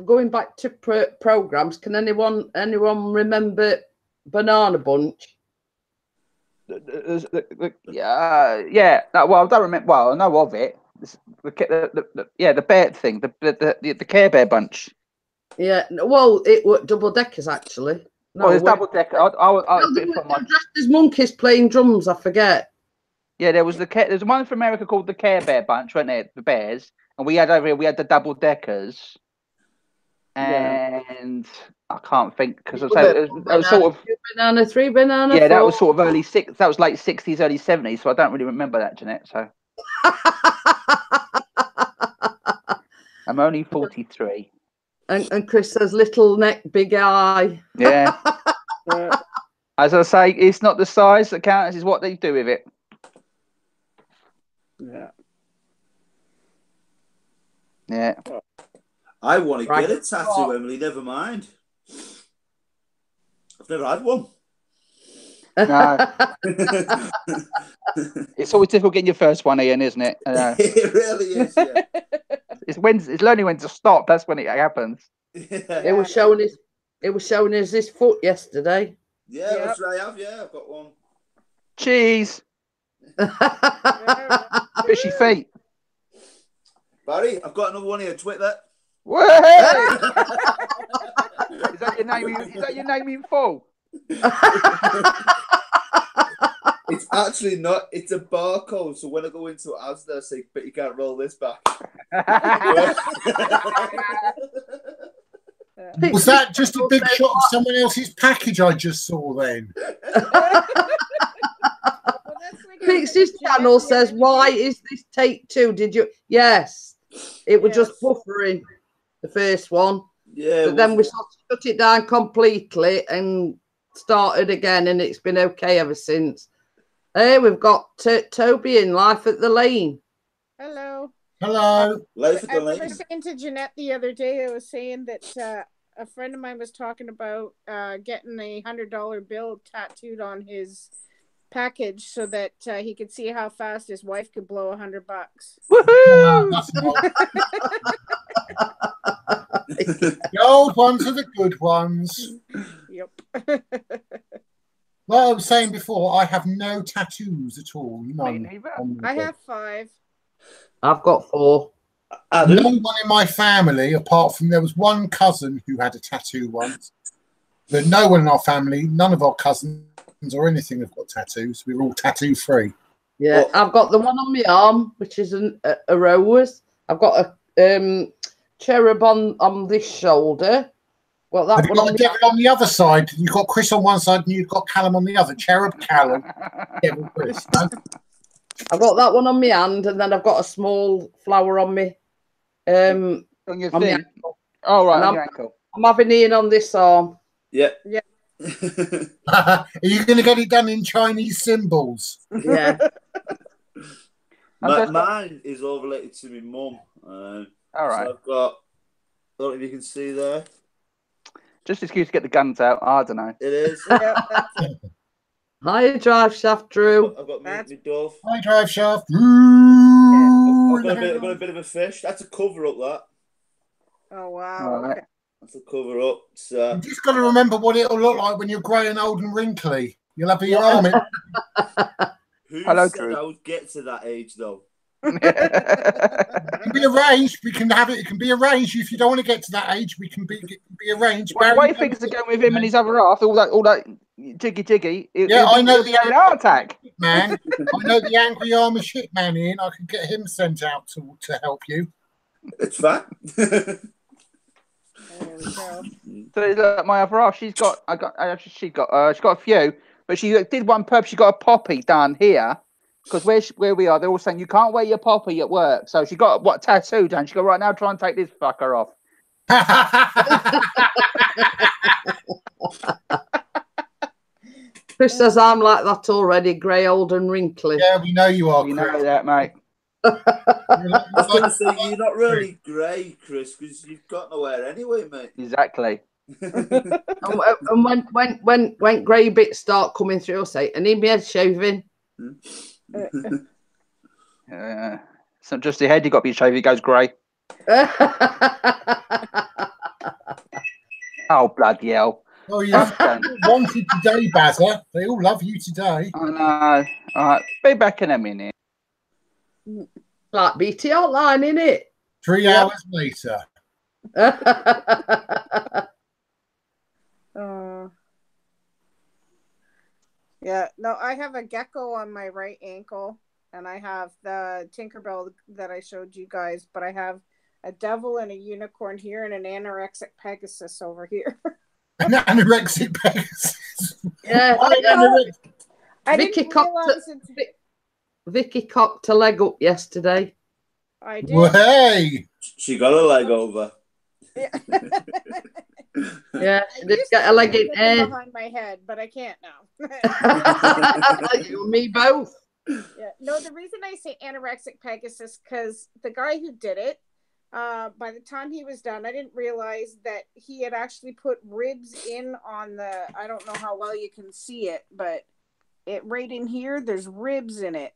going back to programs, can anyone remember Banana Bunch? Yeah. No, well, I don't remember. Well, I know of it. The bear thing, the Care Bear bunch. Yeah. Well, it was double deckers actually. No, it's double decker. They were dressed as monkeys playing drums. I forget. Yeah, there's one from America called the Care Bear bunch, weren't there? The bears, and we had over here. We had the double deckers, and I can't think because it was sort of 2 banana, 3 banana. Yeah, 4. that was sort of early six. That was late 60s, early 70s. So I don't really remember that, Jeanette. So I'm only 43. And Chris says little neck, big eye. Yeah. As I say, it's not the size that counts; it's what they do with it. Yeah. Yeah. I want to get a tattoo, Emily. Never mind. I've never had one. No. It's always difficult getting your first one, Ian, isn't it? It really is. Yeah. It's learning when to stop. That's when it happens. It was showing us his foot yesterday. Yeah, that's right. I've got one. Cheese. Fishy feet. Barry, I've got another one here. Twit that. Is that your name? Is that your name in full? It's actually not. It's a barcode. So when I go into Asda, I say, "But you can't roll this back." Was that just a big shot of someone else's package I just saw then? Pixie's channel says, "Why is this take 2? Did you?" Yes, it was just buffering the first one. Yeah, but then we shut it down completely and started again, and it's been okay ever since. Hey, we've got Toby in Life at the Lane. Hello. Hello. Life at the I Lane. was saying to Jeanette the other day, I was saying that a friend of mine was talking about getting a $100 bill tattooed on his package so that he could see how fast his wife could blow $100. Woohoo! The old ones are the good ones. Yep. Like I was saying before, I have no tattoos at all. None. I have 5. I've got 4. No one in my family, apart from there was one cousin who had a tattoo once. But no one in our family, none of our cousins or anything have got tattoos. We're all tattoo free. Yeah, I've got the one on my arm, which is a rose. I've got a cherub on this shoulder. Well, that Have you got the devil on the other side? You've got Chris on one side and you've got Callum on the other. Cherub Callum. Devil Chris. No? I've got that one on my hand, and then I've got a small flower on me. On your on my thing? ankle. Oh, right, And on your ankle. I'm having Ian on this arm. Yeah. Yeah. Are you going to get it done in Chinese symbols? Yeah. Mine is all related to my mum. All right. So I've got, I don't know if you can see there. Just an excuse to get the guns out. I don't know. It is. Yeah, that's it. Hi, Drive Shaft, Drew. I've got me That's- dove. Hi, Drive Shaft. I've got a bit of a fish. That's a cover up. That. Oh wow. All right. Okay. That's a cover up. So You just got to remember what it'll look like when you're grey and old and wrinkly. You'll have your arm in. who Hello, said Drew. I would get to that age though? It can be arranged. We can have it. It can be arranged. If you don't want to get to that age, we can be arranged. What do you think is going with him and his other half? All that jiggy. Yeah, I know He'll be having an heart attack. man. I know the angry arm of shit man in. I could get him sent out to help you. It's fine. There we go. So look, my other half, she's got a few, but she did one purpose. She got a poppy done here because where we are, they're all saying you can't wear your poppy at work. So she got what tattoo done. She got right now. Try and take this fucker off. Chris says I'm like that already, grey, old and wrinkly. Yeah, we know you are. You Chris. know that, mate. I was going to say you're not really grey, Chris, because you've got nowhere anyway, mate. Exactly. And when grey bits start coming through, I'll say, I need my head shaving. It's not just your head. You got to be shaved. It goes grey. Oh bloody hell! Oh, you wanted today, Bazza. They all love you today. I know. All right, be back in a minute. Like BT Online, innit? 3 hours later. Yeah, no, I have a gecko on my right ankle, and I have the Tinkerbell that I showed you guys, but I have a devil and a unicorn here and an anorexic Pegasus over here. An anorexic Pegasus. Yeah, I Vicky didn't cocked realize it. Vicky cocked a leg up yesterday. I did. Well, hey, She got a leg over. Yeah, she I did used get to a leg put in it there. behind my head, but I can't now. You and me both. Yeah. No, the reason I say anorexic Pegasus because the guy who did it, by the time he was done, I didn't realize that he had actually put ribs in on the. I don't know how well you can see it, but it right in here, there's ribs in it,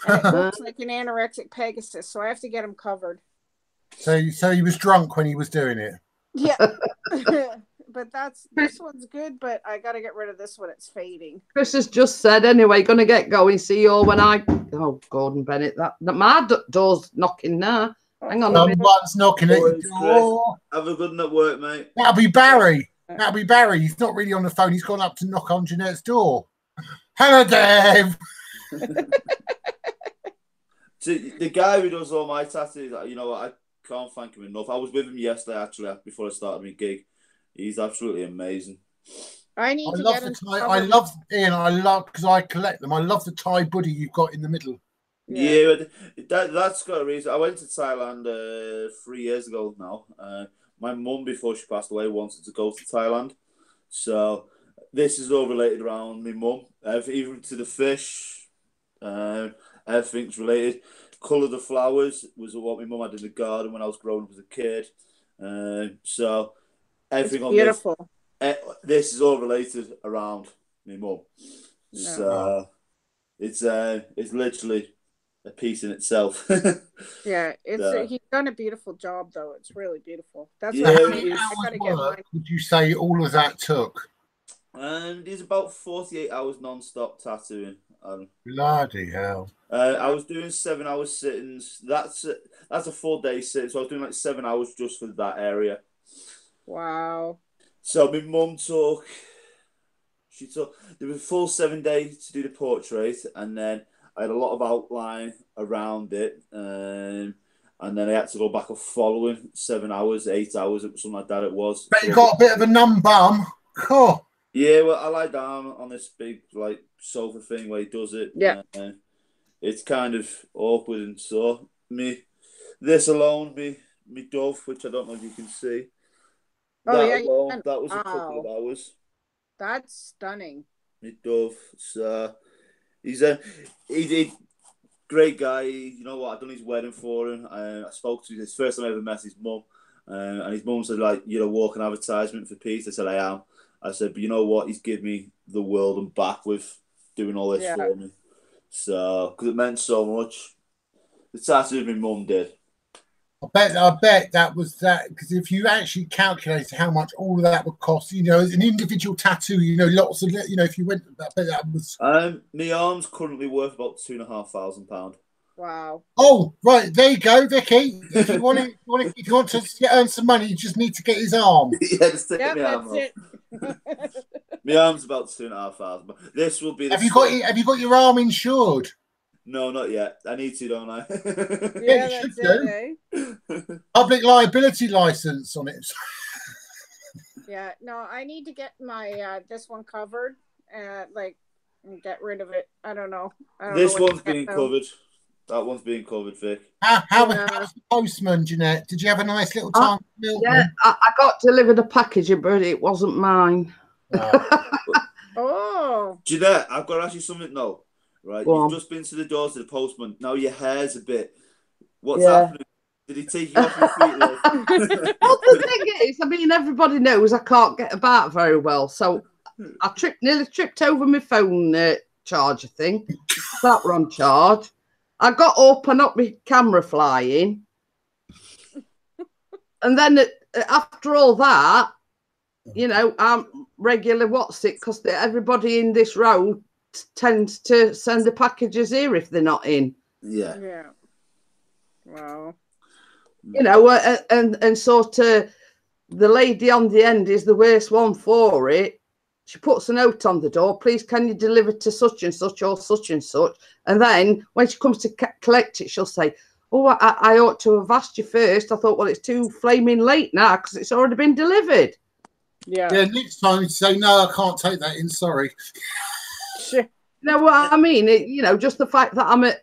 and it looks like an anorexic Pegasus. So I have to get him covered. so he was drunk when he was doing it. Yeah. But this one's good, but I got to get rid of this one. It's fading. Chris has just said, anyway, gonna get going. See you all when I. Oh, Gordon Bennett, that my door's knocking now. Hang on a minute. Someone's knocking at your Boys, door. Have a good night work, mate. That'll be Barry. That'll be Barry. He's not really on the phone. He's gone up to knock on Jeanette's door. Hello, Dave. The guy who does all my tattoos, you know what? I can't thank him enough. I was with him yesterday, actually, before I started my gig. He's absolutely amazing. I need I to love get the him. tie. covered. I love Ian. I love because I collect them. I love the Thai buddy you've got in the middle. Yeah, but that's got a reason. I went to Thailand 3 years ago now. My mum, before she passed away, wanted to go to Thailand. So this is all related around my mum. Even to the fish, everything's related. Colour the flowers was what my mum had in the garden when I was growing up as a kid. So everything on beautiful. This is all related around my mum. No. So it's literally a piece in itself. Yeah, So- he's done a beautiful job though. It's really beautiful. That's Yeah, what How I many mean. I hours gotta get mine. work would you say all of that took? And it's about 48 hours non-stop tattooing. Bloody hell. I was doing 7 hour sittings. That's a full day sitting. So I was doing like 7 hours just for that area. Wow. So my mum there was a full 7 days to do the portrait, and then I had a lot of outline around it, and then I had to go back a following 7 hours, 8 hours, something like that it was. Bet you got a bit of a numb bum. Cool. Yeah, well, I lie down on this big like sofa thing where he does it. Yeah. It's kind of awkward, and so this alone, me dove, which I don't know if you can see. Oh, That yeah, you alone, can. that was a couple of Wow. hours. That's stunning. Me dove. So he's he great guy. You know what? I done his wedding for him. I spoke to his first time I ever met his mum. And his mum said, like, you're a walking advertisement for Pete. I said, I am. I said, but you know what? He's given me the world and back with doing all this for me. So, because it meant so much. The tattoo my mum did. I bet that was that, because if you actually calculate how much all of that would cost, you know, an individual tattoo, you know, lots of, you know, if you went, I bet that was. My arm's currently worth about £2,500. Wow. Oh, right, there you go, Vicky. If you want to earn some money, you just need to get his arm. Yeah, just take my arm off. My arm's about £2,500. This will be. Have you got your arm insured? No, not yet. I need to, don't I? Yeah, that's it. Public liability license on it. Yeah, no, I need to get my this one covered, like, and get rid of it. I don't know. This one's being covered. That one's being covered, Vic. How's the postman, Jeanette? Did you have a nice little time? Yeah, I got delivered a package, but it wasn't mine. Oh, Jeanette, I've got to ask you something now. Right, you've just been to the doors of the postman. Now your hair's a bit. What's happening? Did he take you off your feet? Well, the thing is, I mean, everybody knows I can't get about very well, so I nearly tripped over my phone charger thing. That were on charge. I got up and up my camera flying, and then after all that, you know, I'm regular because everybody in this row tends to send the packages here if they're not in. Yeah. Yeah. Wow. You know, and sort of the lady on the end is the worst one for it. She puts a note on the door, please can you deliver to such and such or such and such. And then when she comes to collect it, she'll say, oh, I ought to have asked you first. I thought, well, it's too flaming late now because it's already been delivered. Yeah. Yeah, next time you say, no, I can't take that in, sorry. You know what I mean? You know, just the fact that I'm at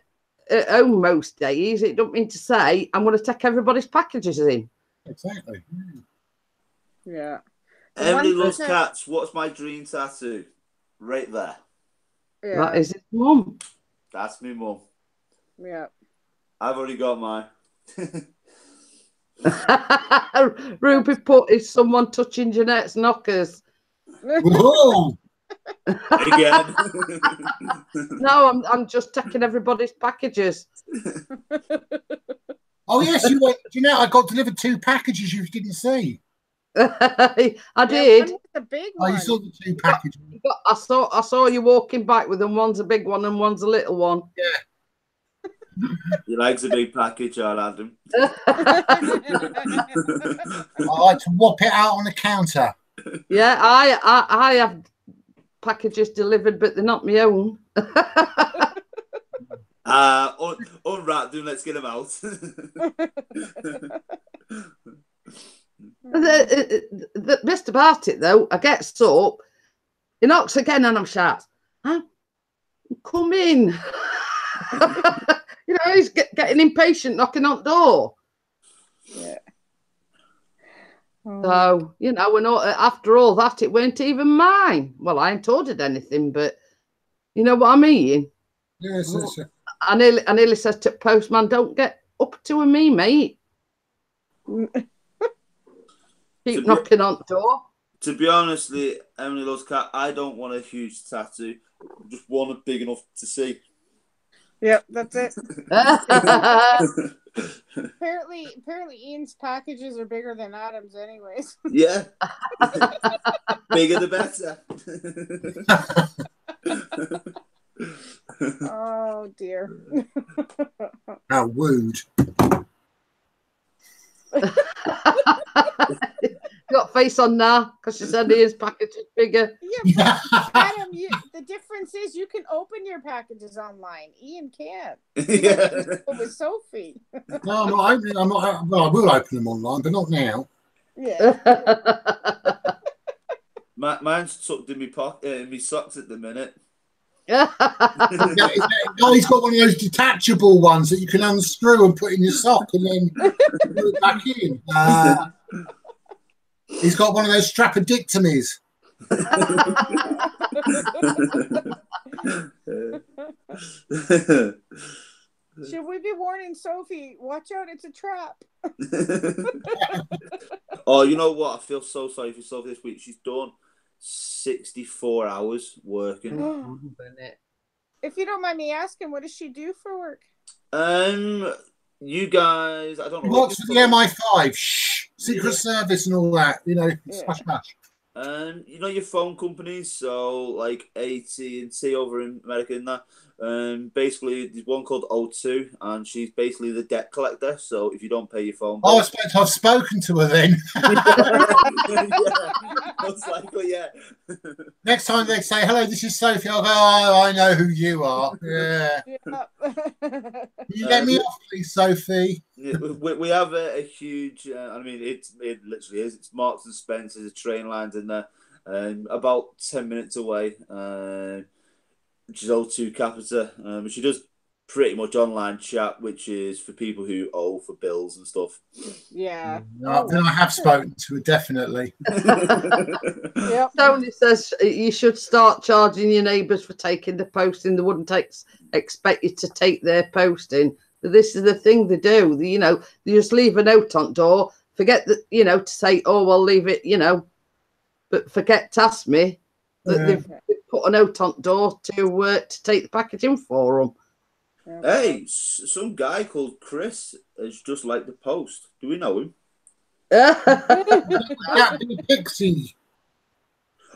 home most days, it don't mean to say I'm going to take everybody's packages in. Exactly. Yeah. Emily loves cats. What's my dream tattoo? Right there. Yeah. That is his mum. That's me mum. Yeah. I've already got mine. Ruby put is someone touching Jeanette's knockers. Whoa. Again. No, I'm just taking everybody's packages. Oh yes, you went. You know, I got delivered 2 packages you didn't see. I did. The big one. one. Oh, you saw the 2 packages. I saw you walking back with them. One's a big one and one's a little one. Yeah. Your leg's a big package, I'll add them. I like to whop it out on the counter. Yeah, I have packages delivered, but they're not my own. Unwrap them, let's get them out. The best about it, though, I get up, he knocks again, and I'm shouting, come in. You know, he's getting impatient, knocking on the door. Yeah. So, you know, and after all that, it weren't even mine. Well, I ain't ordered anything, but you know what I mean? Yes, yes. I nearly said to postman, don't get up to me, mate. Keep knocking on the door. To be honest, Emily loves cat. I don't want a huge tattoo. Just one big enough to see. Yep, that's it. Apparently, Ian's packages are bigger than Adam's, anyways. Yeah, bigger the better. Oh dear. How wooed. Got face on now because she said his package is bigger. Yeah, Adam, the difference is you can open your packages online. Ian can't. Yeah. With Sophie. No, I'm not opening. Well, I will open them online, but not now. Yeah. Mine's tucked in my pocket, in my socks at the minute. Oh, he's got one of those detachable ones that you can unscrew and put in your sock and then put it back in. He's got one of those strapodictomies. Should we be warning Sophie? Watch out, it's a trap. Oh, you know what? I feel so sorry for Sophie this week. She's done 64 hours working. If you don't mind me asking, what does she do for work? You guys, I don't know. What's the MI5? Shh, Secret Service and all that. You know, smash, smash. You know your phone companies, so like AT&T over in America and that. Basically, there's one called O2, and she's basically the debt collector. So if you don't pay your phone bill, I expect I've spoken to her then. most likely, yeah. Next time they say, "Hello, this is Sophie," I'll go, "Oh, I know who you are." Yeah. You let me off, please, Sophie. Yeah, we have a huge. I mean, it literally is. It's Marks and Spencer's, a train lines in there, about 10 minutes away. Which is O2 Capita. She does pretty much online chat, which is for people who owe for bills and stuff. Yeah. Then I have spoken to her, definitely. Yep. Tony says you should start charging your neighbours for taking the posting. They wouldn't expect you to take their posting. But this is the thing they do. They just leave a note on door. Forget that, to say, oh, well, leave it, but forget to ask me that they've put a note on door to take the packaging for them. Hey, some guy called Chris is just like the post. Do we know him? Pixie.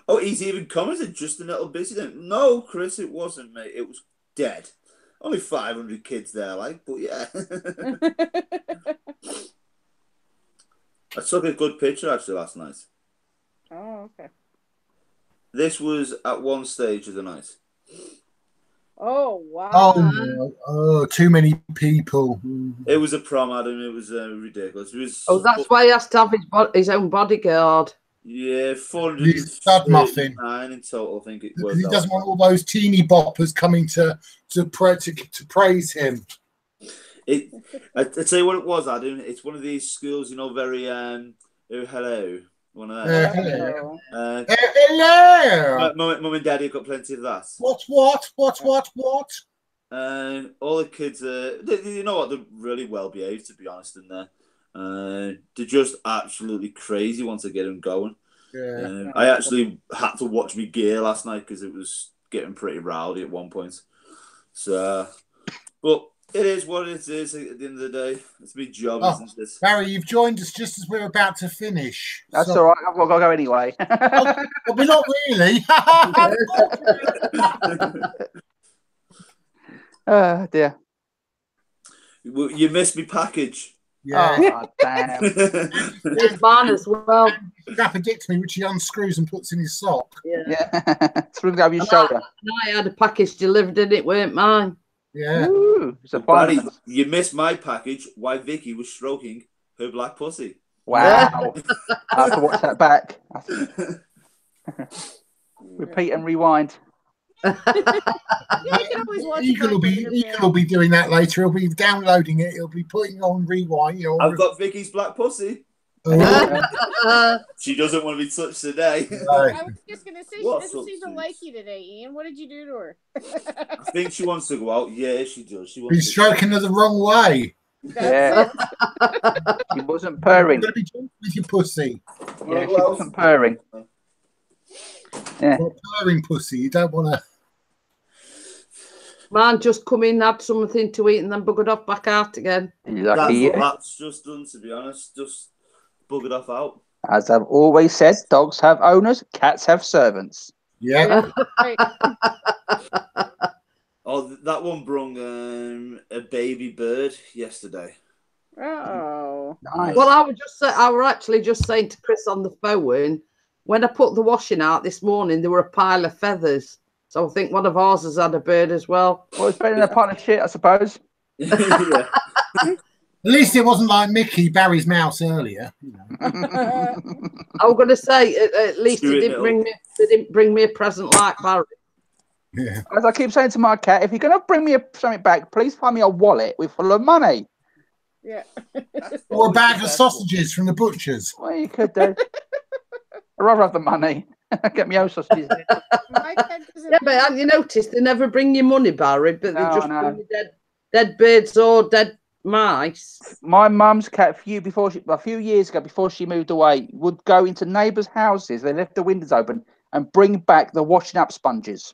Oh, he's even commented, just a little busy then. No, Chris, it wasn't, mate. It was dead. Only 500 kids there, but yeah. I took a good picture actually last night. Oh, okay. This was at one stage of the night. Oh, wow. Oh, no. Oh, too many people. It was a prom, Adam. It was ridiculous. It was. Oh, that's why he has to have his own bodyguard. Yeah, He's stud muffin 439 in total, I think it was. Because he doesn't want all those teeny boppers coming to praise him. I tell you what it was, Adam. It's one of these schools, very oh, hello. One of them. Hello. Hello. Mum and Daddy have got plenty of that. What? All the kids, you know what? They're really well behaved, to be honest, in there. They're just absolutely crazy once I get them going. Yeah. I actually had to watch me gear last night because it was getting pretty rowdy at one point. So, but it is what it is at the end of the day. It's my job, isn't it? Barry, you've joined us just as we're about to finish. That's all right. I've got to go anyway. Well, we're not really. Oh, dear. You missed me package. Yeah. Oh, damn. There's mine as well. Strap a dick to me, which he unscrews and puts in his sock. Yeah. Springs over your shoulder. I had a package delivered and it weren't mine. Yeah. Ooh, it's a Barry, bonus. you missed my package while Vicky was stroking her black pussy. Wow. I have to watch that back. Repeat and rewind. Yeah, you can always watch Eagle will be doing that later. He'll be downloading it. He'll be putting on rewind. I've got Vicky's black pussy. Oh. She doesn't want to be touched today. I was just going to say, she What doesn't seem to substance? like you today, Ian. What did you do to her? I think she wants to go out. Yeah, she does. She wants He's to. stroking her the wrong way. Yeah. She wasn't purring. You've got to be gentle with your pussy. Yeah, she wasn't purring. Yeah. Not purring pussy. You don't want to. Man just come in, had something to eat, and then buggered off back out again. Lucky you. That's just done, to be honest. Just buggered off out. As I've always said, dogs have owners, cats have servants. Yeah. Oh, that one brung a baby bird yesterday. Oh. Nice. Well, I were actually just saying to Chris on the phone, when I put the washing out this morning, there were a pile of feathers. So I think one of ours has had a bird as well. Well, it's better than a pile of shit, I suppose. Yeah. At least it wasn't like Mickey, Barry's mouse earlier. I was going to say, at least they didn't bring me a present like Barry. Yeah. As I keep saying to my cat, if you're going to bring me something back, please find me a wallet with full of money. Yeah. Or a bag of sausages from the butcher's. Well, you could do. I'd rather have the money. Get me own sausages. My cat doesn't Yeah, but haven't you noticed they never bring you money, Barry, but they No, just no. bring you dead dead birds or dead mice. My mum's cat, a few years ago, before she moved away, would go into neighbours' houses. They left the windows open and bring back the washing up sponges.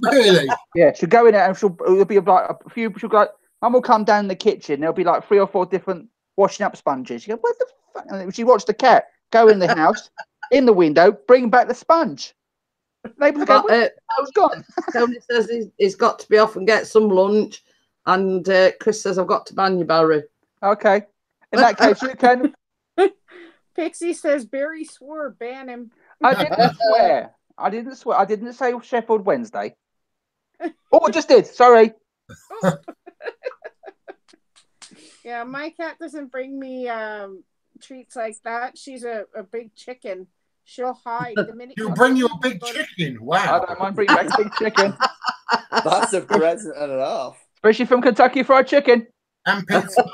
Really? Yeah, she'll go in there and it'll be like a few. She'll go. Mum will come down in the kitchen. There'll be like 3 or 4 different washing up sponges. She go, what the fuck? And she watched the cat go in the house, in the window, bring back the sponge. Neighbours go, where's gone? Tony says he's got to be off and get some lunch. And Chris says, I've got to ban you, Barry. Okay. In that case, you can. Pixie says Barry swore, ban him. I didn't swear. I didn't swear. I didn't say Sheffield Wednesday. Oh, I just did. Sorry. Yeah, my cat doesn't bring me treats like that. She's a big chicken. She'll hide the minute. She'll bring you a big chicken. Wow. I don't mind bringing back a big chicken. That's a present and a half. Especially from Kentucky Fried Chicken. And pizza.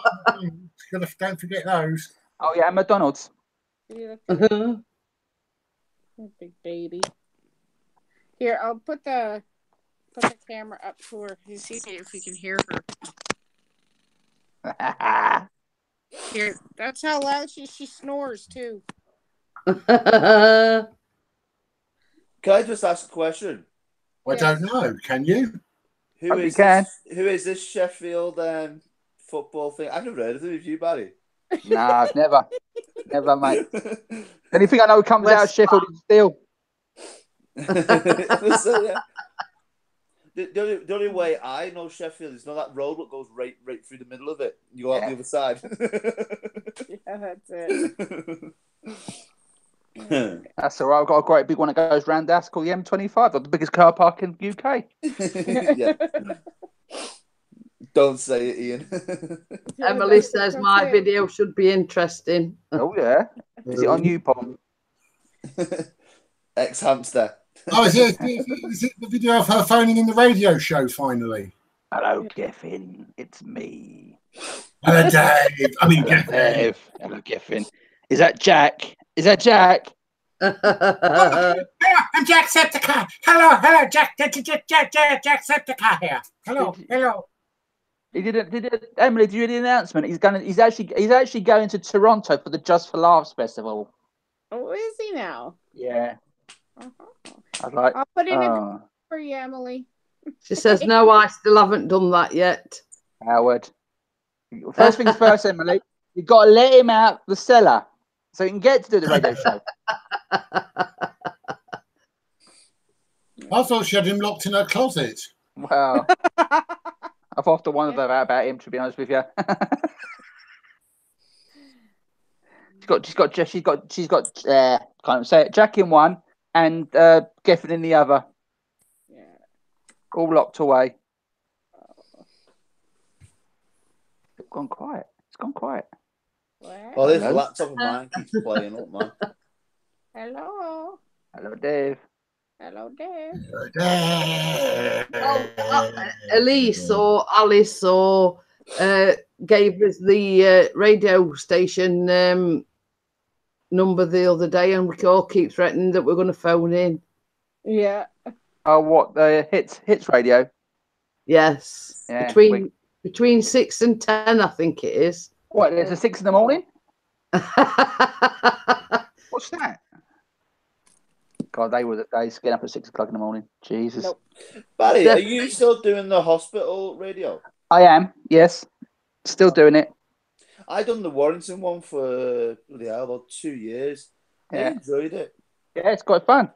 Don't forget those. Oh, yeah, and McDonald's. Yeah, big baby. Here, I'll put the camera up to her. You see if you can hear her. Here, that's how loud she snores too. Can I just ask a question? I don't know. Can you? Who is this Sheffield football thing? I've never heard of it. Have you, Barry? Nah, never, mate. Anything I know comes out of Sheffield is steel. So, yeah. The only way I know Sheffield is that road that goes right through the middle of it. You go out the other side. Yeah, that's it. That's all right. I've got a great big one that goes round us called the M25, the biggest car park in the UK. Yeah. Don't say it, Ian. Emily says my video should be interesting. Oh, yeah. Is it on YouPorn? Ex-hamster. Oh, is it the video of her phoning in the radio show finally? Hello, Geffen. It's me. Hello, Dave. I mean, Geffen. Dave. Hello, Geffen. Is that Jack? Is that Jack? I'm Jacksepticeye. Hello, Jack. Jacksepticeye here. Hello. Emily, did you hear the announcement? He's actually going to Toronto for the Just for Laughs festival. Oh, is he now? Yeah. Uh-huh. I'll put in a for you, Emily. She says, no, I still haven't done that yet. Howard. First things first, Emily. You've got to let him out the cellar so he can get to do the radio show. I thought she had him locked in her closet. Well, I've often wondered about him, to be honest with you. she's got can't even say it, Jack in one and Geffen in the other. Yeah. All locked away. It's gone quiet. What? Oh, this laptop of mine keeps playing up, man. Hello, Dave. Hello, Dave. Elise or Alice or gave us the radio station number the other day, and we all keep threatening that we're going to phone in. Yeah. Oh, what, the hits radio? Yes. Yeah, between 6 and 10, I think it is. What? There's a 6 in the morning. What's that? God, they get up at 6 o'clock in the morning. Jesus. Nope. Barry, are you still doing the hospital radio? I am. Yes, still doing it. I done the Warrington one for about 2 years. I enjoyed it. Yeah, it's quite fun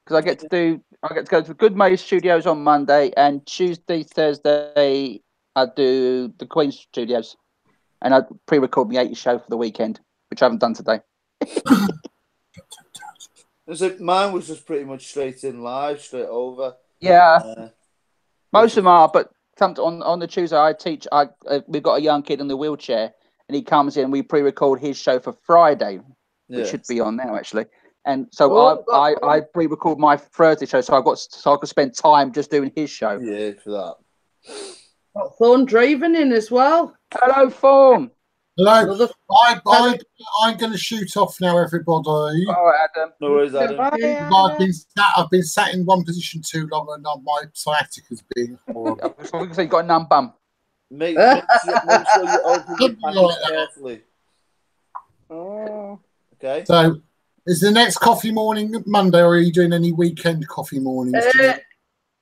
because I get to go to Good Maze Studios on Monday, and Tuesday, Thursday I do the Queen's Studios, and I pre-record my 80 show for the weekend, which I haven't done today. Mine was just pretty much straight in live, straight over. Yeah, most of them are, but on the Tuesday I teach. We've got a young kid in the wheelchair, and he comes in. We pre-record his show for Friday, which should be on now actually. And so I pre-record my Thursday show, so I could spend time just doing his show. Yeah, for that. Got Thorn Draven in as well. Hello, Thorn. Hello. I'm going to shoot off now, everybody. All right, Adam. No worries, Adam. Bye, I've been sat in one position too long, and my sciatica has been horrible. So you've got a numb bum. Make sure you open your Something like package carefully. Oh. Okay. So, is the next coffee morning Monday, or are you doing any weekend coffee mornings?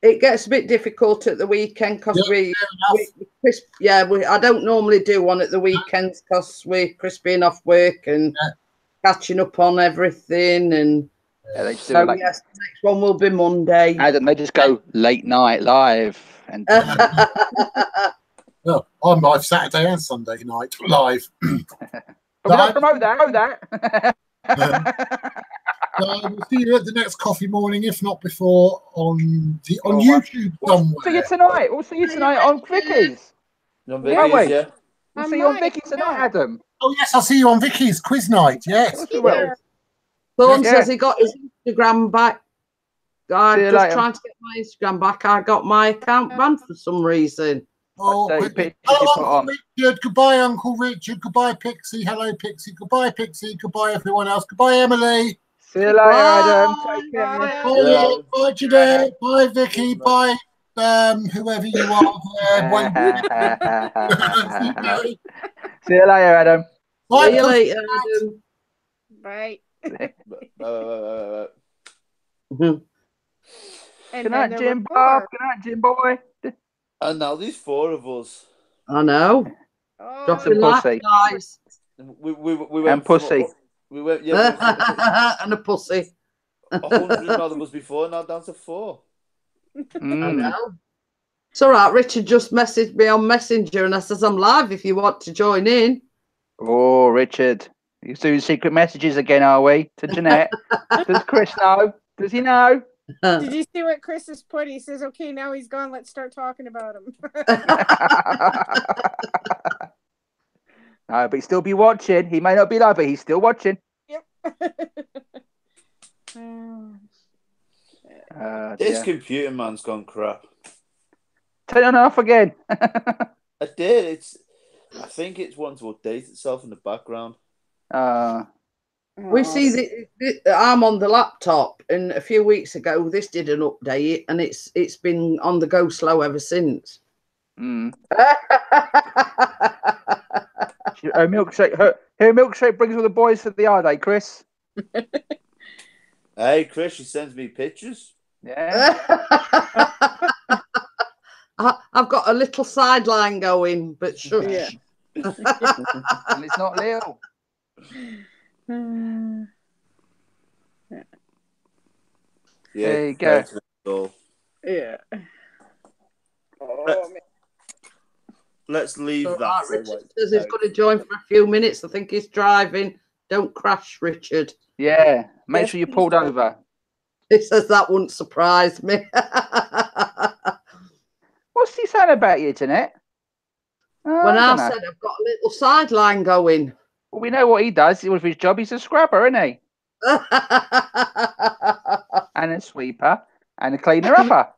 It gets a bit difficult at the weekend because I don't normally do one at the weekends because we're crisping off work and catching up on everything. And they do so, like, yes, the next one will be Monday. Adam, they just go late night live. And No, I'm live Saturday and Sunday night live. But we don't promote that. So we'll see you at the next coffee morning, if not before, on YouTube somewhere. We'll see you tonight on Vicky's. On Vicky's, yeah. We'll see you on Vicky's tonight, Adam. Oh yes, I'll see you on Vicky's quiz night. Yes. Thorne says he got his Instagram back. I'm just later. trying to get my Instagram back. I got my account banned for some reason. Oh, hello, Uncle Richard. Goodbye, Uncle Richard. Goodbye, Pixie. Hello, Pixie. Goodbye, Pixie. Goodbye, everyone else. Goodbye, Emily. See you later, Adam. Take care. Bye, Jeanette. Bye, Vicky. Bye, whoever you are. See you later, Adam. Bye, See you later, Adam. Right. Good night, Jim Bob. Good night, Jim boy. And now there's 4 of us. I know. Drop a pussy. Guys. We went And pussy. We went, and a pussy. 100 of us before, now down to 4. I know. It's all right. Richard just messaged me on Messenger and I says I'm live if you want to join in. Oh, Richard. You're doing secret messages again, are we? To Jeanette. Does Chris know? Does he know? Did you see what Chris has put? He says, okay, now he's gone. Let's start talking about him. No, but he'll still be watching. He may not be live, but he's still watching. Yep. This computer man's gone crap. Turn it on off again. I did. I think it's wanting to update itself in the background. We see I'm on the laptop, and a few weeks ago this did an update, and it's been on the go slow ever since. Her milkshake brings all the boys to the yard, eh, Chris? Hey, Chris, she sends me pictures. Yeah. I've got a little sideline going, but sure. Yeah. And it's not Leo. Yeah, there you go. Yeah. Let's leave that. Right, Richard says he's going to join for a few minutes. I think he's driving. Don't crash, Richard. Yeah, make sure you pulled over. He says that wouldn't surprise me. What's he saying about you, Jeanette? When I said I've got a little sideline going. Well, we know what he does. With his job, he's a scrubber, isn't he? And a sweeper and a cleaner-upper.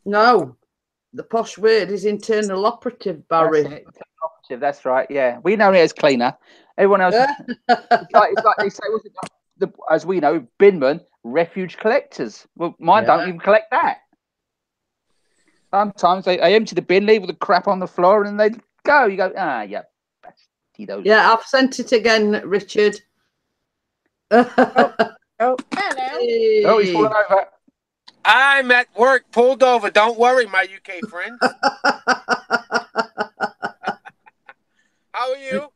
No, the posh word is internal operative, Barry. That's right. Yeah, we know it as cleaner. Everyone else, it's like they say, as we know, binmen, refuge collectors. Well, mine don't even collect that. Sometimes they empty the bin, leave all the crap on the floor, and then they go. You go, yeah. Yeah, I've sent it again, Richard. Hello. Oh, he's falling over. I'm at work, pulled over. Don't worry, my UK friend. How are you?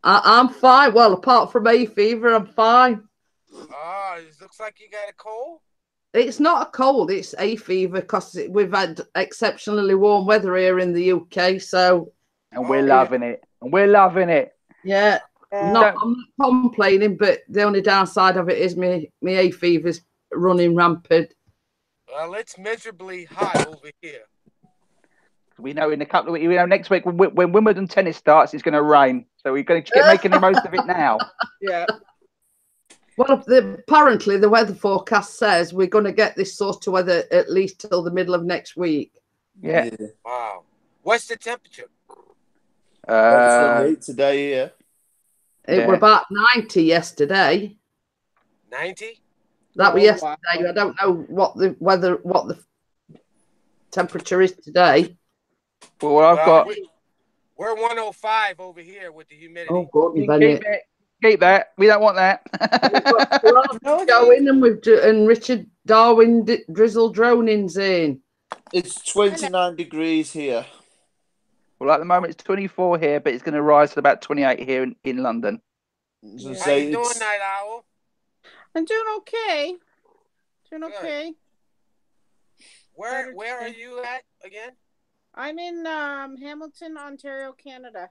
I'm fine. Well, apart from hay fever, I'm fine. Oh, it looks like you got a cold. It's not a cold, it's hay fever because we've had exceptionally warm weather here in the UK. So, and we're loving it. And we're loving it. Yeah. I'm not complaining, but the only downside of it is me hay fever's running rampant. Well, it's miserably hot over here. We know in a couple of weeks, next week when Wimbledon tennis starts, it's going to rain. So we're going to get making the most of it now. Yeah. Well, apparently the weather forecast says we're going to get this sort of weather at least till the middle of next week. Yeah. Wow. What's the temperature? Today, yeah. It were about 90 yesterday. 90? That was yesterday. Wow. I don't know what the weather, temperature is today. Well, I've got. We're 105 over here with the humidity. Oh, Gordon You Bennett. Keep that. We don't want that. Going and and Richard Darwin drizzle droning's in. It's 29 degrees here. Well, at the moment it's 24 here, but it's going to rise to about 28 here in London. How you doing, Night Owl? I'm doing okay. Doing okay. Where are you at again? I'm in Hamilton, Ontario, Canada.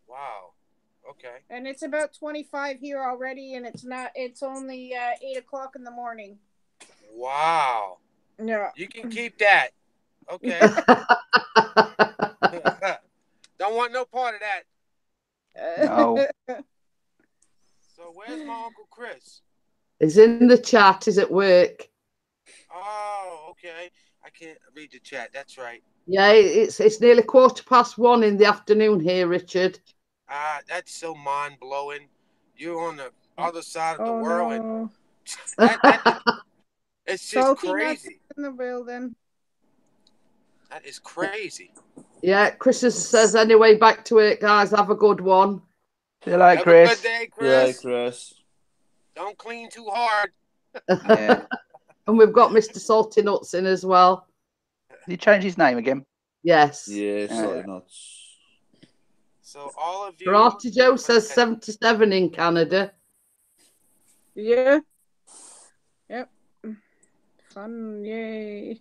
Wow. Okay. And it's about 25 here already, and it's only 8 o'clock in the morning. Wow. Yeah. You can keep that. Okay. Don't want no part of that. No. So where's my Uncle Chris? He's in the chat. He's at work. Oh, okay. I can't read the chat. That's right. Yeah, it's nearly 1:15 in the afternoon here, Richard. That's so mind-blowing. You're on the other side of the Oh, world. no. And it's just Salty nuts crazy. in the building. That is crazy. Yeah, Chris says, anyway, back to it, guys. Have a good one. See you later, Have Chris. a good day, Chris. Yeah, Chris. Don't clean too hard. Yeah. And we've got Mr. Salty Nuts in as well. Did he change his name again? Yes. Yeah, Salty Nuts. So all of you. Karate Joe says 77 in Canada. Yeah. Yep. Fun, yay.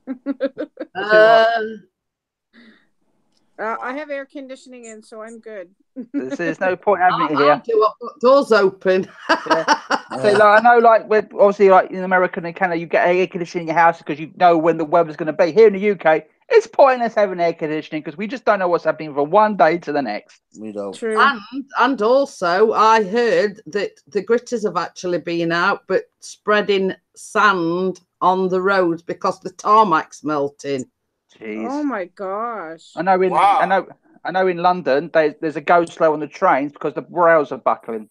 I have air conditioning in, so I'm good. There's no point having it here. I've got doors open. So, I know, with obviously, in America and Canada, you get air conditioning in your house because you know when the weather's going to be. Here in the UK, it's pointless having air conditioning because we just don't know what's happening from one day to the next. We don't. True. And also, I heard that the gritters have actually been out, but spreading sand on the roads because the tarmac's melting. Jeez. Oh my gosh. I know in London there's a go slow on the trains because the rails are buckling.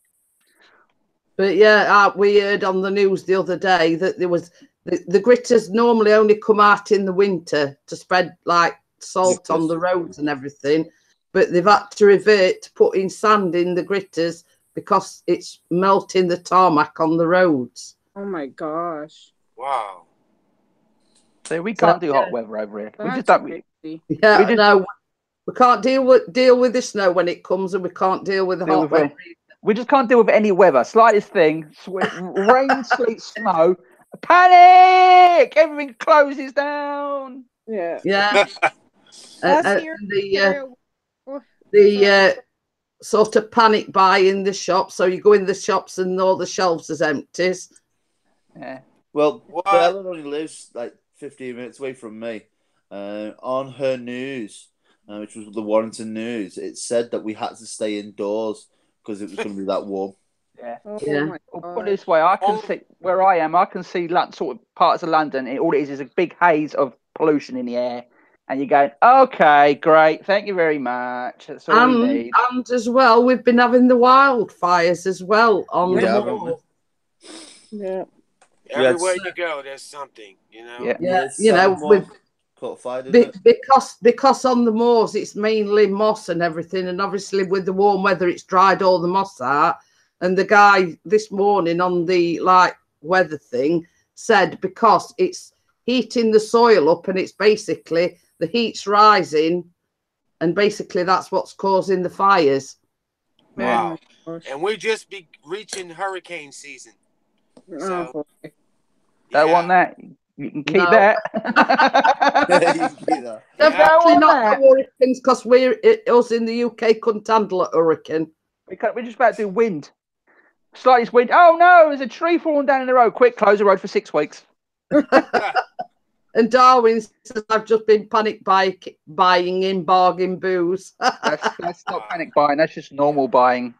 But yeah, we heard on the news the other day that there was the gritters normally only come out in the winter to spread like salt on the roads and everything, but they've had to revert to putting sand in the gritters because it's melting the tarmac on the roads. Oh my gosh. Wow. So we can't do hot weather over here. We just That's don't. crazy. Yeah, We just- no, we can't deal with the snow when it comes, and we can't deal with the Deal hot with it. weather. We just can't deal with any weather. Slightest thing, rain, sleet, snow, panic! Everything closes down. Yeah. Yeah. Us here the sort of panic buy in the shop. So you go in the shops and all the shelves is empty. Yeah. Well, Bella only lives like 15 minutes away from me. On her news, which was the Warrington News, it said that we had to stay indoors because it was going to be that warm. Yeah. Yeah. Well, put it this way, I can see where I am. I can see sort of parts of London. All it is a big haze of pollution in the air, and you're going, "Okay, great, thank you very much." That's all we need. And as well, we've been having the wildfires as well on the mall. Yeah. Everywhere you go, there's something, you know. Yeah, you know, with caught fire, didn't it? because on the moors it's mainly moss and everything, and obviously with the warm weather it's dried all the moss out. And the guy this morning on the weather thing said because it's heating the soil up and it's basically the heat's rising, and basically that's what's causing the fires. Wow. And we just be reaching hurricane season. So, Don't want that. You can keep No. that. Definitely not the hurricanes because us in the UK couldn't handle a hurricane. We're just about to do wind. Slightest wind. Oh no, there's a tree falling down in the road. Quick, close the road for 6 weeks. And Darwin says, I've just been panic buying in bargain booze. That's not panic buying. That's just normal buying.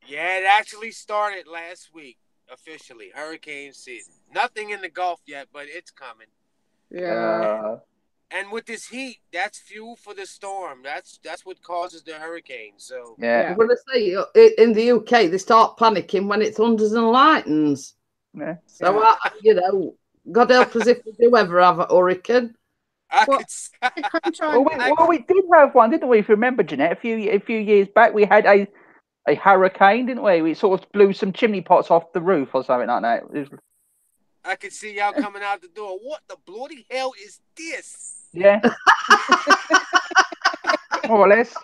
yeah, it actually started last week officially. Hurricane season. Nothing in the Gulf yet, but it's coming. Yeah. And with this heat, that's fuel for the storm. That's what causes the hurricane. So Yeah. Well, I say in the UK they start panicking when it thunders and lightens. Yeah. So you know, God help us if we do ever have a hurricane. Well, we did have one, didn't we? If you remember, Jeanette, a few years back, we had a hurricane, didn't we? We sort of blew some chimney pots off the roof or something like that. I could see y'all coming out the door. What the bloody hell is this? Yeah. More or less.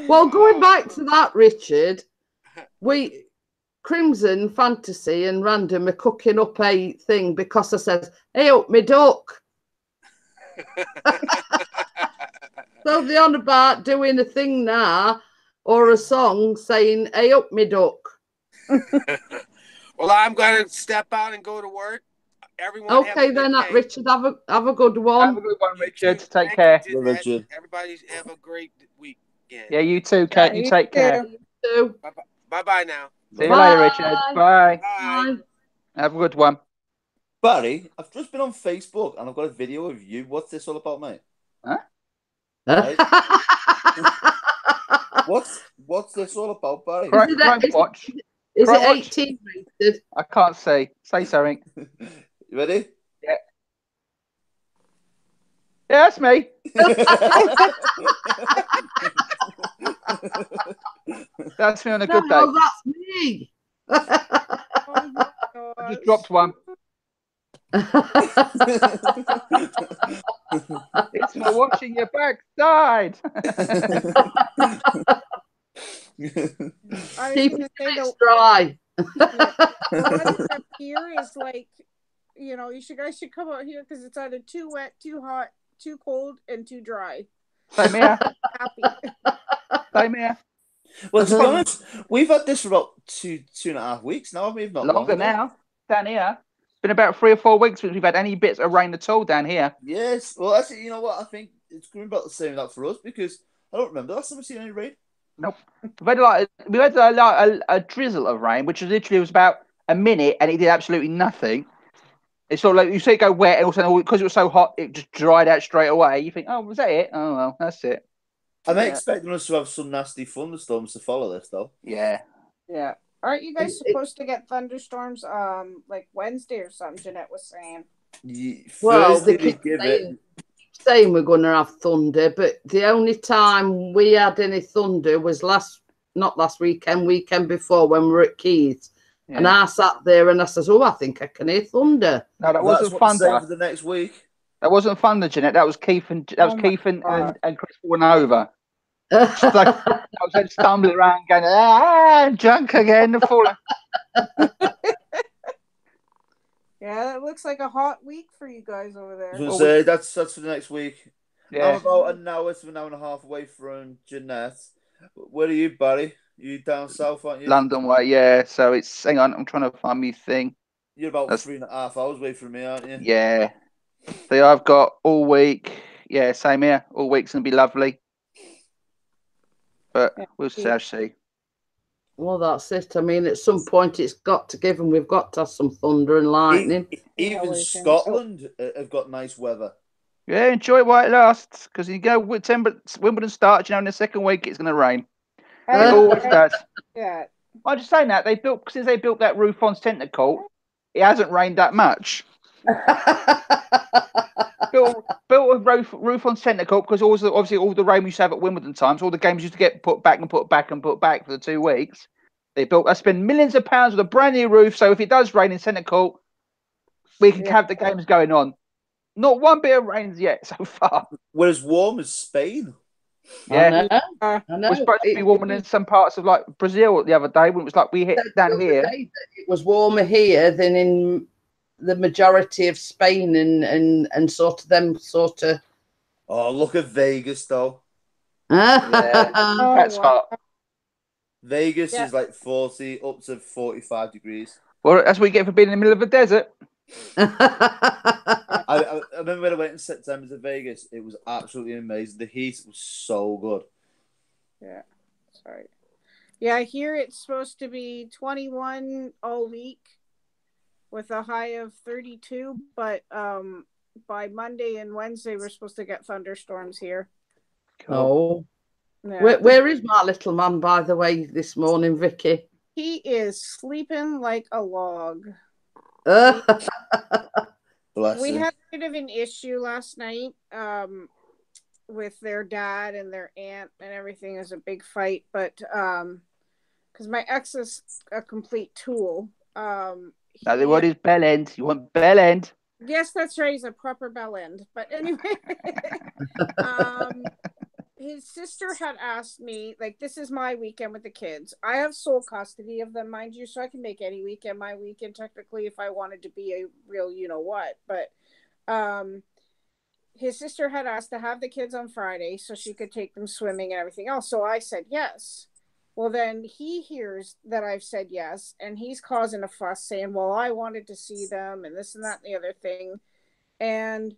Well, going back to that, Richard, Crimson Fantasy and Random are cooking up a thing because I says, "Hey, up me duck." So they're on about doing a thing now or a song saying, "Hey, up me duck." Well, I'm going to step out and go to work. Everyone, okay, then, Richard, have a good one. Have a good one, Richard. Take care. Richard. Everybody have a great weekend. Yeah, you too, Kate. You take care. You too. Bye-bye now. See you later, Richard. Bye. Bye. Have a good one. Barry, I've just been on Facebook and I've got a video of you. What's this all about, mate? Huh? Right? What's this all about, Barry? Watch. Is it 18 rated? I can't say. Say something. You ready? Yeah. Yeah, that's me. That's me on a good day. No, that's me. I just dropped one. It's for watching your backside. Keep it dry. Up here is like, you guys should come out here because it's either too wet, too hot, too cold, and too dry. Same here. Happy. Same here. Well, to be honest, we've had this for about two and a half weeks now, haven't we? Not longer now. Down here. It's been about 3 or 4 weeks since we've had any bits of rain at all down here. Yes. Well, actually, you know what? I think it's going about the same that for us because I don't remember last time we've seen any rain. Nope. We had a drizzle of rain, which was about a minute, and it did absolutely nothing. It's sort of like you see it go wet, and also because it was so hot, it just dried out straight away. You think, oh, was that it? Oh well, that's it. I'm expecting us to have some nasty thunderstorms to follow this, though. Yeah. Yeah. Aren't you guys supposed to get thunderstorms like Wednesday or something? Jeanette was saying. Well, they keep saying we're going to have thunder, but the only time we had any thunder was not last weekend before when we were at Keys. Yeah. And I sat there and I says, "Oh, I think I can hear thunder." No, that wasn't thunder. For the next week. That wasn't thunder, Jeanette. That was Keith and and Chris falling over. I was stumbling around, going, drunk again, falling. Yeah, that looks like a hot week for you guys over there. I was going to say, that's for the next week. Yeah. I'm about an hour to an hour and a half away from Jeanette. Where are you, Barry? You down south, aren't you? London way, yeah. So it's, hang on, I'm trying to find me thing. You're about 3.5 hours away from me, aren't you? Yeah. So I've got all week. Yeah, same here. All week's going to be lovely. But we'll see. Well, that's it. I mean, at some point it's got to give, and we've got to have some thunder and lightning. Even Scotland have got nice weather. Yeah, enjoy it while it lasts. Because you go Wimbledon starts, in the second week it's going to rain. It always does. Yeah. I'm just saying that since they built that roof on Centre Court, it hasn't rained that much. built a roof on Centre Court because obviously all the rain we used to have at Wimbledon times, all the games used to get put back for the 2 weeks. I spend millions of pounds with a brand new roof, so if it does rain in Centre Court, we can have the games going on. Not one bit of rain yet so far. We're as warm as Spain. Yeah, I know. It was supposed to be warmer in some parts of like Brazil the other day when it was like we hit down here. It was warmer here than in the majority of Spain and sort of. Oh, look at Vegas though. That's hot. Vegas is like 40 up to 45 degrees. Well, that's what you get for being in the middle of a desert. I remember when I went in September to Vegas. It was absolutely amazing. The heat was so good. Yeah, sorry. Yeah, here it's supposed to be 21 all week with a high of 32. But by Monday and Wednesday, we're supposed to get thunderstorms here. Oh. Yeah. Where is my little man, by the way, this morning, Vicky? He is sleeping like a log. Bless We him. had a bit of an issue last night with their dad and their aunt and everything. It was a big fight, but because my ex is a complete tool. Now the word is bell end. You want bell end? Yes, that's right. He's a proper bell end. But anyway, his sister had asked me, like, this is my weekend with the kids. I have sole custody of them, mind you, so I can make any weekend my weekend, technically, if I wanted to be a real you-know-what. But his sister had asked to have the kids on Friday so she could take them swimming and everything else. So I said yes. Well, then he hears that I've said yes, and he's causing a fuss saying, well, I wanted to see them and this and that and the other thing. And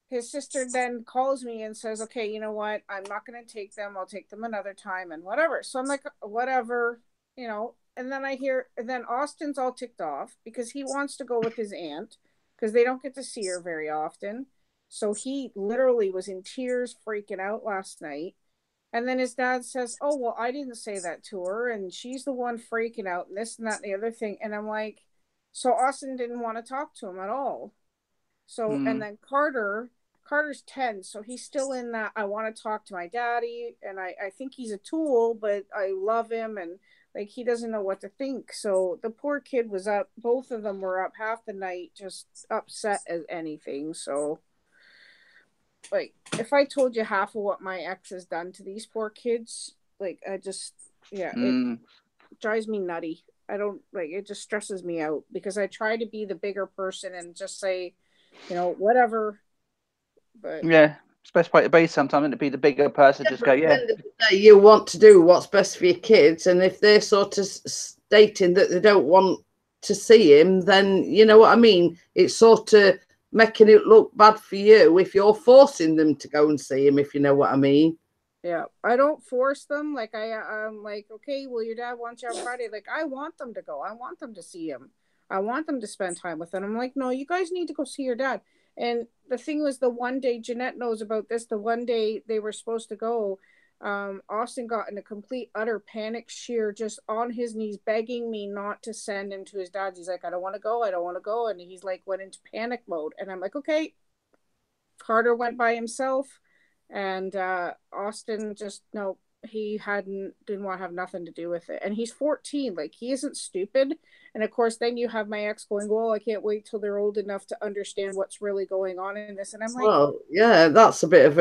his sister then calls me and says, okay, you know what? I'm not going to take them. I'll take them another time and whatever. So I'm like, whatever, you know. And then I hear, and then Austin's all ticked off because he wants to go with his aunt because they don't get to see her very often. So he literally was in tears, freaking out last night. And then his dad says, oh, well, I didn't say that to her. And she's the one freaking out and this and that and the other thing. And I'm like, so Austin didn't want to talk to him at all. So, and then Carter's 10. So he's still in that, I want to talk to my daddy. And I think he's a tool, but I love him. And like, he doesn't know what to think. So the poor kid was up. Both of them were up half the night, just upset as anything. So, like, if I told you half of what my ex has done to these poor kids, like, I just, it drives me nutty. I don't, like, it just stresses me out because I try to be the bigger person and just say, you know, whatever. But yeah, it's the best way to be sometimes, and to be the bigger person, just go, At the end of the day, you want to do what's best for your kids, and if they're sort of stating that they don't want to see him, then you know what I mean. It's sort of making it look bad for you if you're forcing them to go and see him, if you know what I mean. yeah, I don't force them. Like, I'm like, okay, well, your dad wants you on Friday. Like, I want them to go. I want them to see him. I want them to spend time with him. I'm like, no, you guys need to go see your dad. And the thing was, the one day, Jeanette knows about this, the one day they were supposed to go, Austin got in a complete, utter panic, sheer, just on his knees, begging me not to send him to his dad. He's like, I don't want to go. I don't want to go. And he's like, went into panic mode. And I'm like, okay. Carter went by himself. And Austin just, no, he didn't want to have nothing to do with it. And he's 14. Like, he isn't stupid. And of course, then you have my ex going, well, I can't wait till they're old enough to understand what's really going on in this. And I'm like, well, yeah, that's a bit of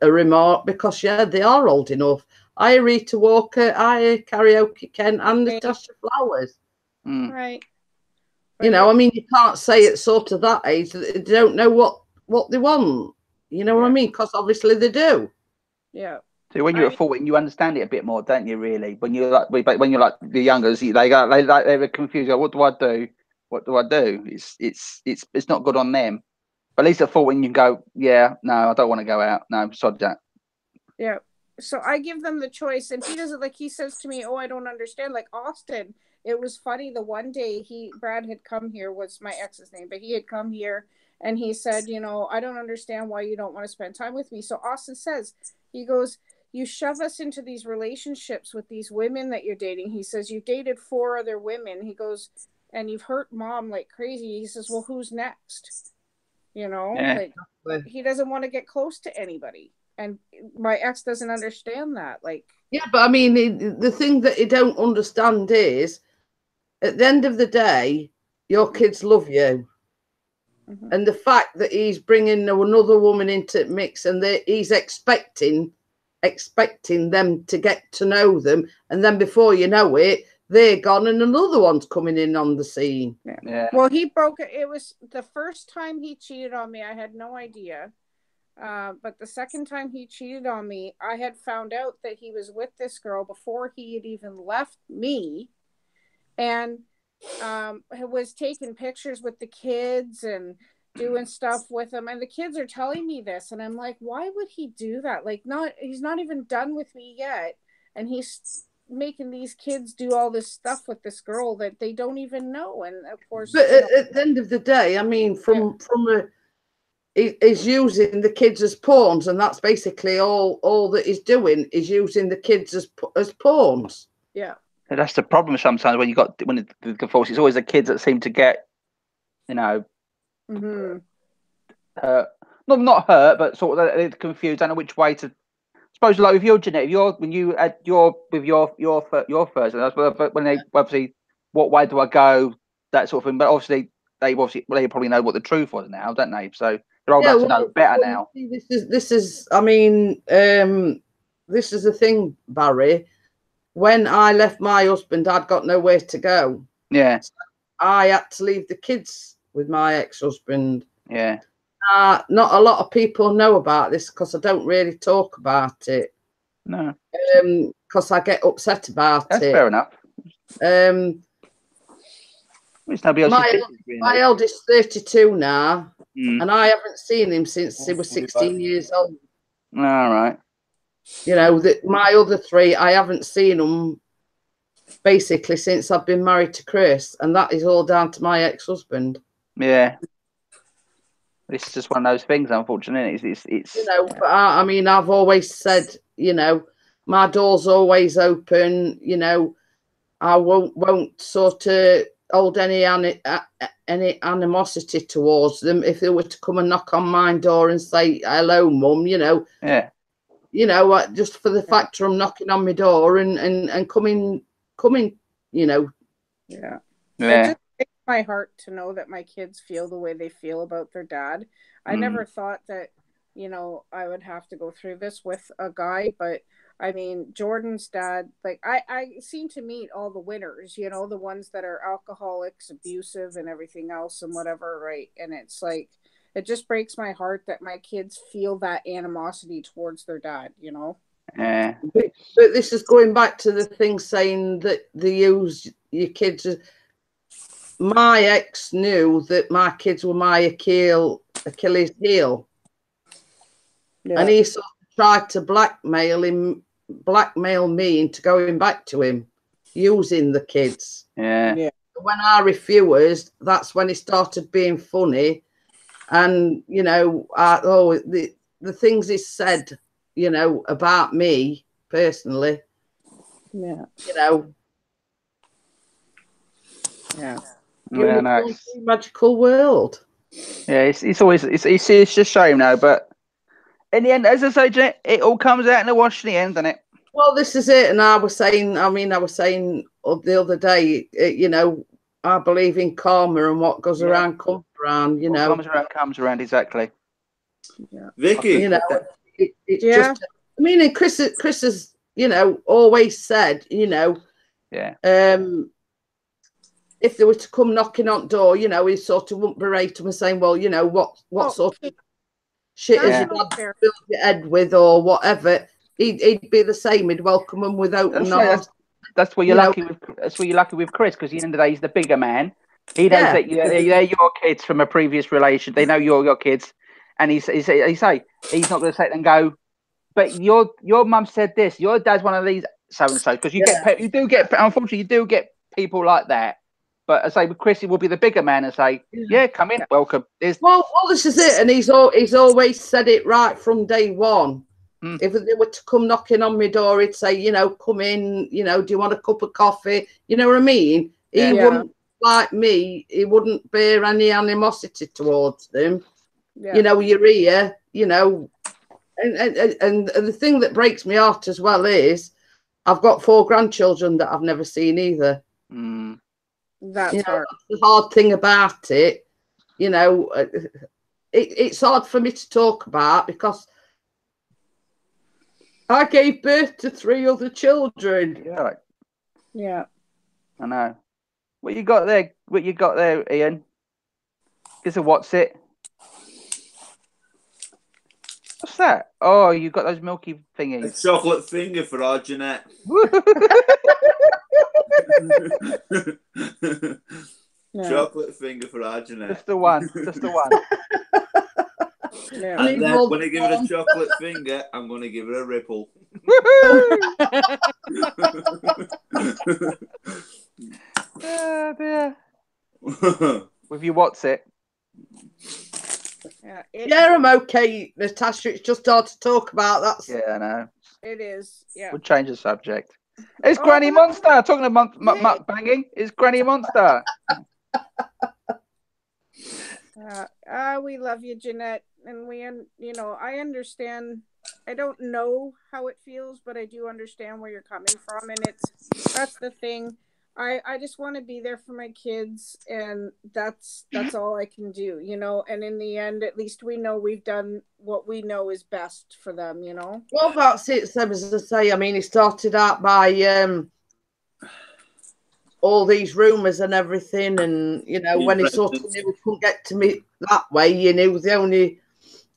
a remark because, yeah, they are old enough. I Rita Walker, I Karaoke Ken, and Natasha Flowers. Right. You know, I mean, you can't say at sort of that age that they don't know what they want. You know what I mean? Because obviously they do. Yeah. So when you're at 14, you understand it a bit more, don't you? Really, when you're like the youngers, they're confused. Like, what do I do? What do I do? It's not good on them. But at least at 14, you can go, yeah, no, I don't want to go out. No, sod that. Yeah. So I give them the choice, and he doesn't, like, he says to me, oh, I don't understand. Like, Austin, it was funny. The one day Brad had come here, was my ex's name, but he had come here and he said, you know, I don't understand why you don't want to spend time with me. So Austin says, he goes, you shove us into these relationships with these women that you're dating. He says, you dated 4 other women. He goes, and you've hurt mom like crazy. He says, well, who's next? You know, like, he doesn't want to get close to anybody. And my ex doesn't understand that. Like, yeah, but I mean, the thing that you don't understand is, at the end of the day, your kids love you. Mm-hmm. And the fact that he's bringing another woman into the mix and he's expecting them to get to know them, and then before you know it, they're gone and another one's coming in on the scene. Yeah. Well, he broke it. It was the first time he cheated on me. I had no idea. But the second time he cheated on me, I had found out that he was with this girl before he had even left me, and was taking pictures with the kids and doing stuff with them. And the kids are telling me this, and I'm like, why would he do that? Like, he's not even done with me yet, and he's making these kids do all this stuff with this girl that they don't even know. And of course, but at the end of the day, I mean, he's using the kids as pawns, and that's basically all that he's doing is using the kids as pawns. Yeah. And that's the problem sometimes when the divorce. It's always the kids that seem to get, you know, Mm-hmm. Not hurt, but sort of they're confused. Don't know which way to. Suppose like with your Jeanette, when you had your first, that's when they obviously what way do I go, that sort of thing. But obviously they probably know what the truth was now, don't they? So they're old enough to know better now. This is I mean, this is the thing, Barry. When I left my husband, I'd got nowhere to go. Yeah. So I had to leave the kids with my ex-husband. Yeah. Not a lot of people know about this because I don't really talk about it. No. Because I get upset about That's it. fair enough. My eldest 32 now, and I haven't seen him since he was 16 years old. All right. You know, my other three, I haven't seen them basically since I've been married to Chris, and that is all down to my ex-husband. Yeah. It's just one of those things, unfortunately. It's you know, but I mean, I've always said, you know, my door's always open. You know, I won't sort of hold any animosity towards them if they were to come and knock on my door and say hello, Mum. You know, you know, just for the fact of them knocking on my door and coming, you know. Yeah. It just breaks my heart to know that my kids feel the way they feel about their dad. I never thought that, you know, I would have to go through this with a guy, but I mean, Jordan's dad, like I seem to meet all the winners, you know, the ones that are alcoholics, abusive and everything else and whatever, right? And it's like, it just breaks my heart that my kids feel that animosity towards their dad, you know? Yeah. But this is going back to the thing saying that they use your kids. My ex knew that my kids were my Achilles heel. Yeah. And he sort of tried to blackmail me into going back to him using the kids. Yeah. When I refused, that's when he started being funny. And, you know, the things he said, you know, about me personally. Yeah. You know. Yeah. Yeah, no. Magical world. Yeah, it's just a shame now, but in the end, as I say, Jeanette, it all comes out in the wash in the end, doesn't it? Well, this is it. And I was saying the other day, you know, I believe in karma and what goes around comes around, you know. What comes around, exactly. Yeah. Vicky. You know, it's just, I mean, and Chris has, you know, always said, you know, if they were to come knocking on the door, you know, he sort of wouldn't berate them and saying, well, you know, what sort of shit is your dad filled your head with or whatever. He'd be the same. He'd welcome them with open arms. That's where you're lucky with. That's where you're lucky with Chris, because at the end of the day, he's the bigger man. He knows that they're your kids from a previous relation. They know you're your kids, and he's not going to sit and go, but your mum said this. Your dad's one of these so and so, because unfortunately you do get people like that. But I say with Chris, he will be the bigger man and say, "Yeah, come in, welcome." Well, this is it, and he's always said it right from day one. If they were to come knocking on my door, he'd say, you know, come in. You know, do you want a cup of coffee? You know what I mean? He wouldn't, like me. He wouldn't bear any animosity towards them. Yeah. You know, you're here. You know, and the thing that breaks my heart as well is I've got 4 grandchildren that I've never seen either. That's hard. The hard thing about it, you know, it's hard for me to talk about because I gave birth to 3 other children. Yeah. I know. What you got there? Ian? Is a what's it? What's that? Oh, you got those milky thingies. A chocolate finger for our Jeanette. Chocolate finger for our Jeanette. Just the one. And then when I give her a chocolate finger, I'm going to give her a ripple. Oh dear. With your what's it? Yeah, I'm okay, Natasha. It's just hard to talk about. I know. It is. Yeah. We'll change the subject. It's Granny Monster. Talking about banging. It's Granny Monster. We love you, Jeanette, and I understand. I don't know how it feels, but I do understand where you're coming from, and that's the thing. I just want to be there for my kids, and that's all I can do, and in the end, at least we know we've done what we know is best for them, Well, that's it, Sam, as I say. I mean, it started out by all these rumours and everything, and when he sort of knew he couldn't get to me that way, the only,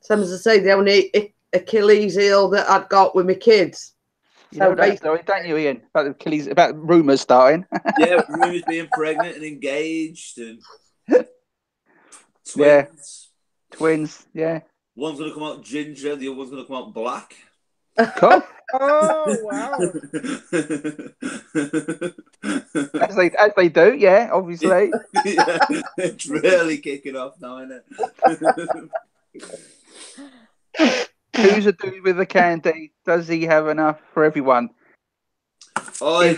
Sam, as I say, the only Achilles heel that I'd got with my kids. You know that story, don't you, Ian? About the Achilles, about rumours starting. Yeah, rumours being pregnant and engaged and twins. Yeah, twins. Yeah. One's gonna come out ginger, the other one's gonna come out black. Cool. Oh wow! as they do, yeah. Obviously. Yeah, it's really kicking off now, isn't it? Who's a dude with the candy? Does he have enough for everyone? Oh,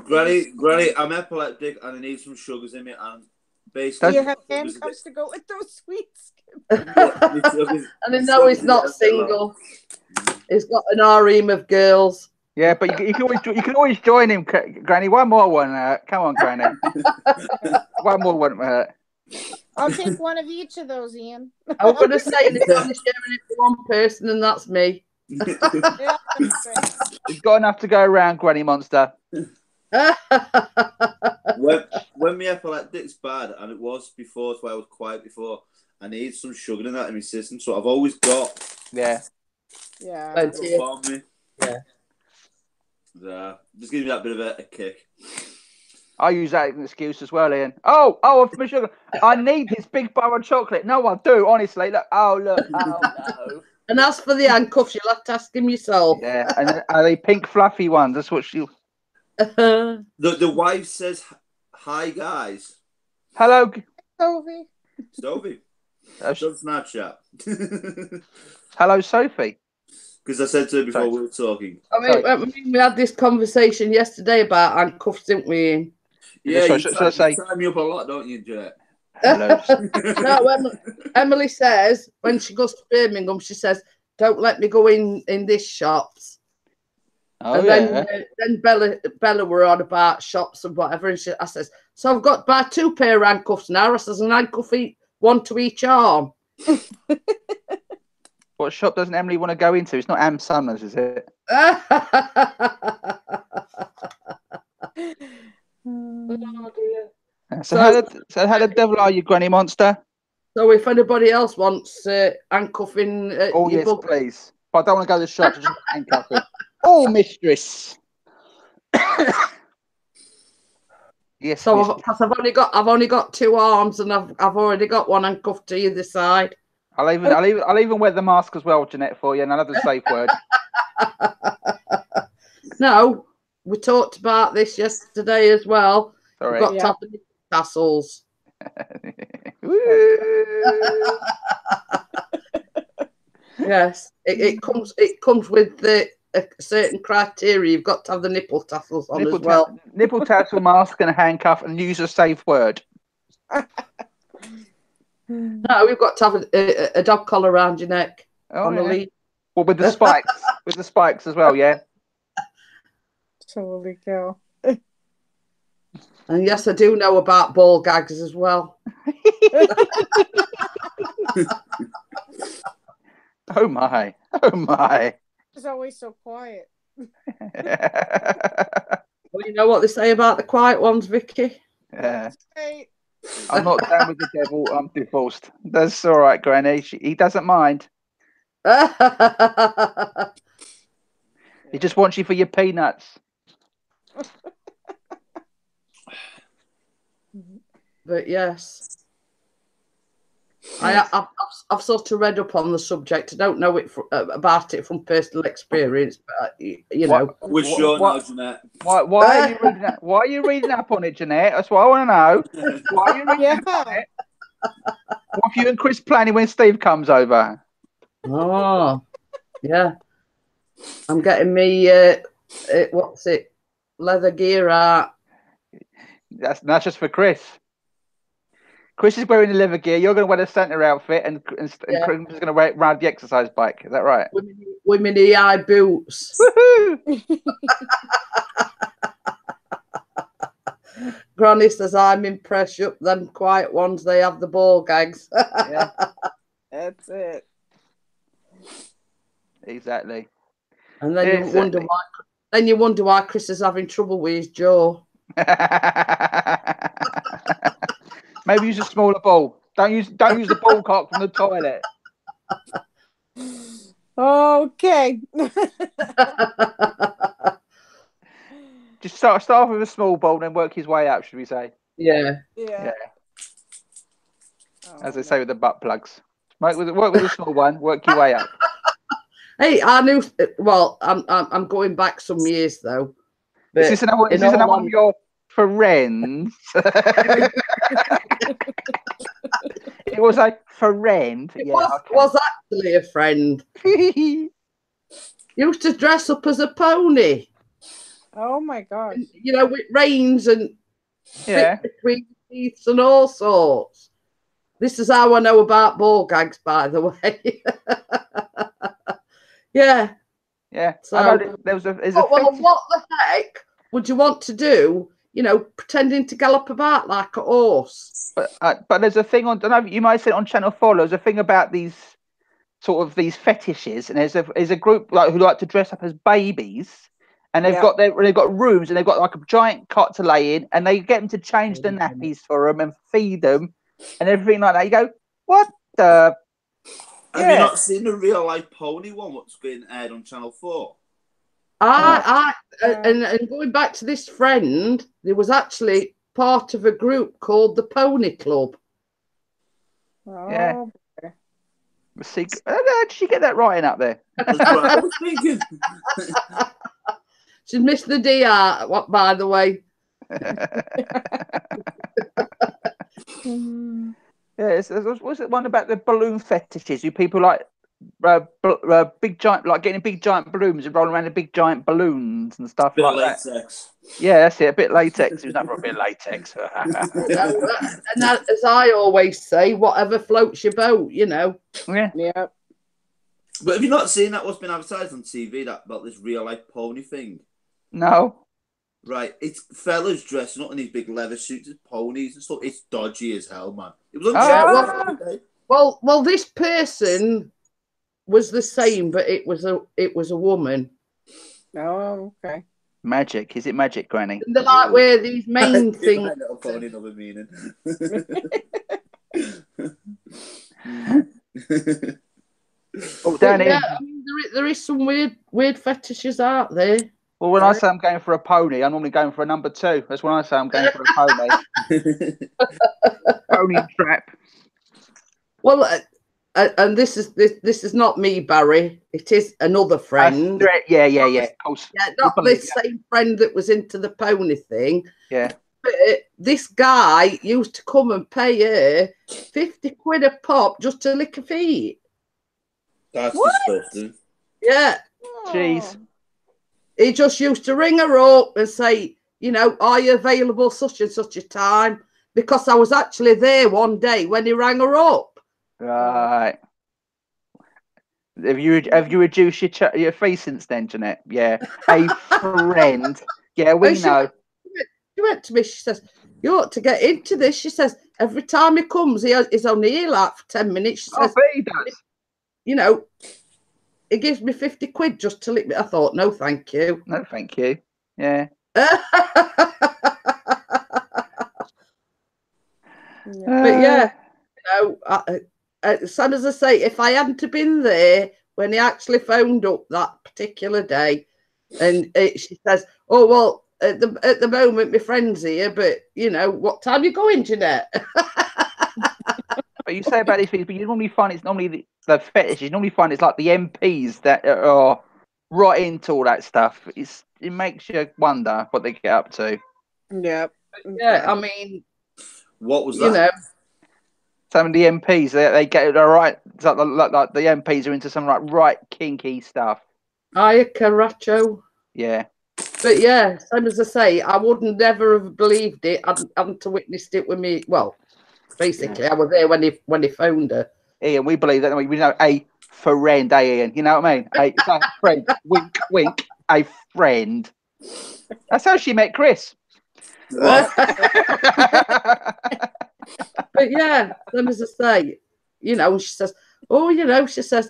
Granny, I'm epileptic and I need some sugars in me. And basically, do you have handcuffs to go with those sweets? And I know he's not single. He's got an harem of girls. Yeah, but you can always join him, Granny. One more one. Come on, Granny. One more one. I'll take one of each of those, Ian. I was going to say, and he's only sharing it for one person, and that's me. Yeah, He's got enough to go around, Granny Monster. when my epileptic's bad, and it was before, so I was quiet before, I need some sugar in that in my system, so I've always got. Yeah. Yeah. Yeah. Just give me that bit of a kick. I use that as an excuse as well, Ian. Oh, for my sugar. I need this big bar of chocolate. No, I do, honestly. Look. Oh, no. And as for the handcuffs, you'll have to ask him yourself. Yeah, and are they pink fluffy ones? That's what she. The wife says, "Hi guys." Hello, Sophie. Sophie. That's on Snapchat. Hello, Sophie. Because I said to her before we were talking. I mean, we had this conversation yesterday about handcuffs, didn't we? Yeah, you tie me up a lot, don't you, Jet? No, Emily says when she goes to Birmingham, she says, "Don't let me go in this shops." Oh, and then Bella were on about shops and whatever, and I says, "So I've got to buy 2 pair of handcuffs now." I says, "An handcuff one to each arm." What shop doesn't Emily want to go into? It's not Am Summers, is it? Oh dear. So how the devil are you, Granny Monster? So if anybody else wants handcuffing, oh yes, please. But I don't want to go to the shop to just handcuff it. Oh, mistress. Yes. So I've only got 2 arms, and I've already got one handcuffed to either side. I'll even wear the mask as well, Jeanette, for you, and another safe word. No, we talked about this yesterday as well. Sorry. We've got to have the tassels. Yes, it comes with a certain criteria. You've got to have the nipple tassels on as well. Nipple tassel, mask, and a handcuff, and use a safe word. No, we've got to have a dog collar around your neck on a lead. Well, with the spikes, with the spikes as well, yeah. Holy cow! And yes, I do know about ball gags as well. Oh my! Oh my! It's always so quiet. Well, you know what they say about the quiet ones, Vicky? Yeah. I'm not down with the devil. I'm divorced. That's all right, Granny. He doesn't mind. He just wants you for your peanuts. But yes, I've sort of read up on the subject. I don't know about it from personal experience, but you know. We're sure now, Jeanette. Why are you reading that? Why are you reading up on it, Jeanette? That's what I want to know. Why are you reading up on it? What if you and Chris planning when Steve comes over? Oh, yeah. I'm getting me leather gear out. That's just for Chris. Chris is wearing the leather gear. You're going to wear the Santa outfit, and Chris is going to ride the exercise bike. Is that right? Women in high boots. Woohoo! Granny says, I'm impressed. Up them quiet ones, they have the ball gags. Yeah, that's it. Exactly. And then you wonder why Chris is having trouble with his jaw. Maybe use a smaller ball. Don't use the ball cock from the toilet. Okay. Just start off with a small ball, then work his way up. Should we say? Yeah. As they say with the butt plugs, work with a small one. Work your way up. Hey, I knew. Well, I'm going back some years though. Is this another one of your friends? It was a friend. It was actually a friend. Used to dress up as a pony. Oh my God! You know, with reins and fit between teeth and all sorts. This is how I know about ball gags, by the way. Yeah. So, I know there's a what the heck would you want to do? You know, pretending to gallop about like a horse. But there's a thing on. I don't know. You might see it on Channel 4. There's a thing about these fetishes, and there's a group who like to dress up as babies. And they've got rooms, and they've got like a giant cot to lay in, and they get them to change the nappies for them and feed them, and everything like that. You go, what the? Have you not seen the real life pony one? What's been aired on Channel 4? And going back to this friend, there was actually part of a group called the Pony Club. Oh. Yeah. Did she get that right up there? That's what I was thinking. She's missed the DR, by the way. Was it one about the balloon fetishes? You people like big giant, like getting big giant balloons and rolling around in big giant balloons and stuff like latex. That. Yeah, that's it. A bit latex. It was never a bit latex. And as I always say, whatever floats your boat, you know. Yeah. But have you not seen that? What's been advertised on TV about this real life pony thing? No. Right, it's fellas dressing up in these big leather suits as ponies and stuff. It's dodgy as hell, man. It was on well, this person was the same, but it was a woman. Oh, okay. Magic. Is it magic, Granny? And they're like where these main things. Pony, another meaning. Danny. Yeah, I mean, there is some weird fetishes out there. Well, when I say I'm going for a pony, I'm normally going for a number 2. That's when I say I'm going for a pony. Pony trap. Well, and this is not me, Barry. It is another friend. Yeah. Of course. Yeah, not this same friend that was into the pony thing. Yeah. But this guy used to come and pay her 50 quid a pop just to lick her feet. That's disgusting. Yeah. Jeez. He just used to ring her up and say, you know, are you available such and such a time? Because I was actually there one day when he rang her up. Right. Have you reduced your fee since then, Jeanette? Yeah. A friend. Yeah, we know. She went to me, she says, you ought to get into this. She says, every time he comes, he's only here like for 10 minutes. She says, he does. You know, he gives me 50 quid just to lick me. I thought, no, thank you. No, thank you. Yeah. But yeah, you know, same as I say, if I hadn't have been there when he actually phoned up that particular day, and she says, "Oh well, at the moment my friend's here, but you know, what time you going, Jeanette?" But you say about these things, but you normally find it's normally the fetishes. You normally find it's like the MPs that are right into all that stuff. It makes you wonder what they get up to. Yeah. Yeah, I mean, what was that? You know, some of the MPs they get it all right. It's like the MPs are into some like right kinky stuff. Hiya, Caracho. Yeah. But yeah, same as I say, I wouldn't never have believed it. I hadn't witnessed it with me. Well, Basically, I was there when he phoned her. Ian, we believe that. We know a friend, Ian. You know what I mean? It's a friend. Wink, wink. A friend. That's how she met Chris. But yeah, then as I say, she says, she says,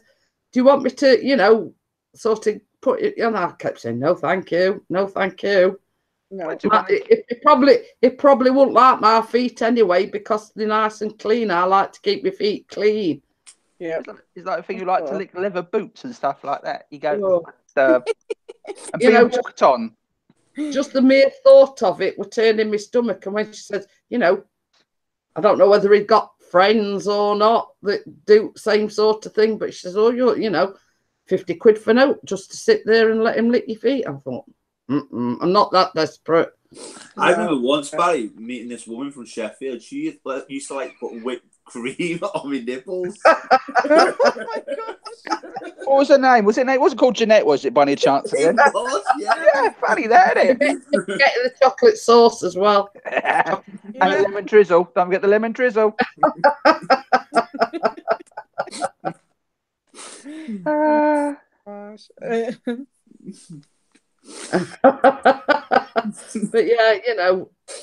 do you want me to, sort of put it? And I kept saying, no, thank you, no, thank you. No, It probably wouldn't like my feet anyway because they're nice and clean. I like to keep my feet clean. Yeah, it's like a thing you like to lick leather boots and stuff like that. You go, Oh. and being walked on. Just the mere thought of it would turn in my stomach. And when she said, I don't know whether he'd got friends or not that do same sort of thing, but she says, oh, you're, 50 quid for note just to sit there and let him lick your feet. I thought, I'm not that desperate. I remember once, Barry, meeting this woman from Sheffield. She used to put whipped cream on my nipples. Oh my gosh. What was her name? Was it called Jeanette, was it, by any chance? It was, yeah, funny that, isn't it? Get the chocolate sauce as well. And the lemon drizzle. Don't forget the lemon drizzle. Gosh. But yeah,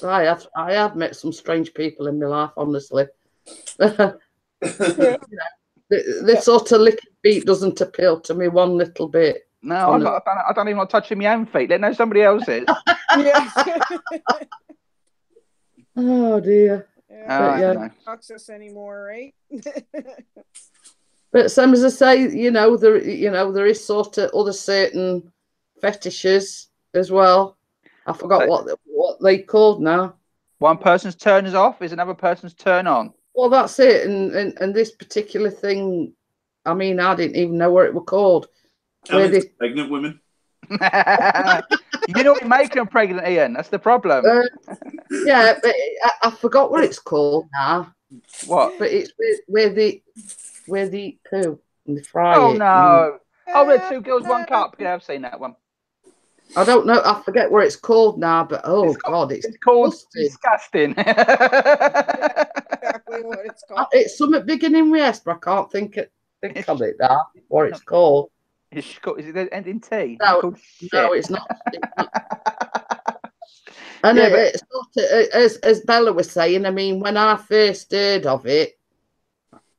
I have met some strange people in my life, honestly. The sort of licking feet doesn't appeal to me one little bit. No, I don't even want touching my own feet. Let know somebody else's. Yeah. Oh dear. Yeah. Access anymore, right? But some, as I say, there is sort of other certain fetishes as well. I forgot what they called now. One person's turn is off is another person's turn on. Well, that's it. And this particular thing, I mean, I didn't even know what it was called. Pregnant women. You know what making them pregnant, Ian? That's the problem. Yeah, but I forgot what it's called now. What? But it's where they poo and they fry it. Oh no! Oh, we're 2 girls, 1 cup. Yeah, I've seen that one. I don't know. I forget what it's called now, but it's called disgusting. Exactly what it's called. It's something beginning with S, but I can't think of it now. What it's called? Is it ending T? No, it's not. And it's not, as Bella was saying, I mean, when I first heard of it,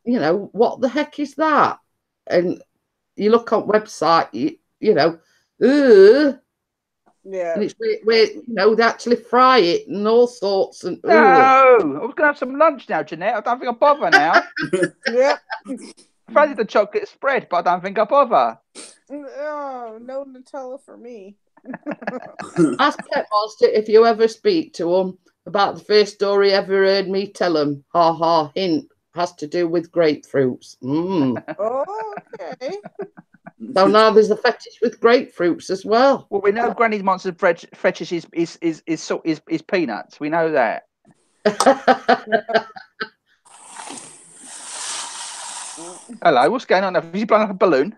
what the heck is that? And you look on website, yeah, and it's where they actually fry it and all sorts. And no, I was gonna have some lunch now, Jeanette. I don't think I'll bother now. Yep. Fancy the chocolate spread, but I don't think I'll bother. Oh, no Nutella for me. Ask Pet Monster if you ever speak to him about the first story ever heard me tell him. Ha ha, hint, has to do with grapefruits. Oh, okay. So now there's a fetish with grapefruits as well. Well, we know Granny's monster fetish is peanuts. We know that. Hello, what's going on? Have you blown up a balloon?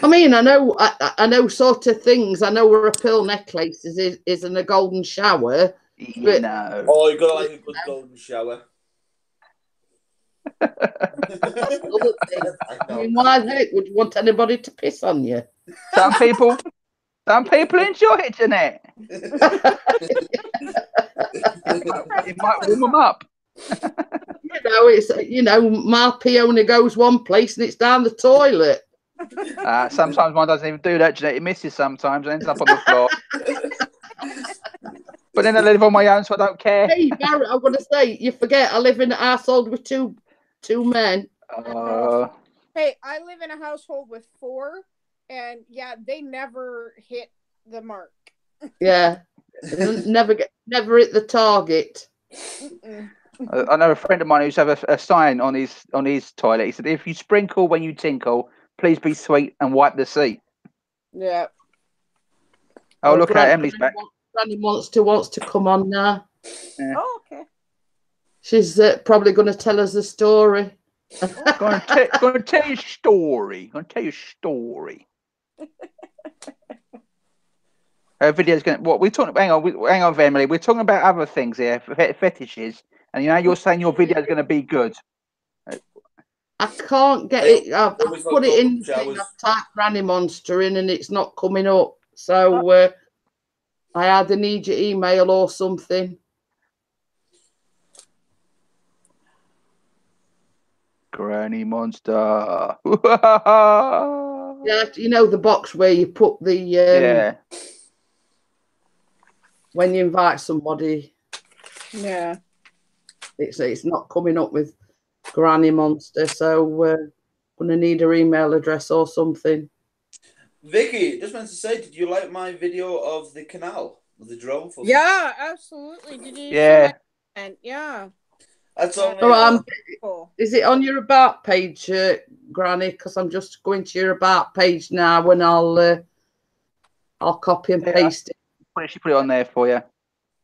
I mean, I know sort of things. I know where a pearl necklace is in a golden shower. But... No. Oh, you got like a good golden shower. I mean, why the heck would you want anybody to piss on you? Some people enjoy it, Jeanette. It might warm them up. My pee only goes one place and it's down the toilet. Sometimes mine doesn't even do that, Jeanette. It misses sometimes and ends up on the floor. But then I live on my own, so I don't care. Hey, Barrett, I want to say, you forget I live in a household with two men. Hey, I live in a household with 4, and yeah, they never hit the mark. Yeah, never hit the target. I know a friend of mine who's have a sign on his toilet. He said, "If you sprinkle when you tinkle, please be sweet and wipe the seat." Yeah. Oh, look at Emily's back. Granny wants to come on now. Yeah. Oh, okay. She's probably going to tell us a story. Going to tell you a story. Her video's going. What we talking? Hang on, Emily. We're talking about other things here, fetishes, and you're saying your video's going to be good. I can't get it. I've put it in. I've typed Granny Monster in, and it's not coming up. So I either need your email or something. Granny Monster. Yeah, you know the box where you put the when you invite somebody. Yeah, it's not coming up with Granny Monster, so we're gonna need her email address or something. Vicky, just wanted to say, did you like my video of the canal, of the drone? Yeah, absolutely. Did you? Yeah. And yeah. That's on. Is it on your about page, Granny? Because I'm just going to your about page now, and I'll copy and paste it. She put it on there for you.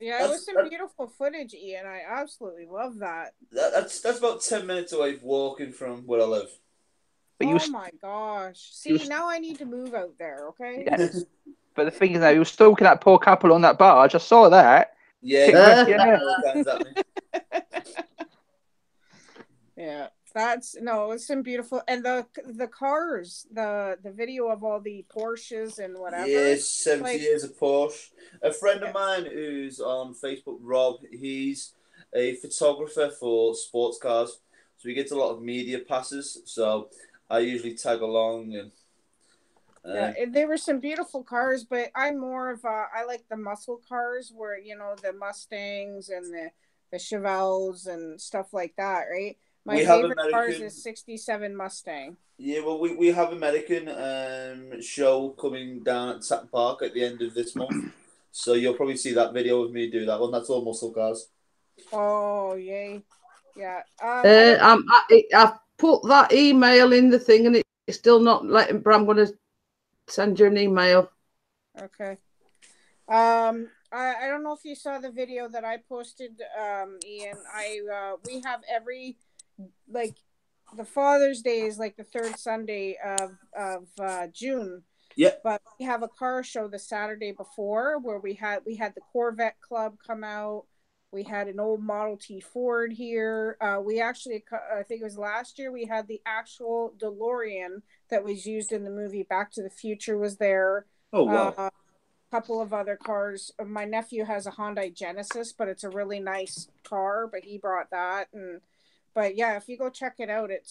Yeah, it was some beautiful footage, Ian. I absolutely love that. That's about 10 minutes away walking from where I live. But oh my gosh! See, now I need to move out there. Okay. Yeah. But the thing is, now you were stalking that poor couple on that barge. I saw that. Yeah. Yeah, it's some beautiful, and the cars, the video of all the Porsches and whatever. Yeah, 70 years of Porsche. A friend of mine who's on Facebook, Rob, he's a photographer for sports cars, so he gets a lot of media passes. So I usually tag along and. Yeah, they were some beautiful cars, but I'm more of I like the muscle cars where the Mustangs and the Chevelles and stuff like that, right? My favorite cars is 67 Mustang. Yeah, well, we have American show coming down at Satin Park at the end of this month, so you'll probably see that video of me do that one. That's all muscle cars. Oh yay, yeah. I've put that email in the thing, and it's still not letting. But I'm going to send you an email. Okay. I don't know if you saw the video that I posted, Ian. We have every the Father's Day is like the third Sunday of June. Yeah. But we have a car show the Saturday before where we had the Corvette Club come out. We had an old Model T Ford here. We actually, I think it was last year, we had the actual DeLorean that was used in the movie Back to the Future was there. Oh, wow. A couple of other cars. My nephew has a Hyundai Genesis, but it's a really nice car, but he brought that. But yeah, if you go check it out, it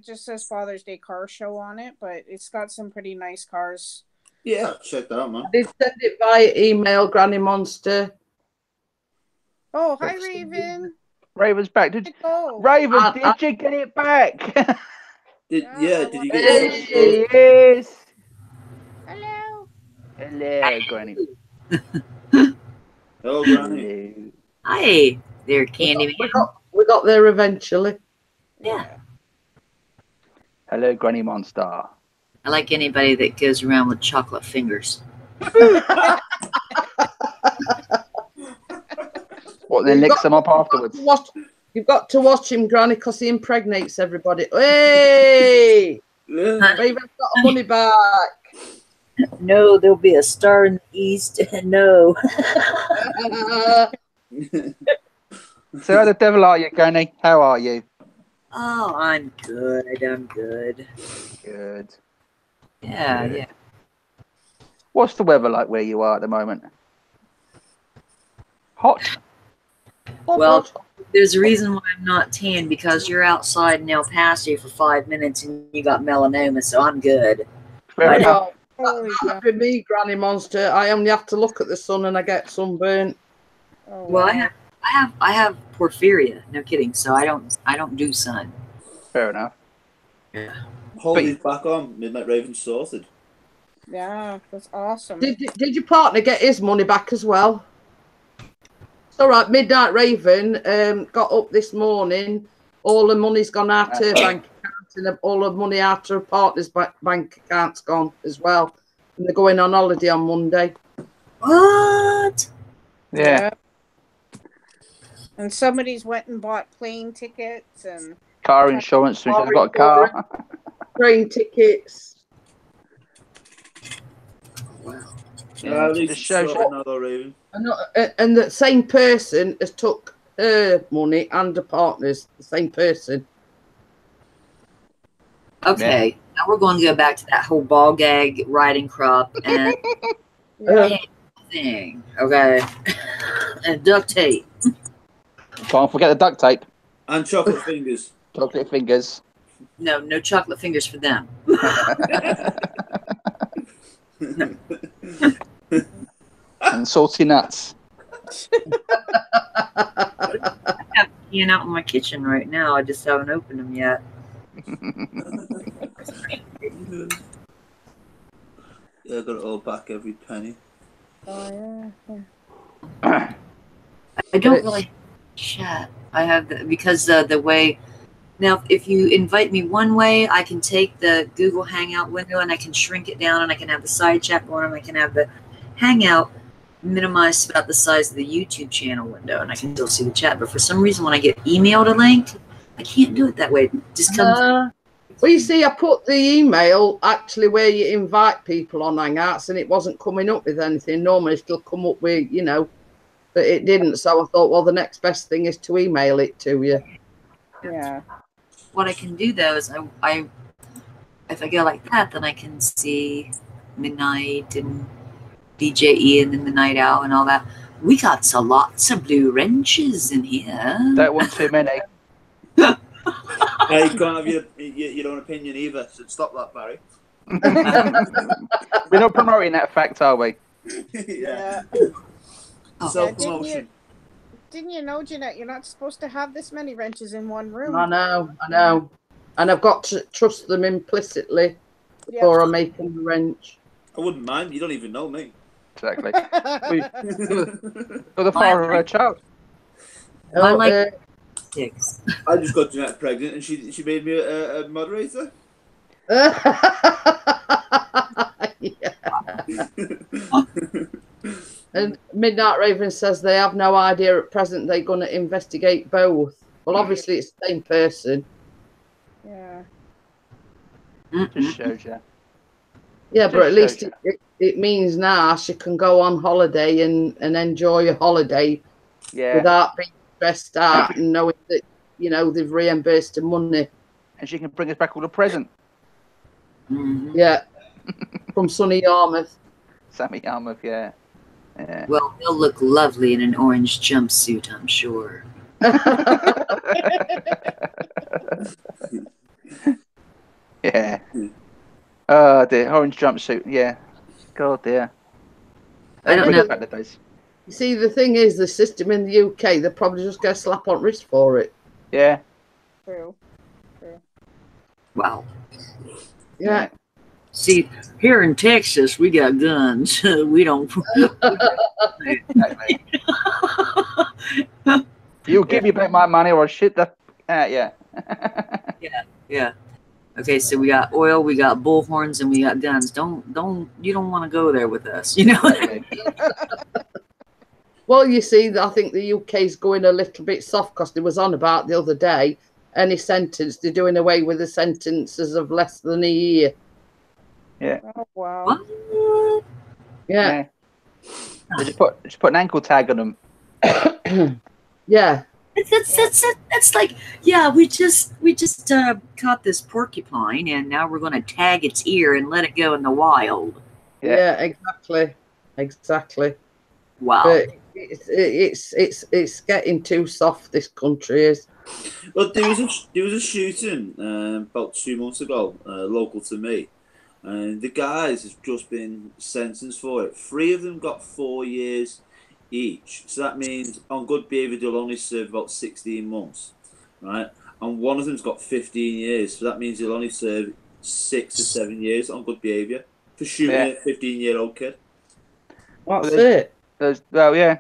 just says Father's Day Car Show on it, but it's got some pretty nice cars. Yeah, check that out, man. I did send it via email, Granny Monster. Oh, hi, Raven. Raven's back. Did you get it back? Did you get it? Yes. Hello. Hello, Granny. Hello, Granny. Hi there, Candy. We got there eventually. Yeah. Hello, Granny Monster. I like anybody that goes around with chocolate fingers. What, then licks them up afterwards? You've got to watch him, Granny, because he impregnates everybody. Hey! Raven's got her money back. No, there'll be a star in the east. No. So how the devil are you, Granny? How are you? Oh, I'm good. I'm good. Good. Yeah, yeah. What's the weather like where you are at the moment? Hot? Well, there's a reason why I'm not tan, because you're outside in El Paso for 5 minutes and you got melanoma, so I'm good. Well, that'd be me, Granny Monster. I only have to look at the sun and I get sunburnt. Oh, well, I have porphyria. No kidding. So I don't do sun. Fair enough. Yeah. Holly's back on. Midnight Raven sorted. Yeah, that's awesome. Did your partner get his money back as well? It's all right. Midnight Raven got up this morning. All the money's gone out her bank account, and all the money out her partner's bank account's gone as well. And they're going on holiday on Monday. What? Yeah. And somebody's went and bought plane tickets and car insurance. So she's got a car. Train tickets. Wow. Just shows you. And the same person has took her money and her partner's, the same person. Okay, now we're going to go back to that whole ball gag riding crop and thing. Okay, and duct tape. Can't forget the duct tape. And chocolate fingers. Chocolate fingers. No chocolate fingers for them. And salty nuts. I have peeing out in my kitchen right now. I just haven't opened them yet. Yeah, I got it all back, every penny. Oh yeah. I don't really chat. I have because the way. Now, if you invite me one way, I can take the Google Hangout window and I can shrink it down, and I can have the side chat going, and I can have the Hangout minimized about the size of the YouTube channel window, and I can still see the chat. But for some reason, when I get emailed a link, I can't do it that way. It just comes. Well, you see, I put the email actually where you invite people on Hangouts, and it wasn't coming up with anything. Normally, it'll come up with, but it didn't. So I thought, well, the next best thing is to email it to you. Yeah. What I can do though is I if I go like that, then I can see Midnight and DJ Ian and the Night Owl and all that. We got lots of blue wrenches in here. Don't want too many. You can't have your own opinion either, so stop that, Barry. We're not promoting that fact, are we? Yeah. Self-promotion. Didn't you know, Jeanette, you're not supposed to have this many wrenches in one room? I know. And I've got to trust them implicitly before I make them a wrench. I wouldn't mind. You don't even know me. Exactly. You're the father of a child. I like sticks. I just got Jeanette pregnant, and she made me a moderator. And Midnight Raven says they have no idea at present they're going to investigate both. Well, obviously it's the same person. Yeah. Just shows you. Yeah, but at least it means now she can go on holiday and enjoy a holiday without being stressed out and knowing that, they've reimbursed her money. And she can bring us back all the present. Yeah. From sunny Yarmouth. Sunny Yarmouth, yeah. Well, he'll look lovely in an orange jumpsuit, I'm sure. Yeah. Oh, dear. Orange jumpsuit, yeah. God, dear. I don't know. You see, the thing is, the system in the UK, they'll probably just get a slap on wrist for it. Yeah. True. Wow. Yeah. See, here in Texas, we got guns. We don't. You give me back my money or shit that. Yeah. Yeah. Okay, so we got oil, we got bullhorns, and we got guns. You don't want to go there with us, Well, you see, I think the UK's going a little bit soft because there was on about the other day, any sentence, they're doing away with the sentences of less than a year. Yeah. Oh, wow. What? Yeah. They just put an ankle tag on them. Yeah. That's like, we just caught this porcupine and now we're going to tag its ear and let it go in the wild. Yeah, exactly. Wow. But it's getting too soft. This country is. Well, there was a shooting about 2 months ago, local to me, and the guys have just been sentenced for it. 3 of them got 4 years each, so that means on good behaviour they'll only serve about 16 months, right? And one of them's got 15 years, so that means he'll only serve 6 to 7 years on good behaviour for shooting a 15-year-old kid. That's it. Well, yeah.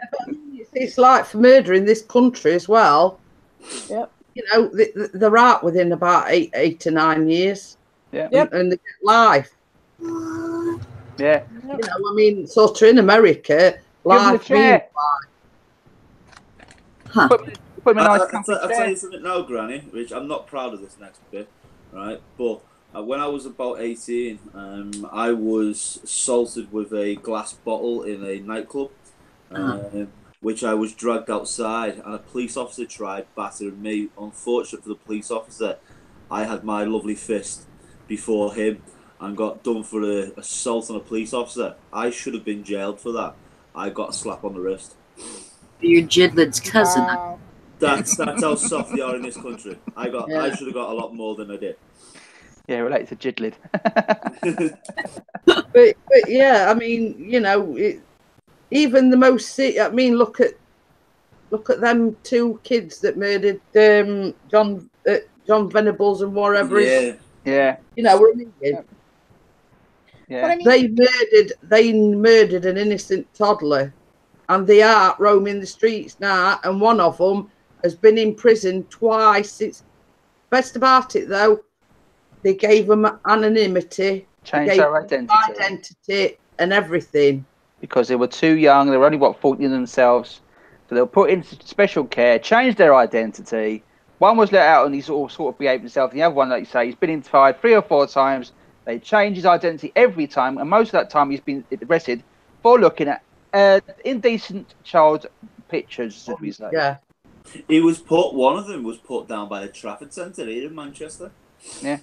It's like for murder in this country as well. Yep. They're out within about 8 to 9 years. Yeah. And they get life. Yeah. Sort of in America, life means Huh. Put I'll tell you something now, Granny, which I'm not proud of this next bit, right? But When I was about 18, I was assaulted with a glass bottle in a nightclub, which I was dragged outside, and a police officer tried battering me. Unfortunately for the police officer, I had my lovely fist before him and got done for an assault on a police officer. I should have been jailed for that. I got a slap on the wrist. You're Jidlid's cousin. Wow. That's how soft they are in this country. I should have got a lot more than I did. Yeah, related to Jidlid. but yeah, I mean, you know, even the most. I mean, look at them two kids that murdered John Venables and whatever. Yeah. You know what I mean? Yeah. But I mean, They murdered an innocent toddler, and they are roaming the streets now. And one of them has been in prison twice. It's best about it though. They gave them anonymity, Changed their identity and everything. because they were too young. They were only 40 themselves, so they were put into special care. Changed their identity. One was let out and he sort of behaved himself. The other one, like you say, he's been inside 3 or 4 times. They change his identity every time, and most of that time he's been arrested for looking at indecent child pictures, should we say? Yeah. One of them was put down by a Trafford Centre here in Manchester. Yeah.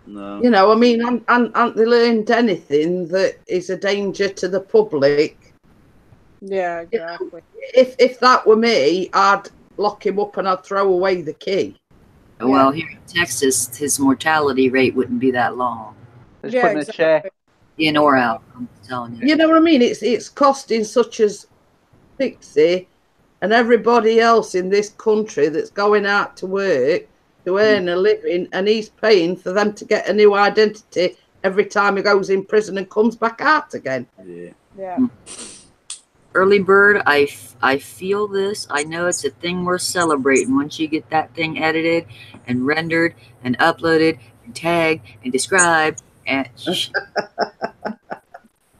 No. You know, I mean, aren't they learned anything that is a danger to the public? yeah, exactly. You know, if that were me, I'd lock him up and I'd throw away the key. Well, here in Texas, his mortality rate wouldn't be that long. Just put him in a chair. In or out, I'm telling you. You know what I mean? It's costing such as Pixie and everybody else in this country that's going out to work to earn a living, and he's paying for them to get a new identity every time he goes in prison and comes back out again. Yeah. Early bird, I feel this. I know it's a thing worth celebrating once you get that thing edited and rendered and uploaded and tagged and described. And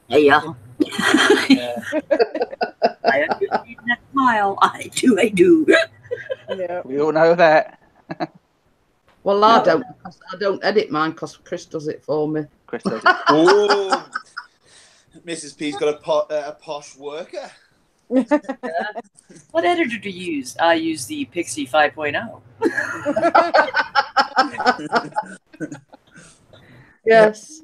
hey, y'all. I understand that smile. I do. Yeah. We all know that. Well, I don't edit mine because Chris does it for me. Chris does it. Oh, Mrs. P's got a posh worker. What editor do you use? I use the Pixie 5.0. Yes.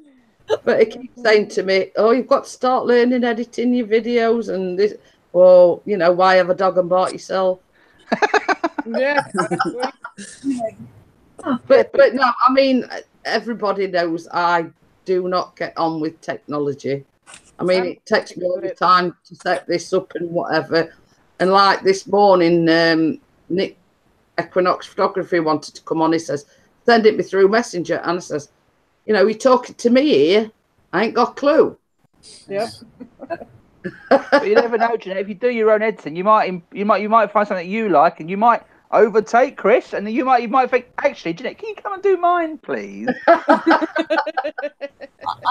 But he keeps saying to me, "Oh, you've got to start learning editing your videos and this." Well, you know, why have a dog and bark yourself? Yeah. But no, I mean, everybody knows I do not get on with technology. I mean, it takes me all the time to set this up and whatever. And like this morning, Nick Equinox Photography wanted to come on. He says, "Send it me through Messenger." And I says, "You know, you're talking to me here. I ain't got a clue." Yep. But you never know, Jeanette. If you do your own editing, you might find something you like, and you might overtake Chris, and you might think, actually, Jeanette, can you come and do mine, please? I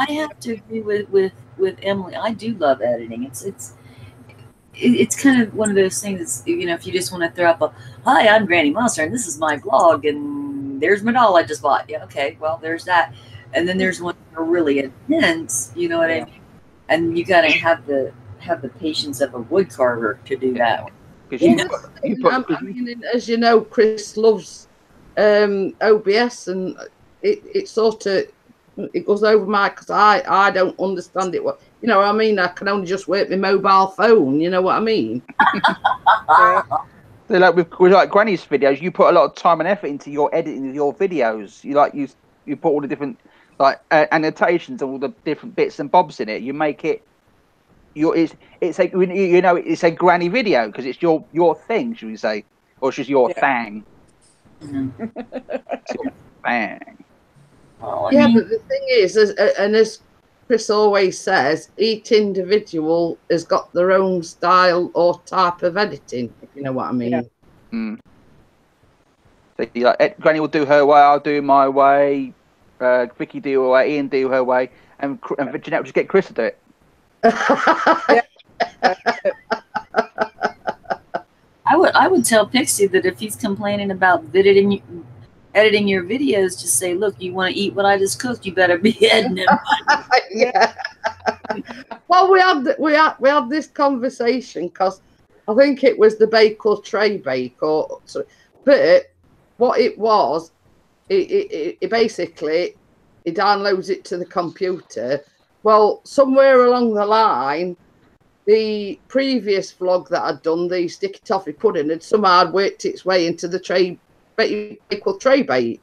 have to agree with Emily. I do love editing. It's kind of one of those things that's, you know, if you just want to throw up a, "Hi, I'm Granny Monster and this is my blog and there's my doll I just bought." Yeah, okay, well, there's that. And then there's one that are really intense, you know what I mean? And you got to have the patience of a wood carver to do that one. I mean, as you know, Chris loves OBS, and it sort of it goes over my, because I don't understand it. What, you know what I mean? I can only just work my mobile phone. You know what I mean? So like with like Granny's videos, you put a lot of time and effort into your editing of your videos. You put all the different like annotations and all the different bits and bobs in it. You make it it's a granny video because it's your thing, should we say, or it's just your thing. It's your thing. Yeah, but the thing is, as Chris always says, each individual has got their own style or type of editing, if you know what I mean. Yeah. Mm. So Granny will do her way, I'll do my way, Vicky do her way, Ian do her way, and Jeanette will just get Chris to do it. I would tell Pixie that if he's complaining about editing your videos to say, look, you want to eat what I just cooked, you better be heading them. Yeah. Well, we had this conversation because I think it was the bake or tray bake but what it was, it basically it downloads it to the computer. Well, somewhere along the line, the previous vlog that I'd done, the sticky toffee pudding, had somehow worked its way into the tray bake or tray bake.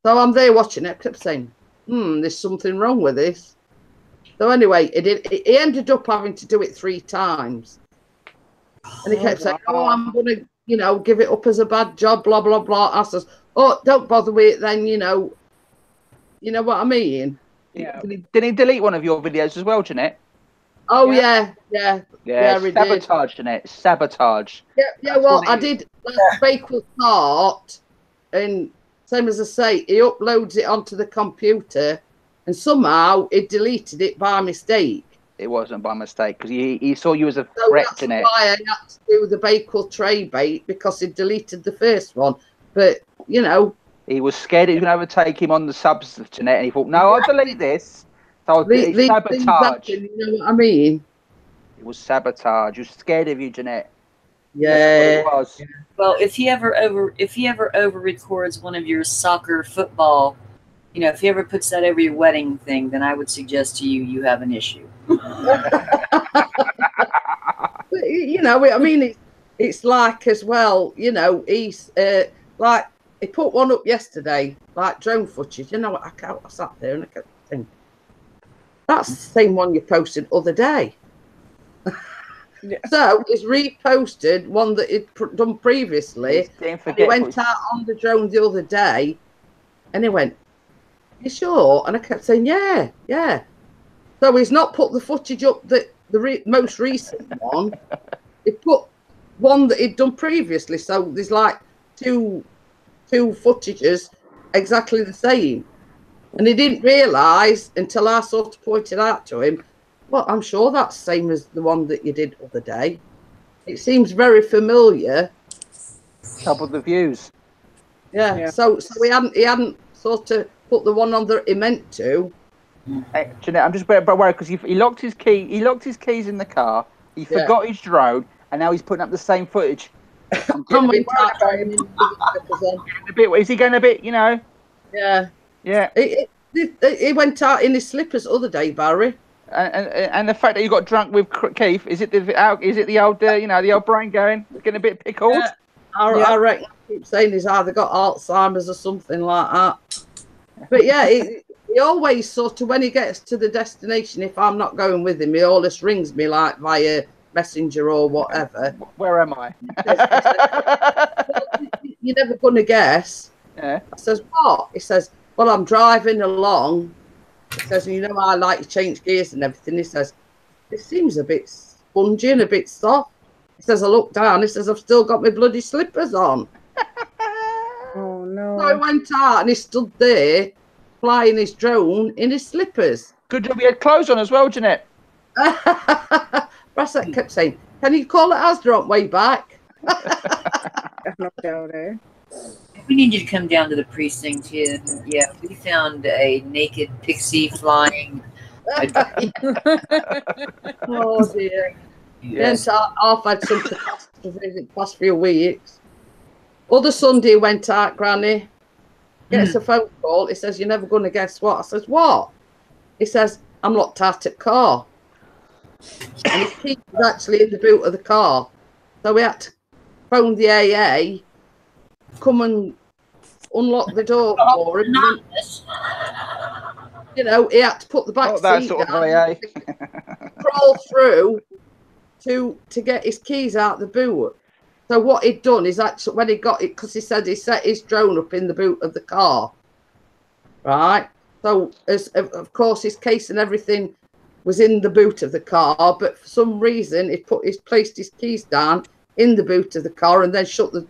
So I'm there watching it, kept saying, there's something wrong with this. So anyway, he ended up having to do it 3 times. And he kept saying, I'm going to, give it up as a bad job, blah, blah, blah. I says, don't bother with it then, you know what I mean? Yeah. Did he delete one of your videos as well, Jeanette? Oh, yeah. Sabotage, Jeanette. Sabotage. Yeah, well, I did bake with tart, and same as I say, he uploads it onto the computer, and somehow he deleted it by mistake. It wasn't by mistake, because he saw you as a threat, Jeanette. That's why I had to do the bake or tray bake, because he deleted the first one. But, he was scared he was going to overtake him on the subs, Jeanette, and he thought, no, I'll delete this. So it's sabotage. You know what I mean? It was sabotage. He was scared of you, Jeanette. Yeah. That's what it was. Well, if he ever over records one of your soccer, football, if he ever puts that over your wedding thing, then I would suggest to you have an issue. I mean, it's like as well, he's like, he put one up yesterday, like drone footage. I sat there and I kept thinking, that's the same one you posted other day. Yeah. So he's reposted one that he'd done previously. He went out on the drone the other day and he went, you sure? And I kept saying, yeah. So he's not put the footage up that the most recent one. He put one that he'd done previously. So there's like two footages exactly the same. And he didn't realise until I sort of pointed out to him, well, I'm sure that's the same as the one that you did the other day. It seems very familiar. Double the views. Yeah. So he hadn't sort of put the one on that he meant to. Hey, Jeanette, I'm just worried because he locked his key. He locked his keys in the car. He forgot his drone, and now he's putting up the same footage. Is he going a bit? Yeah. Yeah. He went out in his slippers the other day, Barry. And the fact that you got drunk with Keith, is it the old the old brain getting a bit pickled? Yeah. I reckon I keep saying he's either got Alzheimer's or something like that. But yeah, he always sort of, when he gets to the destination, if I'm not going with him, he always rings me like via Messenger or whatever. Where am I? You're never going to guess. Yeah. I says, what? He says, well, I'm driving along. He says, I like to change gears and everything. He says, it seems a bit spongy and a bit soft. He says, I look down. He says, I've still got my bloody slippers on. Oh, no. So I went out and he stood there flying his drone in his slippers. Good job he had clothes on as well, Jeanette. Brassett kept saying, can you call it Asda on way back? No doubt, eh? We need you to come down to the precinct here. Yeah, we found a naked pixie flying. Oh dear. Yes, I've had some catastrophes in the past few weeks. Other Sunday went out, Granny. Gets a phone call. He says, you're never going to guess what. I says, what? He says, I'm locked out at car. And his key was actually in the boot of the car. So we had to phone the AA, come and unlock the door for him. He had to put the back seat down, crawl through to get his keys out the boot. So what he'd done is actually, when he got it, because he said he set his drone up in the boot of the car, right? So of course his case and everything was in the boot of the car, but for some reason he's placed his keys down in the boot of the car and then shut the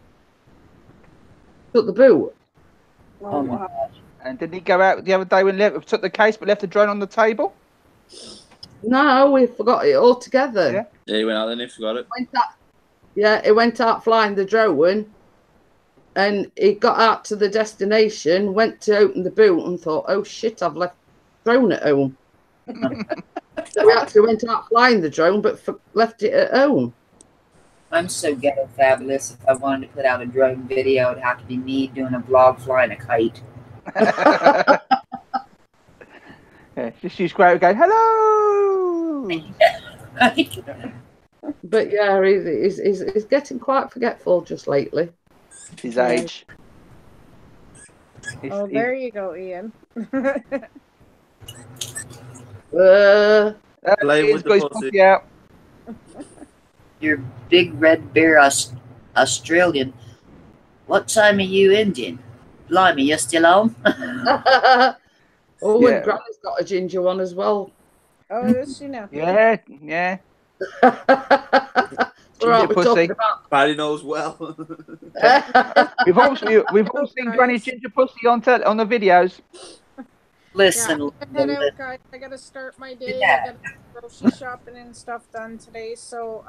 boot. Oh my gosh. And didn't he go out the other day when he took the case but left the drone on the table? No, we forgot it altogether. Yeah, he went out and he forgot it. He went out flying the drone. And he got out to the destination, went to open the boot and thought, oh shit, I've left the drone at home. So we actually went out flying the drone, but left it at home. I'm so ghetto fabulous. If I wanted to put out a drone video, it'd have to be me doing a vlog flying a kite. Yeah, just use great go, hello. But yeah, he's getting quite forgetful just lately. His age. Oh, there you go, Ian. Play with the pussy. Out. You're big red bear Australian. What time are you Indian? Blimey, you're still home? Oh, Yeah. and Granny's got a ginger one as well. Oh, is she now? Yeah, yeah. Right, we're pussy. talking about Barry knows well. We've all seen Granny's ginger pussy on the videos. Listen, Yeah, I gotta head out, guys. I gotta start my day. I gotta get grocery shopping and stuff done today. So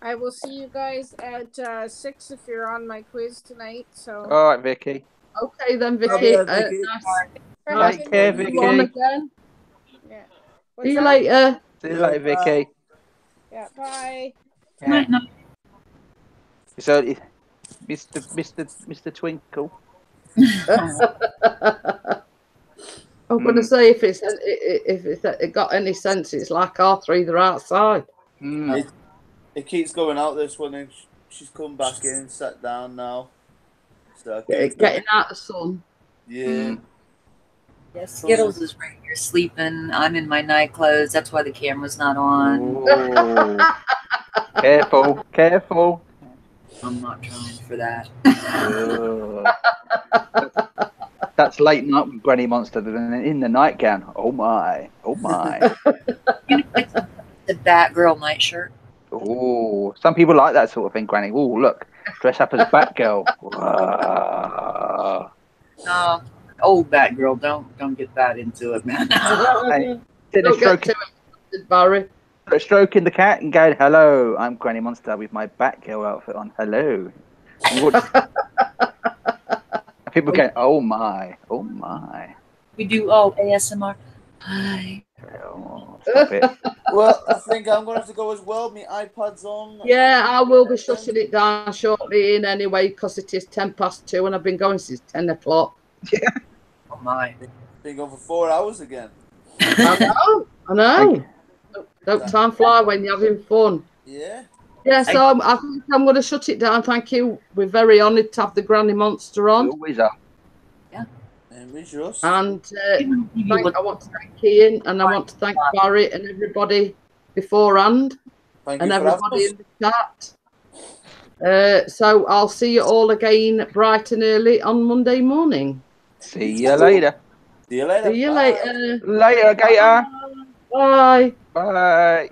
I will see you guys at 6 if you're on my quiz tonight. So All right, Vicky. okay then, Vicky. Yeah, Vicky. Nice Take care, to meet you on Vicky. again. yeah. See you that? later. See you later, Vicky. Yeah. Bye. Night, night. So, Mr. Twinkle. I'm going to say if it's it got any sense, it's like R3. They're outside. It keeps going out this one, and she's come back in, sat down now. So Getting out the sun. Yeah. Yeah, Skittles is right here sleeping. I'm in my night clothes. That's why the camera's not on. Oh. Careful, careful. I'm not trying for that. That's late night with Granny Monster in the nightgown. Oh my, oh my. The Batgirl nightshirt. Oh, some people like that sort of thing, Granny. Oh, look, dress up as Batgirl. No, old Batgirl. Don't get that into it, man. Don't get to it, Barry. Stroking the cat and going, hello, I'm Granny Monster with my Batgirl outfit on. Hello. People go, oh my, oh my. We do all ASMR. Hi. Oh, stop it. Well, I think I'm going to have to go as well. My iPad's on. Yeah, I will be shutting it down shortly in anyway because it is 2:10 and I've been going since 10 o'clock. Yeah. Oh my. Been going for 4 hours again. I know. Don't time fly when you're having fun. Yeah. Yeah, so I think I'm going to shut it down. Thank you. We're very honoured to have the Granny Monster on. Always are. Yeah. And we just. And I want to thank Ian and I want to thank Barry and everybody beforehand. Thank And you for having everybody us. in the chat. So I'll see you all again bright and early on Monday morning. See you later. See you later. See you later. Later, Gator. Bye. Bye.